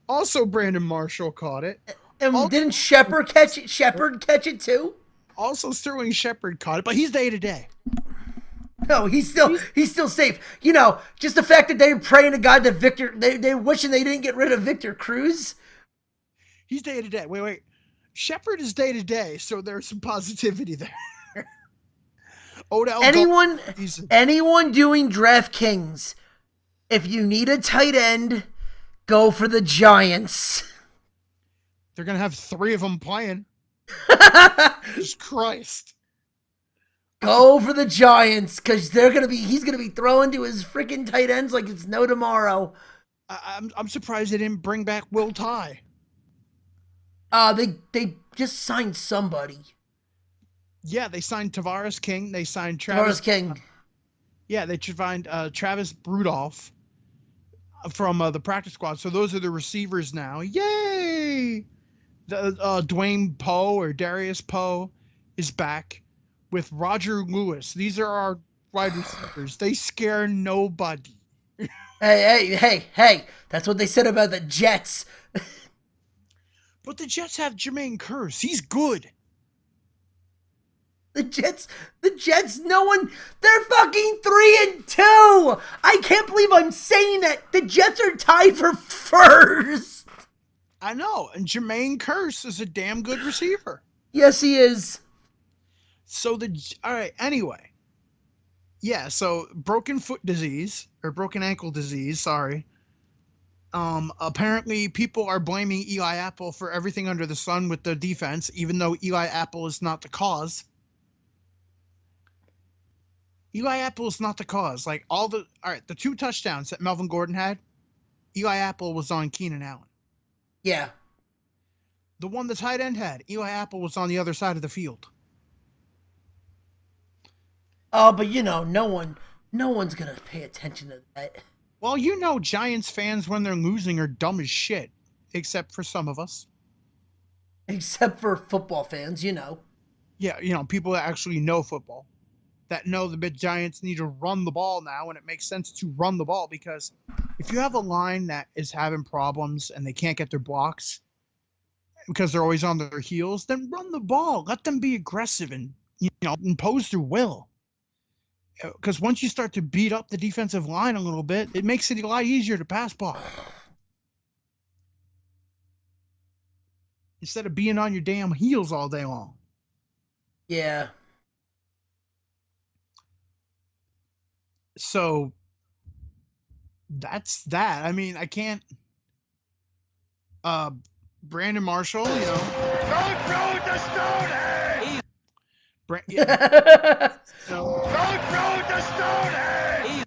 B: also Brandon Marshall caught it.
A: And
B: also,
A: didn't Shepard catch it? Shepard catch it too?
B: Also Sterling Shepard caught it, but he's day to day.
A: No, he's still safe. You know, just the fact that they're praying to God that they're wishing they didn't get rid of Victor Cruz.
B: He's day to day. Wait. Shepard is day to day, so there's some positivity there. Odell.
A: Anyone doing DraftKings, if you need a tight end, go for the Giants.
B: They're gonna have 3 of them playing. Jesus Christ.
A: Go for the Giants, because he's gonna be throwing to his freaking tight ends like it's no tomorrow.
B: I'm surprised they didn't bring back Will Tye.
A: They just signed somebody.
B: Yeah, they signed Tavares King. They signed Travis
A: King.
B: Yeah, they signed Travis Rudolph from the practice squad. So those are the receivers now. Yay! The Dwayne Poe or Darius Poe is back with Roger Lewis. These are our wide receivers. They scare nobody.
A: Hey. That's what they said about the Jets.
B: But the Jets have Jermaine Kearse. He's good.
A: The Jets, they're fucking 3-2. I can't believe I'm saying that. The Jets are tied for first.
B: I know, and Jermaine Kearse is a damn good receiver.
A: Yes, he is.
B: So all right, anyway. Yeah, so broken ankle disease, sorry. Apparently people are blaming Eli Apple for everything under the sun with the defense, even though Eli Apple is not the cause. Eli Apple is not the cause. Like the 2 touchdowns that Melvin Gordon had, Eli Apple was on Keenan Allen.
A: Yeah.
B: The one the tight end had, Eli Apple was on the other side of the field.
A: Oh, but you know, no one's gonna pay attention to that.
B: Well, you know, Giants fans when they're losing are dumb as shit, except for some of us.
A: Except for football fans, you know.
B: Yeah, you know, people that actually know football, that know the Giants need to run the ball now, and it makes sense to run the ball because if you have a line that is having problems and they can't get their blocks because they're always on their heels, then run the ball. Let them be aggressive and, you know, impose their will. Because once you start to beat up the defensive line a little bit, it makes it a lot easier to pass block. Instead of being on your damn heels all day long.
A: Yeah.
B: So that's that. I mean, I can't. Brandon Marshall, you know.
C: Don't throw it to Stoney!
B: So,
C: Don't throw it to Stoney!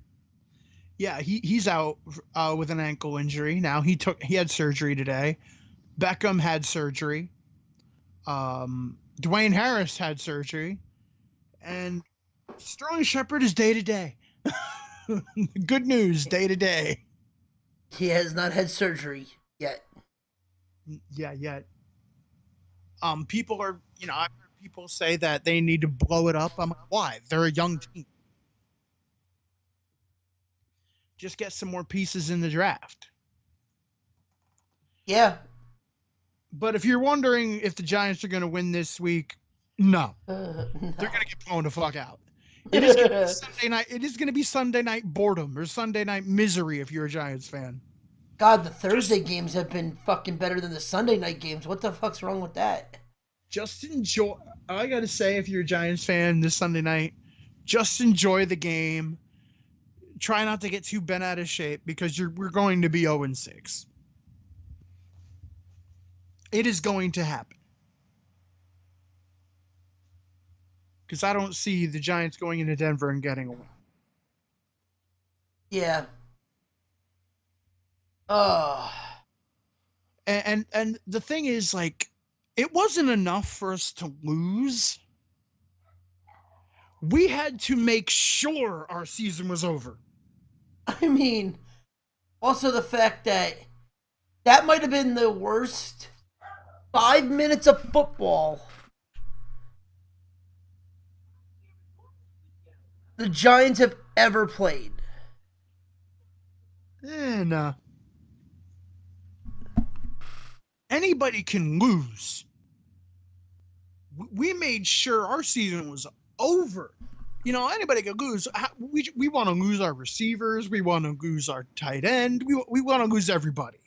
B: yeah, he's out with an ankle injury. Now he had surgery today. Beckham had surgery. Dwayne Harris had surgery, and Sterling Shepard is day to day. Good news, day to day.
A: He has not had surgery yet.
B: Yeah, yet. People are, you know, I've heard people say that they need to blow it up. I'm like, why? They're a young team. Just get some more pieces in the draft.
A: Yeah.
B: But if you're wondering if the Giants are going to win this week, no.
A: No.
B: They're going to get blown the fuck out. It is going to be Sunday night. It is going to be Sunday night boredom or Sunday night misery if you're a Giants fan.
A: God, the Thursday games have been fucking better than the Sunday night games. What the fuck's wrong with that?
B: Just enjoy. All I got to say, if you're a Giants fan this Sunday night, just enjoy the game. Try not to get too bent out of shape because we're going to be 0-6. It is going to happen. Because I don't see the Giants going into Denver and getting a win.
A: Yeah.
B: And the thing is, like, it wasn't enough for us to lose. We had to make sure our season was over.
A: I mean, also the fact that might have been the worst 5 minutes of football the Giants have ever played.
B: And anybody can lose. We made sure our season was over. Anybody could lose. We want to lose our receivers. We want to lose our tight end. We want to lose everybody.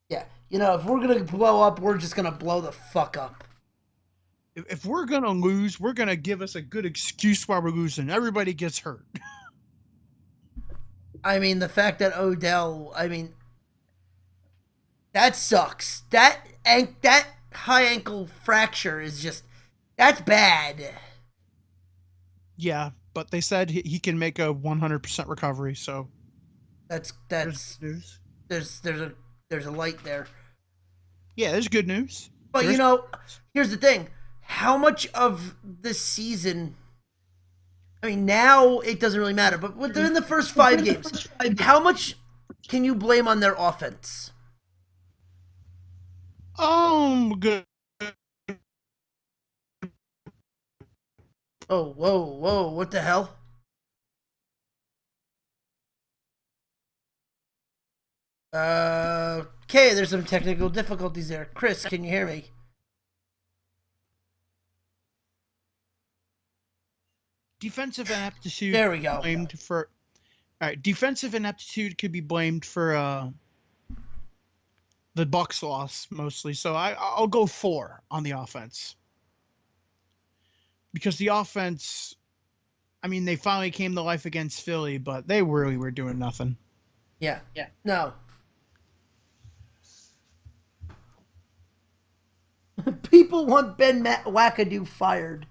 A: Yeah, if we're gonna blow up, we're just gonna blow the fuck up.
B: If we're gonna lose, we're gonna give us a good excuse why we're losing. Everybody gets hurt.
A: I mean, the fact that Odell, that sucks. That high ankle fracture is just, that's bad.
B: Yeah, but they said he can make a 100% recovery. So
A: that's
B: news.
A: There's a light there.
B: Yeah, there's good news.
A: But here's the thing: how much of this season? Now it doesn't really matter. But within the first 5 games, how much can you blame on their offense?
B: Good.
A: Oh, whoa, what the hell? Okay, there's some technical difficulties there. Chris, can you hear me?
B: Defensive ineptitude.
A: There we go.
B: Blamed for. All right, defensive ineptitude could be blamed for the Bucs loss mostly. So I'll go 4 on the offense. Because the offense, they finally came to life against Philly, but they really were doing nothing.
A: Yeah. No. People want Ben Wackadoo fired.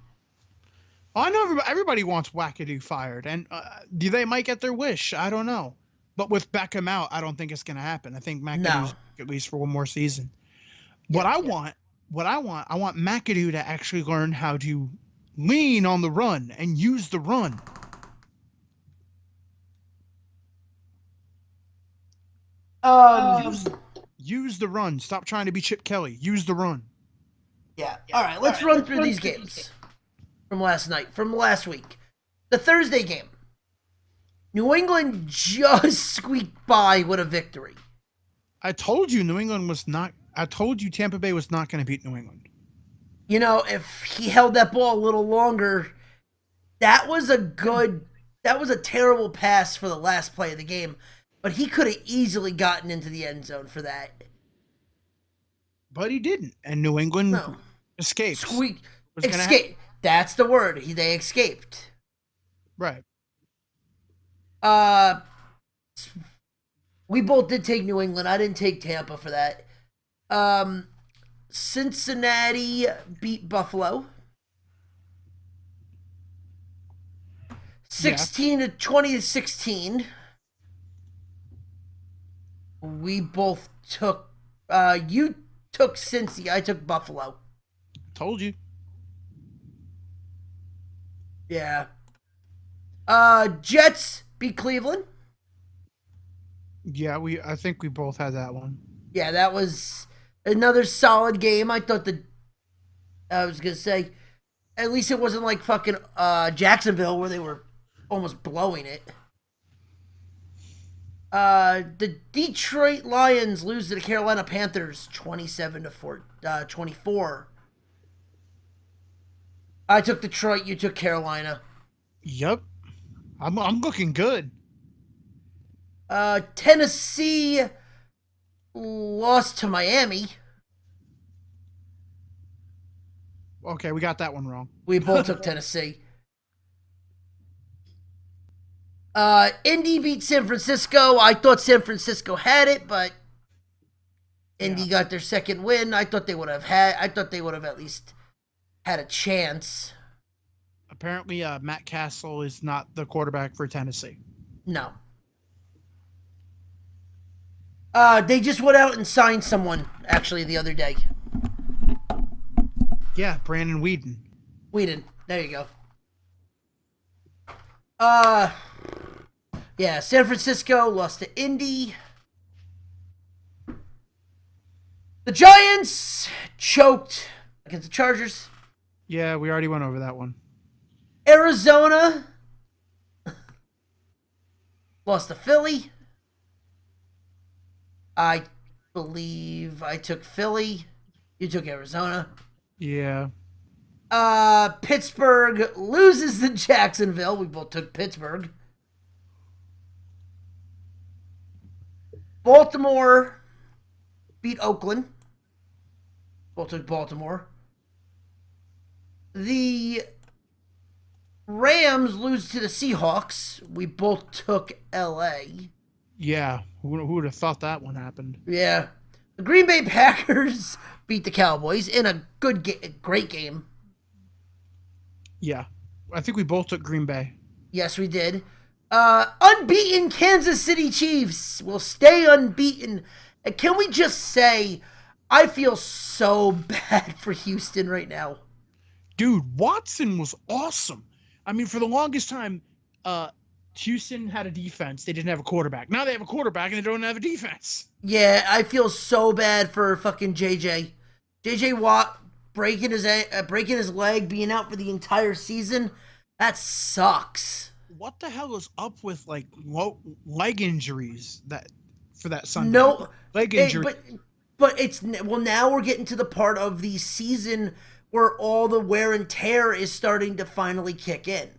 B: I know everybody wants Wackadoo fired, and they might get their wish. I don't know. But with Beckham out, I don't think it's going to happen. I think McAdoo's at least for one more season. I want McAdoo to actually learn how to lean on the run and use the run. Use the run. Stop trying to be Chip Kelly. Use the run.
A: Yeah. All right, let's run through these games from last week. The Thursday game. New England just squeaked by with a victory.
B: I told you Tampa Bay was not going to beat New England.
A: If he held that ball a little longer, that was a terrible pass for the last play of the game, but he could have easily gotten into the end zone for that.
B: But he didn't, and New England escaped.
A: Escape. That's the word. They escaped.
B: Right.
A: We both did take New England. I didn't take Tampa for that. Cincinnati beat Buffalo 20-16. We both took you took Cincy, I took Buffalo.
B: Told you.
A: Yeah. Jets beat Cleveland.
B: Yeah, I think we both had that one.
A: Yeah, that was another solid game. I was gonna say, at least it wasn't like fucking Jacksonville where they were almost blowing it. The Detroit Lions lose to the Carolina Panthers 27-24. I took Detroit, you took Carolina.
B: Yep. I'm looking good.
A: Tennessee lost to Miami.
B: Okay, we got that one wrong.
A: We both took Tennessee. Indy beat San Francisco. I thought San Francisco had it, but Indy got their second win. I thought they would have at least had a chance.
B: Apparently, Matt Castle is not the quarterback for Tennessee.
A: No. They just went out and signed someone, actually, the other day.
B: Yeah, Brandon Weeden.
A: There you go. Yeah, San Francisco lost to Indy. The Giants choked against the Chargers.
B: Yeah, we already went over that one.
A: Arizona lost to Philly. I believe I took Philly. You took Arizona.
B: Yeah.
A: Pittsburgh loses to Jacksonville. We both took Pittsburgh. Baltimore beat Oakland. Both took Baltimore. The Rams lose to the Seahawks. We both took LA.
B: Yeah, who would have thought that one happened?
A: Yeah. The Green Bay Packers beat the Cowboys in a great game.
B: Yeah, I think we both took Green Bay.
A: Yes, we did. Unbeaten Kansas City Chiefs will stay unbeaten. And can we just say, I feel so bad for Houston right now.
B: Dude, Watson was awesome. I mean, for the longest time, Houston had a defense. They didn't have a quarterback. Now they have a quarterback and they don't have a defense.
A: Yeah, I feel so bad for fucking JJ. JJ Watt breaking his leg, being out for the entire season. That sucks.
B: What the hell is up with like leg injuries for that Sunday?
A: No
B: leg injury.
A: But it's now we're getting to the part of the season where all the wear and tear is starting to finally kick in.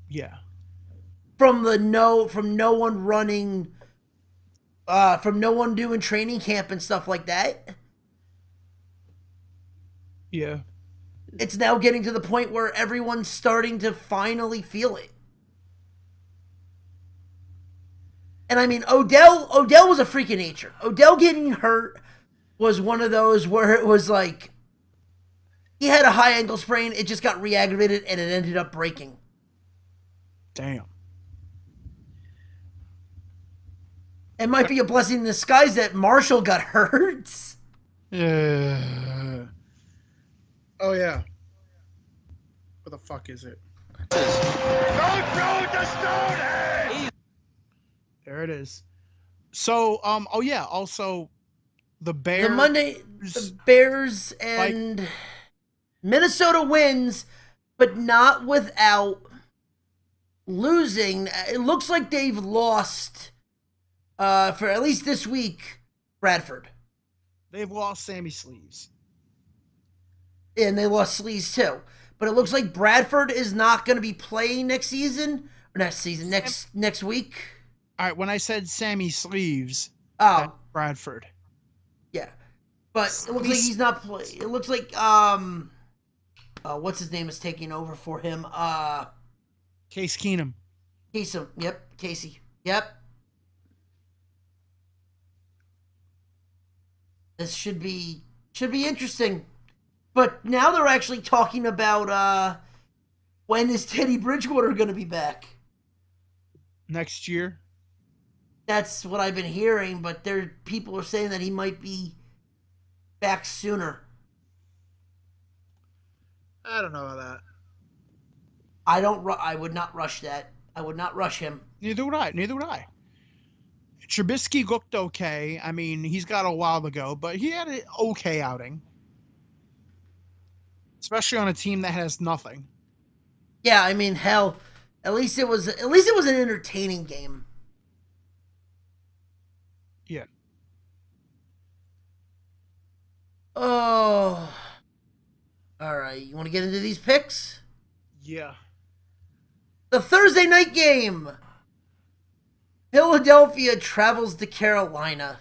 B: Yeah.
A: From no one running, from no one doing training camp and stuff like that.
B: Yeah.
A: It's now getting to the point where everyone's starting to finally feel it. And I mean, Odell was a freak of nature. Odell getting hurt was one of those where it was like, he had a high ankle sprain, it just got re-aggravated, and it ended up breaking.
B: Damn.
A: It might be a blessing in disguise that Marshall got hurt.
B: Oh, yeah. What the fuck is it?
C: Don't throw the stone at!
B: There it is. So, oh yeah, also the Bears.
A: The Bears and Minnesota wins, but not without losing. It looks like they've lost, for at least this week, Bradford.
B: They've lost Sammy Sleeves.
A: And they lost Sleeves too. But it looks like Bradford is not going to be playing next week.
B: All right, when I said Sammy Sleeves,
A: Oh,
B: Bradford.
A: Yeah. But it looks like he's not playing. It looks like, what's his name is taking over for him?
B: Case Keenum.
A: Casey. Yep. This should be interesting. But now they're actually talking about when is Teddy Bridgewater going to be back?
B: Next year.
A: That's what I've been hearing, but people are saying that he might be back sooner.
B: I don't know about that.
A: I would not rush that. I would not rush him.
B: Neither would I. Trubisky looked okay. I mean, he's got a while to go, but he had an okay outing. Especially on a team that has nothing.
A: Yeah, I mean, hell, at least it was an entertaining game.
B: Yeah.
A: Oh. All right, you want to get into these picks?
B: Yeah.
A: The Thursday night game. Philadelphia travels to Carolina.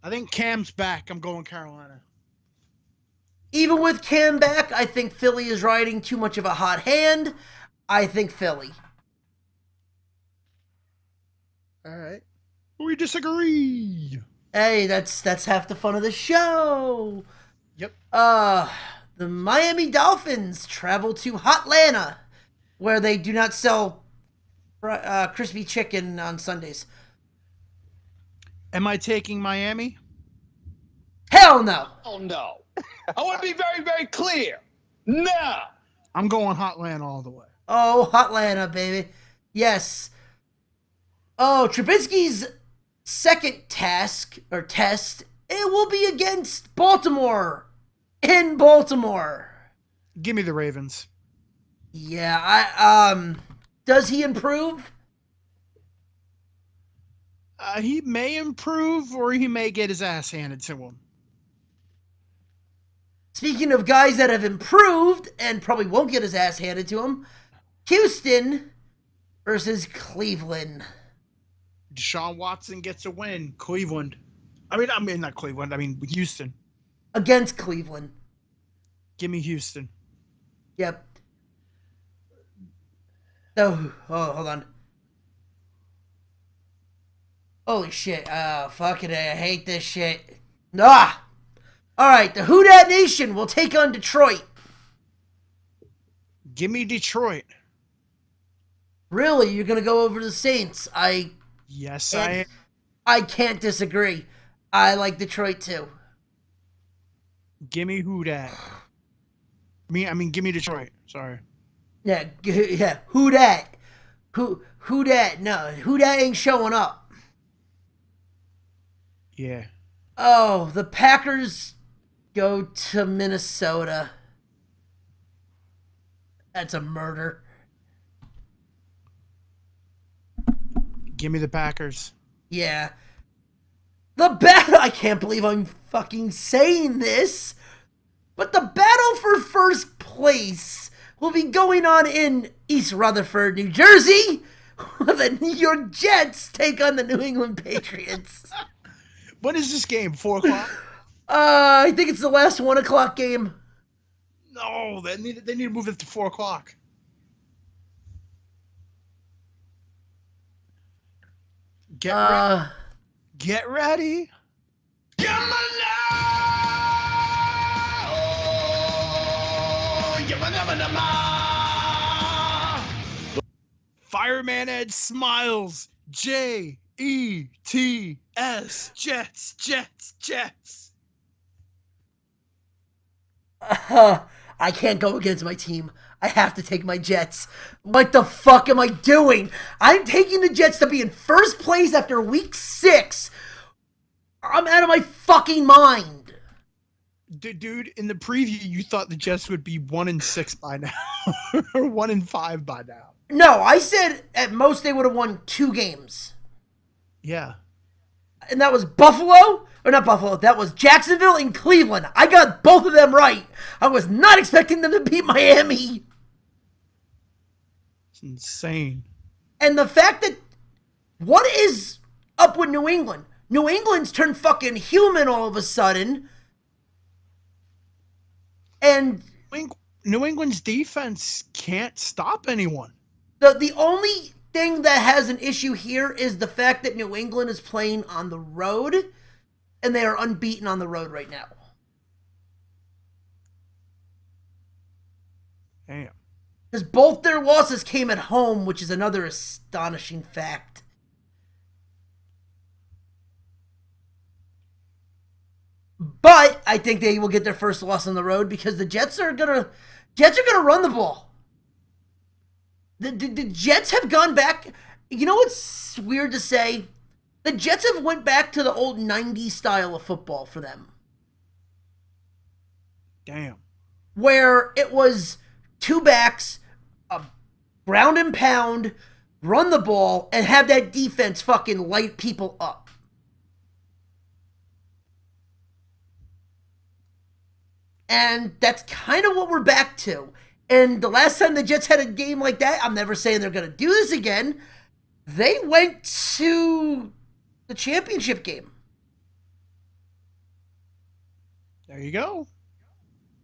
B: I think Cam's back. I'm going Carolina.
A: Even with Cam back, I think Philly is riding too much of a hot hand. I think Philly.
B: All right. We disagree.
A: Hey, that's half the fun of the show.
B: Yep.
A: The Miami Dolphins travel to Hotlanta, where they do not sell crispy chicken on Sundays.
B: Am I taking Miami?
A: Hell no.
C: Oh, no. I want to be very, very clear. No.
B: I'm going Hotlanta all the way.
A: Oh, Hotlanta, baby. Yes. Oh, Trubisky's second test, it will be against Baltimore. In Baltimore.
B: Give me the Ravens.
A: Yeah, does he improve?
B: He may improve or he may get his ass handed to him.
A: Speaking of guys that have improved and probably won't get his ass handed to him, Houston versus Cleveland.
B: Deshaun Watson gets a win. Cleveland. I mean not Cleveland. I mean Houston.
A: Against Cleveland.
B: Give me Houston.
A: Yep. Oh, hold on. Holy shit. Fuck it. I hate this shit. Ah! Alright, the Who Dat Nation will take on Detroit.
B: Give me Detroit.
A: Really? You're gonna go over the Saints?
B: Yes, I am.
A: I can't disagree. I like Detroit too.
B: Give me who dat. I mean, give me Detroit. Sorry.
A: Yeah, yeah. Who dat? Who dat? No, who dat ain't showing up.
B: Yeah.
A: Oh, the Packers go to Minnesota. That's a murder.
B: Give me the Packers.
A: Yeah. The battle, I can't believe I'm fucking saying this, but the battle for first place will be going on in East Rutherford, New Jersey, where the New York Jets take on the New England Patriots.
B: When is this game? 4 o'clock?
A: I think it's the last 1 o'clock game.
B: No, they need to move it to 4 o'clock. Get ready. Get ready. Fireman Ed smiles. Jets. Jets.
A: I can't go against my team. I have to take my Jets. What the fuck am I doing? I'm taking the Jets to be in first place after week 6. I'm out of my fucking mind.
B: Dude, in the preview, you thought the Jets would be 1-6 by now, or 1-5 by now.
A: No, I said at most they would have won 2 games.
B: Yeah.
A: And that was Buffalo, or not Buffalo, that was Jacksonville and Cleveland. I got both of them right. I was not expecting them to beat Miami.
B: It's insane.
A: And the fact that, what is up with New England? New England's turned fucking human all of a sudden. And
B: New England's defense can't stop anyone.
A: the only thing that has an issue here is the fact that New England is playing on the road, and they are unbeaten on the road right now.
B: Damn.
A: Because both their losses came at home, which is another astonishing fact. But I think they will get their first loss on the road because the Jets are gonna run the ball. The Jets have gone back. You know what's weird to say? The Jets have went back to the old 90s style of football for them.
B: Damn.
A: Where it was 2 backs, a ground and pound, run the ball, and have that defense fucking light people up. And that's kind of what we're back to. And the last time the Jets had a game like that, I'm never saying they're going to do this again, they went to the championship game.
B: There you go.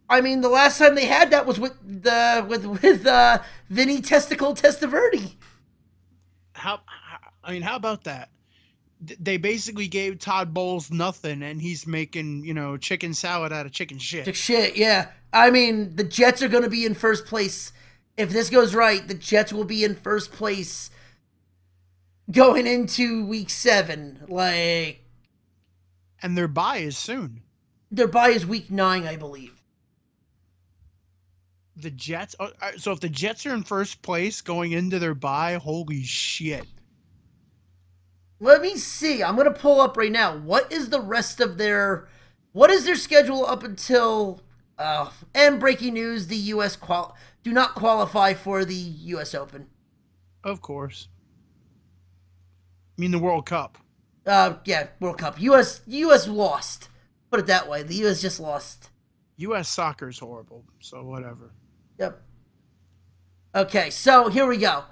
A: I mean, the last time they had that was with Vinny Testicle Testaverde.
B: How about that? They basically gave Todd Bowles nothing, and he's making, chicken salad out of chicken shit.
A: Shit, yeah. I mean, the Jets are going to be in first place. If this goes right, the Jets will be in first place going into week 7.
B: And their bye is soon.
A: Their bye is week 9, I believe.
B: The Jets. So if the Jets are in first place going into their bye, holy shit.
A: Let me see. I'm going to pull up right now. What is their schedule up until, and breaking news, the U.S. do not qualify for the U.S. Open.
B: Of course. I mean the World Cup.
A: Yeah, World Cup. U.S. lost. Put it that way. The U.S. just lost.
B: U.S. soccer is horrible, so whatever.
A: Yep. Okay, so here we go.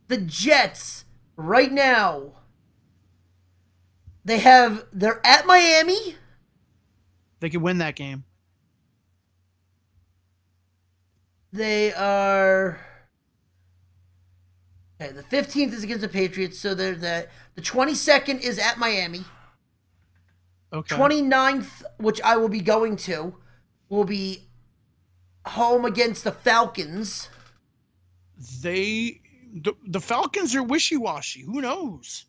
A: The Jets right now. They're at Miami.
B: They could win that game.
A: They are. Okay, the 15th is against the Patriots, so the 22nd is at Miami.
B: Okay.
A: 29th, which I will be going to, will be home against the Falcons.
B: The Falcons are wishy-washy. Who knows?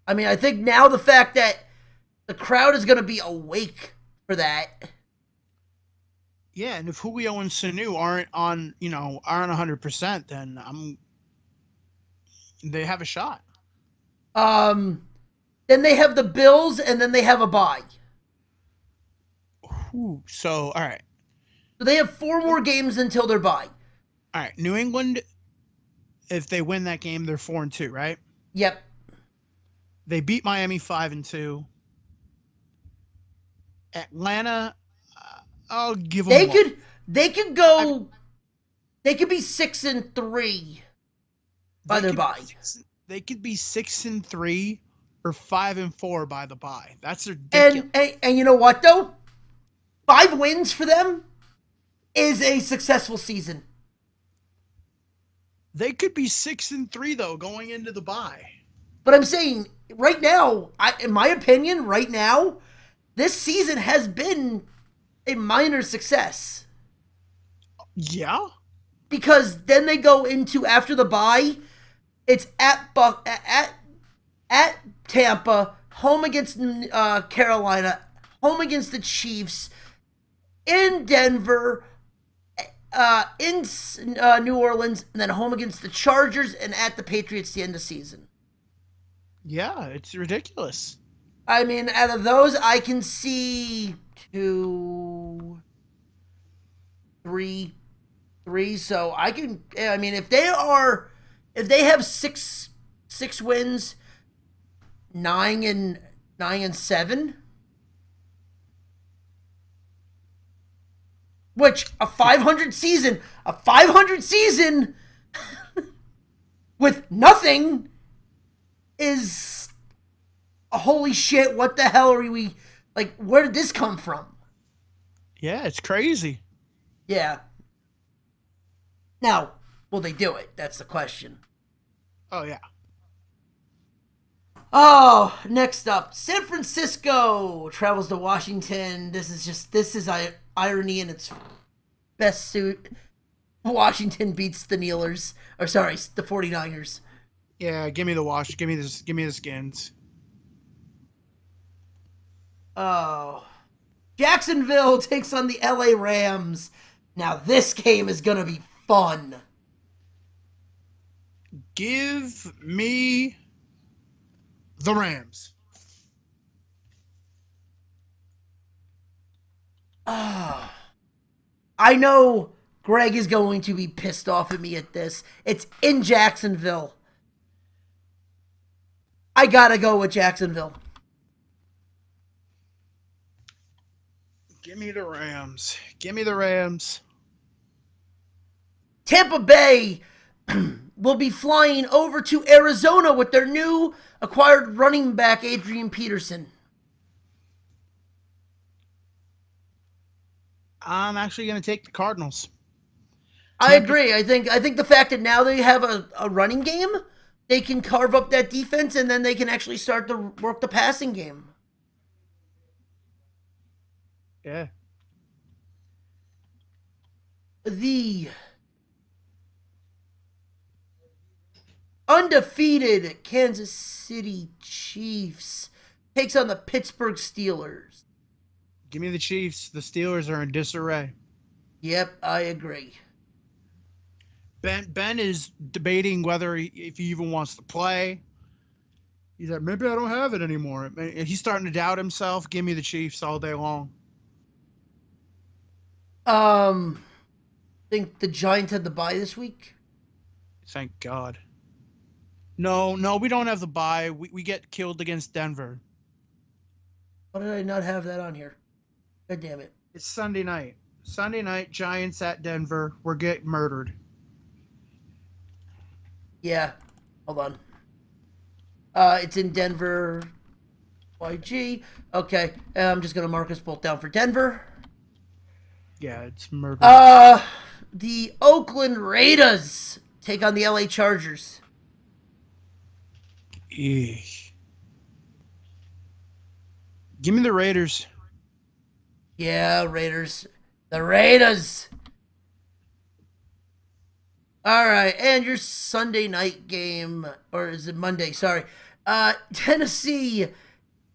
A: I mean, I think now the fact that the crowd is going to be awake for that.
B: Yeah, and if Julio and Sanu aren't 100%, then they have a shot.
A: Then they have the Bills, and then they have a bye.
B: Ooh, so all right.
A: So they have 4 more games until their bye.
B: All right, New England, if they win that game, they're 4-2, right?
A: Yep.
B: They beat Miami 5-2. Atlanta, I'll give them.
A: They could go. They could be 6-3 by their bye.
B: They could be 6-3 or 5-4 by the bye. That's ridiculous.
A: And you know what though? 5 wins for them is a successful season.
B: They could be 6-3 though going into the bye.
A: But I'm saying right now, in my opinion, right now, this season has been a minor success.
B: Yeah.
A: Because then they go into after the bye, it's at Tampa, home against Carolina, home against the Chiefs, in Denver, in New Orleans, and then home against the Chargers and at the Patriots the end of the season.
B: Yeah, it's ridiculous.
A: I mean, out of those, I can see 2, 3. So I can. I mean, if they have six wins, 9-7, which a 500 season with nothing is holy shit. What the hell are we like? Where did this come from?
B: Yeah, it's crazy.
A: Yeah. Now, will they do it? That's the question.
B: Oh, yeah.
A: Oh, next up, San Francisco travels to Washington. This is irony in its best suit. Washington beats the Nealers. Or sorry, the 49ers.
B: Yeah, give me the wash. Give me the Skins.
A: Oh. Jacksonville takes on the LA Rams. Now this game is going to be fun.
B: Give me the Rams.
A: I know Greg is going to be pissed off at me at this. It's in Jacksonville. I gotta go with Jacksonville.
B: Give me the Rams. Give me the Rams.
A: Tampa Bay will be flying over to Arizona with their new acquired running back, Adrian Peterson.
B: I'm actually going to take the Cardinals.
A: I agree. I think the fact that now they have a running game, they can carve up that defense, and then they can actually start to work the passing game.
B: Yeah.
A: The undefeated Kansas City Chiefs takes on the Pittsburgh Steelers.
B: Give me the Chiefs. The Steelers are in disarray.
A: Yep, I agree.
B: Ben is debating if he even wants to play. He's like, maybe I don't have it anymore. He's starting to doubt himself. Give me the Chiefs all day long.
A: Think the Giants had the bye this week.
B: Thank God. No, we don't have the bye. We get killed against Denver.
A: Why did I not have that on here? God damn it.
B: It's Sunday night. Sunday night, Giants at Denver. We're getting murdered.
A: Yeah. Hold on. It's in Denver. YG. Okay. I'm just gonna mark us both down for Denver.
B: Yeah, it's murder.
A: The Oakland Raiders take on the LA Chargers.
B: Eesh. Give me the Raiders.
A: Yeah, Raiders. The Raiders. All right, and your Sunday night game, or is it Monday? Sorry. Tennessee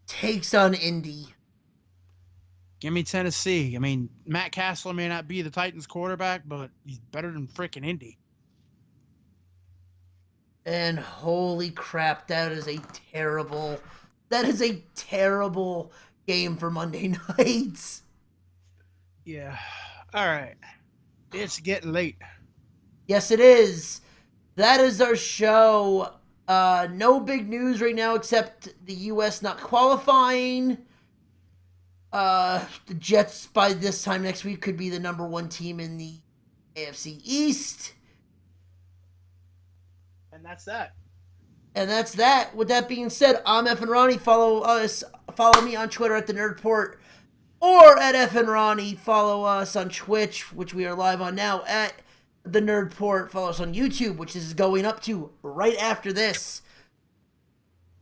A: takes on Indy.
B: Give me Tennessee. I mean, Matt Castle may not be the Titans quarterback, but he's better than freaking Indy.
A: And holy crap, that is a terrible game for Monday nights.
B: Yeah. All right. It's getting late.
A: Yes, it is. That is our show. No big news right now except the U.S. not qualifying. The Jets by this time next week could be the number one team in the AFC East.
B: And that's that.
A: And that's that. With that being said, I'm F and Ronnie. Follow me on Twitter at the Nerdport or at F and Ronnie. Follow us on Twitch, which we are live on now at the Nerdport. Follow us on YouTube, which is going up to right after this.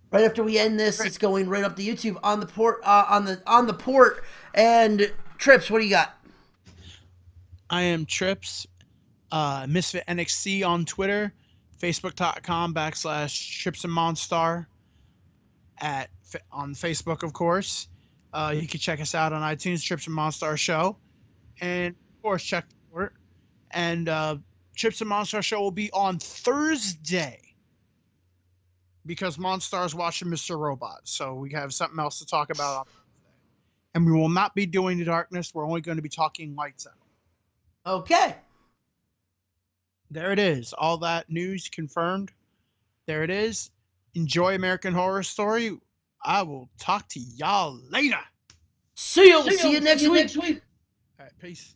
A: Right after we end this, it's going right up to YouTube on the port. On the port. And Trips, what do you got?
B: I am Trips, Misfit NXT on Twitter, Facebook.com/Trips and Monstar on Facebook, of course. You can check us out on iTunes, Trips and Monstar Show, and of course check the port. And Trips and Monstar Show will be on Thursday, because Monstar's watching Mr. Robot, so we have something else to talk about on Thursday. And we will not be doing The Darkness. We're only going to be talking Lights Out.
A: Okay.
B: There it is. All that news confirmed. There it is. Enjoy American Horror Story. I will talk to y'all later.
A: See you next week.
B: All right, peace.